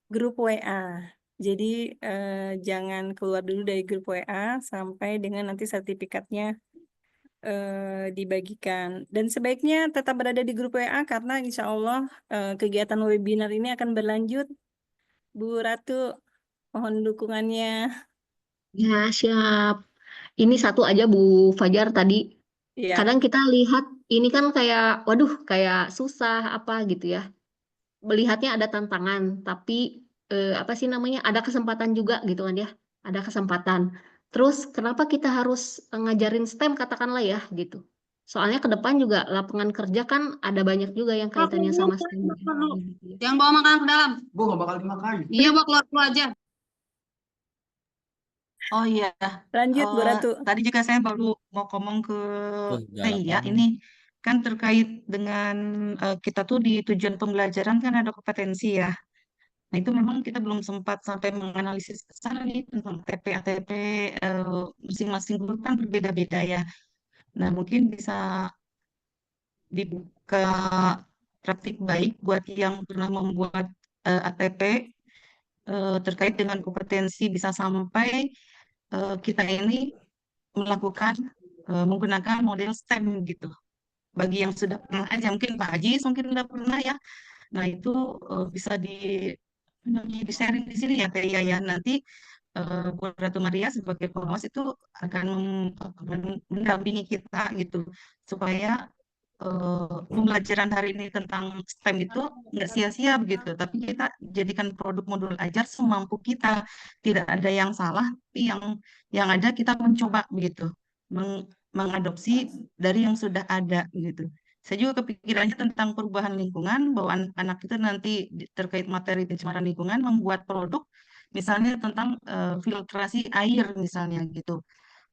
grup WA. Jadi jangan keluar dulu dari grup WA sampai dengan nanti sertifikatnya dibagikan. Dan sebaiknya tetap berada di grup WA karena insya Allah kegiatan webinar ini akan berlanjut. Bu Ratu, mohon dukungannya.
Ya, siap. Ini satu aja Bu Fajar tadi.
Ya,
Kadang kita lihat ini kan kayak, waduh, kayak susah apa gitu ya. Melihatnya ada tantangan, tapi apa sih namanya? Ada kesempatan juga gitu kan ya. Ada kesempatan. Terus kenapa kita harus ngajarin STEM katakanlah ya gitu. Soalnya ke depan juga lapangan kerja kan ada banyak juga yang kaitannya sama STEM. Gitu ya.
Yang bawa makanan ke dalam. Bu, nggak bakal dimakan. Iya, bawa keluar aja.
Oh iya,
lanjut Bu Ratu.
tadi juga saya baru mau ngomong ke
Tuh,
Teh
galak
ya,
banget.
ini kan terkait dengan kita tuh di tujuan pembelajaran kan ada kompetensi ya. Nah itu memang kita belum sempat sampai menganalisis ke sana nih tentang TP, ATP, masing-masing guru kan berbeda-beda ya. Nah mungkin bisa dibuka praktik baik buat yang pernah membuat ATP terkait dengan kompetensi bisa sampai kita ini melakukan menggunakan model STEM gitu. Bagi yang sudah pernah aja, mungkin Pak Haji mungkin sudah pernah ya. Nah itu bisa di sharing di sini ya Teh Iya ya. Nanti Bu Ratu Maria sebagai pengawas itu akan mendampingi kita gitu supaya pembelajaran hari ini tentang STEM itu nggak sia-sia begitu, tapi kita jadikan produk modul ajar semampu kita. Tidak ada yang salah, tapi yang ada kita mencoba begitu, mengadopsi dari yang sudah ada gitu. Saya juga kepikirannya tentang perubahan lingkungan, bahwa anak itu nanti terkait materi pencemaran lingkungan membuat produk, misalnya tentang filtrasi air misalnya gitu.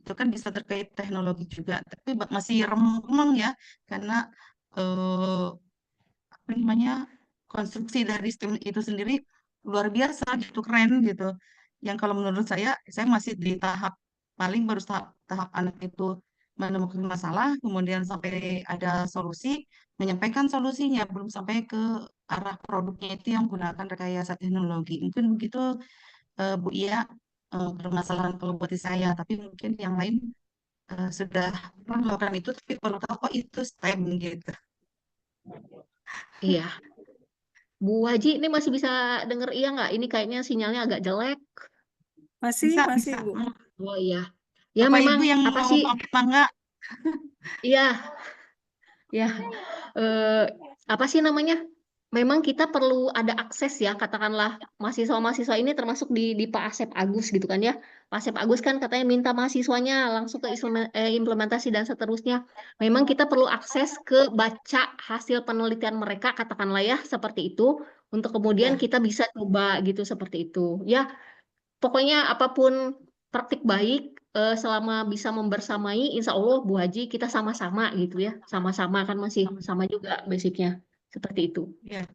Itu kan bisa terkait teknologi juga, tapi masih remeng ya, karena eh, apa namanya konstruksi dari sistem itu sendiri luar biasa gitu, keren gitu. Yang kalau menurut saya masih di tahap paling baru tahap anak itu menemukan masalah, kemudian sampai ada solusi, menyampaikan solusinya, belum sampai ke arah produknya itu yang menggunakan rekayasa teknologi. Mungkin begitu Bu Iya, permasalahan kalau buat saya, tapi mungkin yang lain sudah pernah melakukan itu tapi baru tahu kok itu STEM gitu.
Iya. Bu Haji ini masih bisa denger iya nggak? Ini kayaknya sinyalnya agak jelek.
Masih
Bisa.
Bu.
Oh iya. Ya
Bapak
memang
Ibu yang
apa
mau
sih?
pamit mangga.
Iya, ya. Eh, apa sih namanya? Memang kita perlu ada akses ya, katakanlah mahasiswa-mahasiswa ini termasuk di Pak Asep Agus gitu kan ya. Pak Asep Agus kan katanya minta mahasiswanya langsung ke implementasi dan seterusnya. Memang kita perlu akses ke baca hasil penelitian mereka, katakanlah ya seperti itu, untuk kemudian kita bisa coba gitu seperti itu. Ya, pokoknya apapun praktik baik selama bisa membersamai, insya Allah Bu Haji kita sama-sama gitu ya, sama-sama kan masih sama juga basicnya seperti itu.
Ya.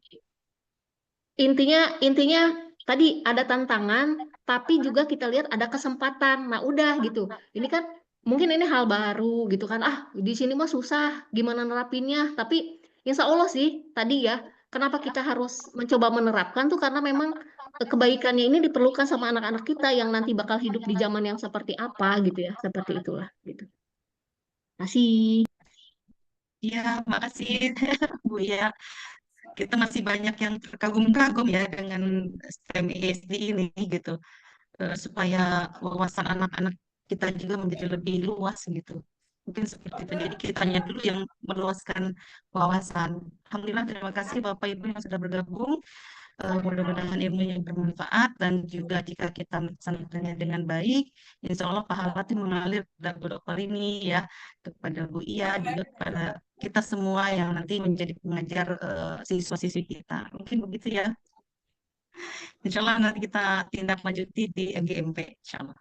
Intinya tadi ada tantangan, tapi juga kita lihat ada kesempatan. Nah udah gitu. Ini kan mungkin ini hal baru gitu kan. Ah di sini mah susah, gimana nerapinnya? Tapi insya Allah sih tadi ya. Kenapa kita harus mencoba menerapkan tuh karena memang kebaikannya ini diperlukan sama anak-anak kita yang nanti bakal hidup di zaman yang seperti apa gitu ya, seperti itulah gitu. Masih.
Iya, makasih Bu ya. Kita masih banyak yang terkagum-kagum ya dengan STEM ESD ini gitu. Supaya wawasan anak-anak kita juga menjadi lebih luas gitu. Mungkin seperti itu. Jadi kitanya dulu yang meluaskan wawasan. Alhamdulillah, terima kasih Bapak Ibu yang sudah bergabung. Mudah-mudahan ilmunya bermanfaat dan juga jika kita melaksanakannya dengan baik, insya Allah pahala itu mengalir kepada Bu Dokter ini ya, kepada Bu Iya, juga kepada kita semua yang nanti menjadi pengajar siswa-siswi kita. Mungkin begitu ya. Insya Allah nanti kita tindak lanjuti di MGMP, insya Allah.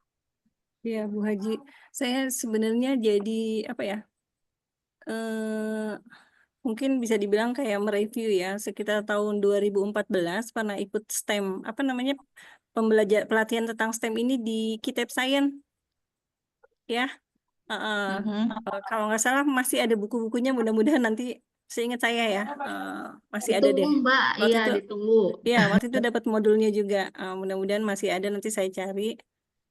Ya, Bu Haji, saya sebenarnya jadi apa ya? Mungkin bisa dibilang kayak mereview ya, sekitar tahun 2014 pernah ikut STEM, apa namanya, pelatihan tentang STEM ini di Kitab Science ya. Kalau nggak salah masih ada buku-bukunya, mudah-mudahan nanti seingat saya ya, masih ada
Ditunggu
deh.
Mbak,
Waktu
iya
itu
ditunggu.
ya, waktu itu dapat modulnya juga. Mudah-mudahan masih ada, nanti saya cari,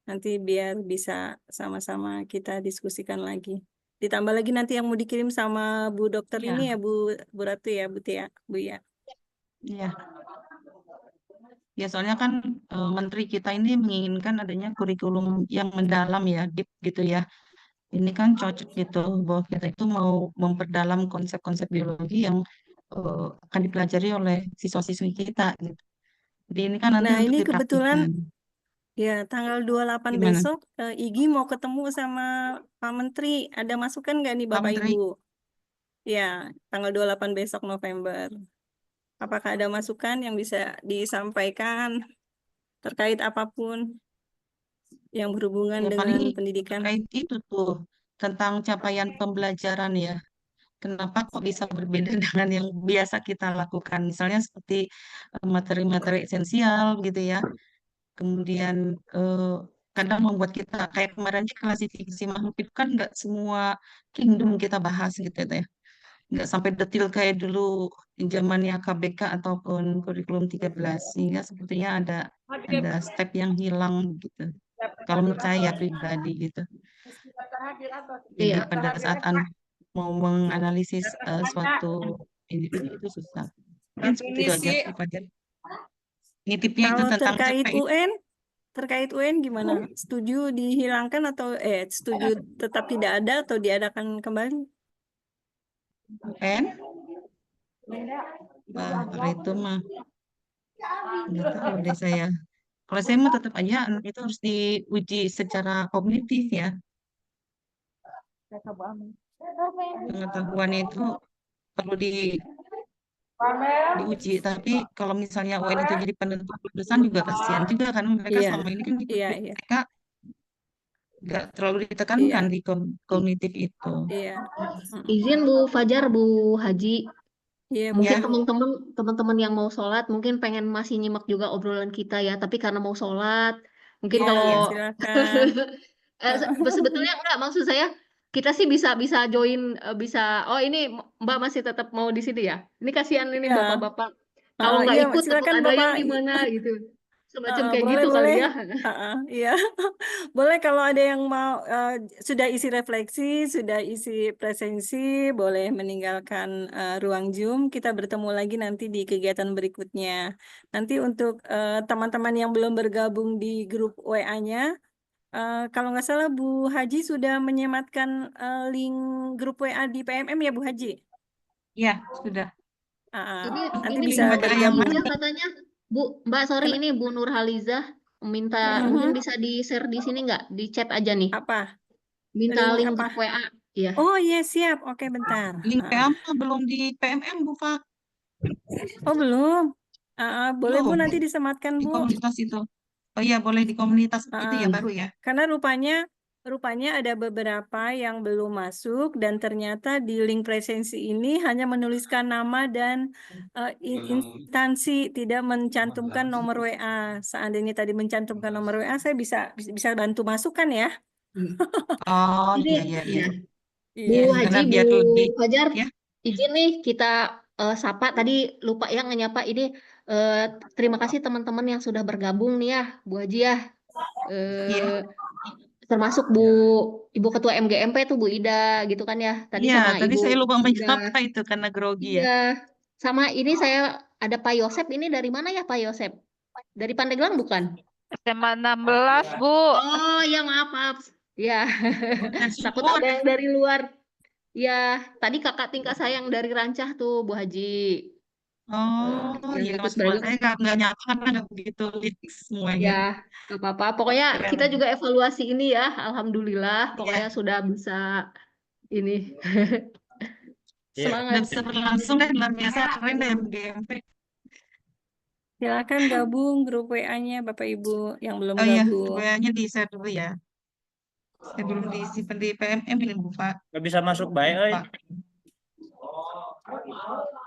nanti biar bisa sama-sama kita diskusikan lagi. Ditambah lagi nanti yang mau dikirim sama Bu Dokter
Iya.
ini ya, Bu Ratu ya, Bu Tia, Bu ya.
Iya. Ya, soalnya kan Menteri kita ini menginginkan adanya kurikulum yang mendalam ya, deep gitu ya. Ini kan cocok gitu bahwa kita itu mau memperdalam konsep-konsep biologi yang akan dipelajari oleh siswa-siswi kita gitu. Jadi ini kan nanti
Nah,
untuk
ini kebetulan
dipraktikkan.
ya tanggal 28
Gimana,
besok Igi mau ketemu sama Pak Menteri. Ada masukan nggak nih
Pak
Bapak
Menteri?
Ibu? Ya, tanggal 28 besok November. Apakah ada masukan yang bisa disampaikan terkait apapun yang berhubungan
Ya
dengan
paling
pendidikan?
terkait itu tuh tentang capaian pembelajaran ya. Kenapa kok bisa berbeda dengan yang biasa kita lakukan? Misalnya seperti materi-materi esensial gitu ya. Kemudian kadang membuat kita kayak kemarin aja klasifikasi makhluk itu kan nggak semua kingdom kita bahas gitu ya. Nggak sampai detil kayak dulu zamannya KBK ataupun kurikulum 13 sehingga sepertinya ada step yang hilang gitu. Kalau menurut saya pribadi gitu. Jadi
Iya.
pada saat mau menganalisis suatu individu itu susah. Mungkin seperti itu aja Pak Fajar. Nitipnya itu
Kalau
tentang CPI.
terkait UN gimana? Setuju dihilangkan atau setuju tetap tidak ada atau diadakan kembali?
UN. Kalau itu mah nggak tahu deh saya. Kalau saya mah tetap aja anak itu harus diuji secara kognitif ya. Pengetahuannya itu perlu diuji. Tapi kalau misalnya UN itu jadi penentu keputusan juga kasihan juga karena mereka
Iya,
selama ini kan
iya, iya,
mereka nggak terlalu ditekankan
iya,
di kognitif itu.
iya.
Izin Bu Fajar, Bu Haji.
Iya, Bu.
Mungkin
Ya,
teman-teman yang mau sholat mungkin pengen masih nyimak juga obrolan kita ya, tapi karena mau sholat, mungkin
Iya,
kalau
silakan.
sebetulnya enggak, maksud saya kita sih bisa bisa join, bisa, oh ini Mbak masih tetap mau di sini ya. Ini kasihan ini
Iya.
bapak-bapak. Kalau nggak
Iya,
ikut takut
silakan
ada yang
Bapak.
di mana gitu. Semacam kayak
Boleh,
gitu kali
boleh.
ya.
Iya. Boleh kalau ada yang mau sudah isi refleksi, sudah isi presensi, boleh meninggalkan ruang Zoom. Kita bertemu lagi nanti di kegiatan berikutnya. Nanti untuk teman-teman yang belum bergabung di grup WA-nya, kalau nggak salah Bu Haji sudah menyematkan link grup WA di PMM ya Bu Haji?
ya sudah.
Nanti
Ini
bisa
Bu
WA yang
bergabung.
mana?
katanya, Bu, Mbak, sorry
Ken-
ini Bu Nurhaliza minta mungkin bisa di-share di sini nggak? Di chat aja nih.
Apa?
Minta
Link
link
apa?
grup WA. Iya.
Oh iya siap. Oke bentar.
Link PA mah belum di PMM Bu Pak.
Oh belum. Boleh Bu
Belum
nanti disematkan
di
Bu.
komunitas itu. Oh iya boleh di komunitas itu ya baru ya.
Karena rupanya ada beberapa yang belum masuk dan ternyata di link presensi ini hanya menuliskan nama dan instansi, tidak mencantumkan nomor WA. Seandainya tadi mencantumkan nomor WA, saya bisa bantu masukkan ya.
Oh
Ini
iya iya iya.
Bu
Iya.
Haji,
Karena
Bu
biar lebih
Fajar,
ya.
izin nih kita sapa. Tadi lupa ya nyapa ini. Terima kasih teman-teman yang sudah bergabung nih ya, Bu Haji ya.
Iya.
Termasuk Ibu Ketua MGMP tuh Bu Ida gitu kan ya. Tadi
Iya,
sama
tadi
Ibu
saya lupa
Ida.
menyapa itu karena grogi ya.
Iya. Sama ini saya ada Pak Yosep, ini dari mana ya Pak Yosep? Dari Pandeglang bukan?
SMA 16, Bu.
Oh ya maaf. Ya,
Dan
takut
syukur.
ada yang dari luar. Ya, tadi kakak tingkat saya yang dari Rancah tuh Bu Haji.
Oh,
yang
iya
ikut
Mas, kalau
beragam.
saya nggak nyapa karena ada begitu list semuanya.
Ya, nggak apa-apa. Pokoknya
Keren.
kita juga evaluasi ini ya. Alhamdulillah,
Iya,
pokoknya sudah bisa ini.
Iya.
udah
Semangat.
bisa berlangsung deh, luar biasa keren deh GMP.
Silakan gabung grup WA-nya Bapak Ibu yang belum
Oh iya,
gabung.
WA-nya di-share dulu ya. Saya belum disimpan di PMM ini lupa.
Nggak bisa masuk baik, euy.
Lupa.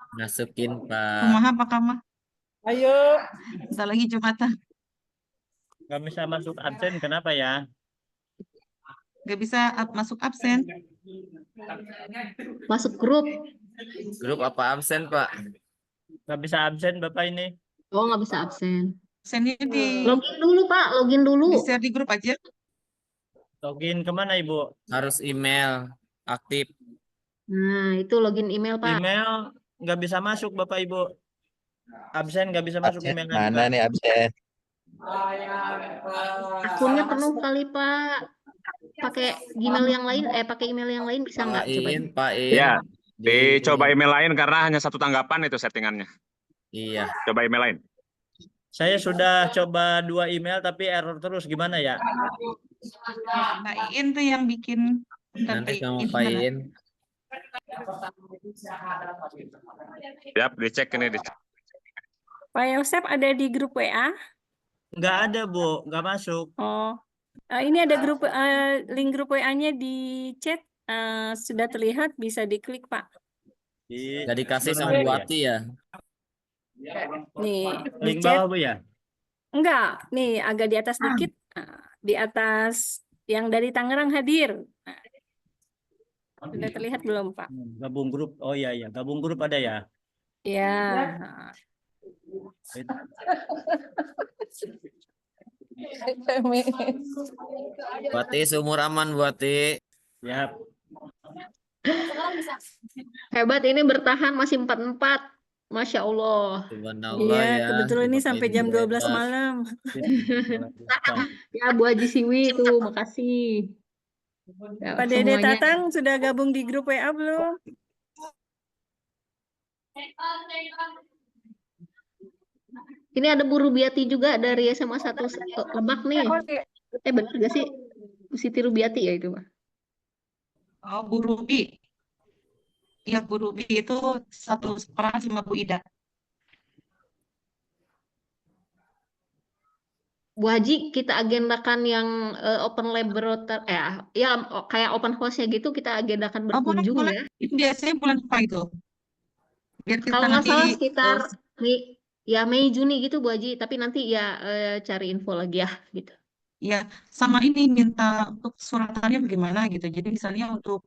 Masukin, Pak.
Kumaha Pak Kama?
Ayo.
Bentar lagi Jumatan.
Nggak bisa masuk absen, kenapa ya?
Nggak bisa masuk absen.
Masuk grup.
Grup apa absen, Pak?
Nggak bisa absen Bapak ini.
Oh, nggak bisa absen.
Absennya di
Login dulu, Pak. Login dulu.
share di grup aja.
Login kemana Ibu?
Harus email aktif.
Nah, itu login email, Pak.
Email nggak bisa masuk Bapak Ibu. Absen nggak bisa masuk
Absen
emailnya
mana
juga.
nih absen?
Akunnya penuh kali, Pak. Pakai Gmail yang lain, pakai email yang lain bisa nggak? Coba.
Pak In.
Ya, dicoba email lain karena hanya satu tanggapan itu settingannya.
Iya.
Coba email lain.
Saya sudah coba 2 email tapi error terus, gimana ya?
Pak Iin tuh yang bikin. Bentar,
Nanti
Pak
sama
Iin
Pak
mana?
In.
Siap, dicek ini.
Pak Yosep ada di grup WA?
Nggak ada Bu, nggak masuk.
Oh, ini ada grup link grup WA-nya di chat sudah terlihat, bisa diklik Pak.
Nggak dikasih sama Bu Ati ya?
Nih, di
Link
chat.
bawah Bu ya?
Enggak, nih agak di atas dikit. Nah, di atas yang dari Tangerang hadir. Nah, sudah terlihat belum Pak?
Gabung grup. Oh iya, gabung grup ada ya?
Ya. Nah.
Bu Ati, seumur aman Bu Ati.
Ya.
Hebat, ini bertahan masih 44. Masya Allah.
Subhanallah
Iya,
ya.
kebetulan ini
Bapak
sampai
Ibu
jam 12
hebat.
malam.
Ya, Bu Haji Siwi itu, makasih. Ya,
Pak Dede
semuanya.
Tatang sudah gabung di grup WA belum?
Ini ada Bu Rubiati juga dari SMA 1 Lebak nih. Benar gak sih? Bu Siti Rubiati ya itu, Pak?
Oh, Bu Ruby. Ya, Bu Ruby itu satu peran sama Bu Ida.
Bu Haji, kita agendakan yang open laboratory, ya kayak open house-nya gitu, kita agendakan
Oh, boleh,
berkunjung
boleh.
ya.
Itu biasanya bulan apa itu? Biar kita
Kalau nggak
nanti
salah sekitar Mei Juni gitu Bu Haji, tapi nanti ya cari info lagi ya gitu.
ya sama ini minta untuk suratannya bagaimana gitu. Jadi misalnya untuk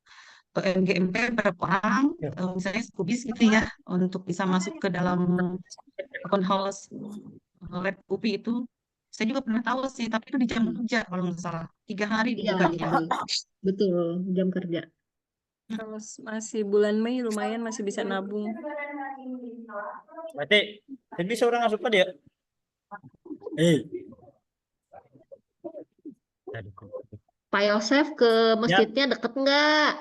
MGMP berapa orang, misalnya kubis gitu ya, untuk bisa masuk ke dalam open house lab UPI itu. Saya juga pernah tahu sih, tapi itu di jam kerja kalau nggak salah. 3 hari
Iya,
dibukanya.
betul, jam kerja.
Kalau masih bulan Mei lumayan masih bisa nabung.
Berarti bisa orang masuk dia?
Pak Yosef ke masjidnya deket nggak?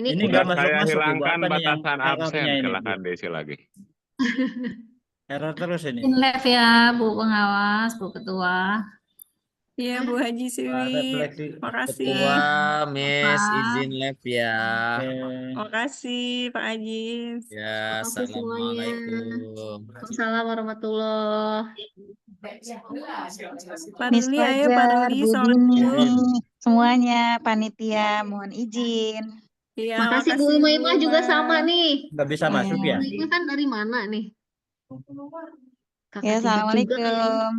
Ini
Sudah
kurang.
saya
masuk, Ibu.
hilangkan
Apa nih yang
batasan
errornya
absen.
ini,
Silakan diisi lagi.
Error terus ini.
Izin live ya, Bu Pengawas, Bu Ketua.
Iya, Bu Haji Siwi. Makasih.
Ketua, Miss, izin live ya.
Makasih, Pak Ajis.
Ya,
Makasih semuanya.
assalamualaikum.
Waalaikumsalam warahmatullahi.
Pak
Miss
Ruli, ayo Pak
Fajar,
Ruli,
Bu
sholat
Dini,
dulu.
semuanya panitia mohon izin.
Iya,
Makasih Bu Imaimah juga sama nih.
Nggak bisa masuk ya?
Bu Imaimah kan dari mana nih? Kakak
Ya,
tingkat juga kali.
assalamualaikum.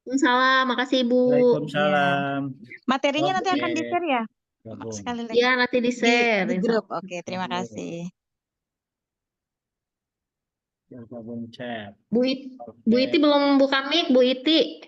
Waalaikumsalam, makasih Ibu.
Waalaikumsalam.
Materinya nanti akan
Oke.
di-share ya?
Gabung.
Sekali lagi.
Ya, nanti di-share.
Di
insya
grup.
Allah.
Oke, terima kasih.
Gabung chat.
Bu Iti belum buka mic, Bu Iti.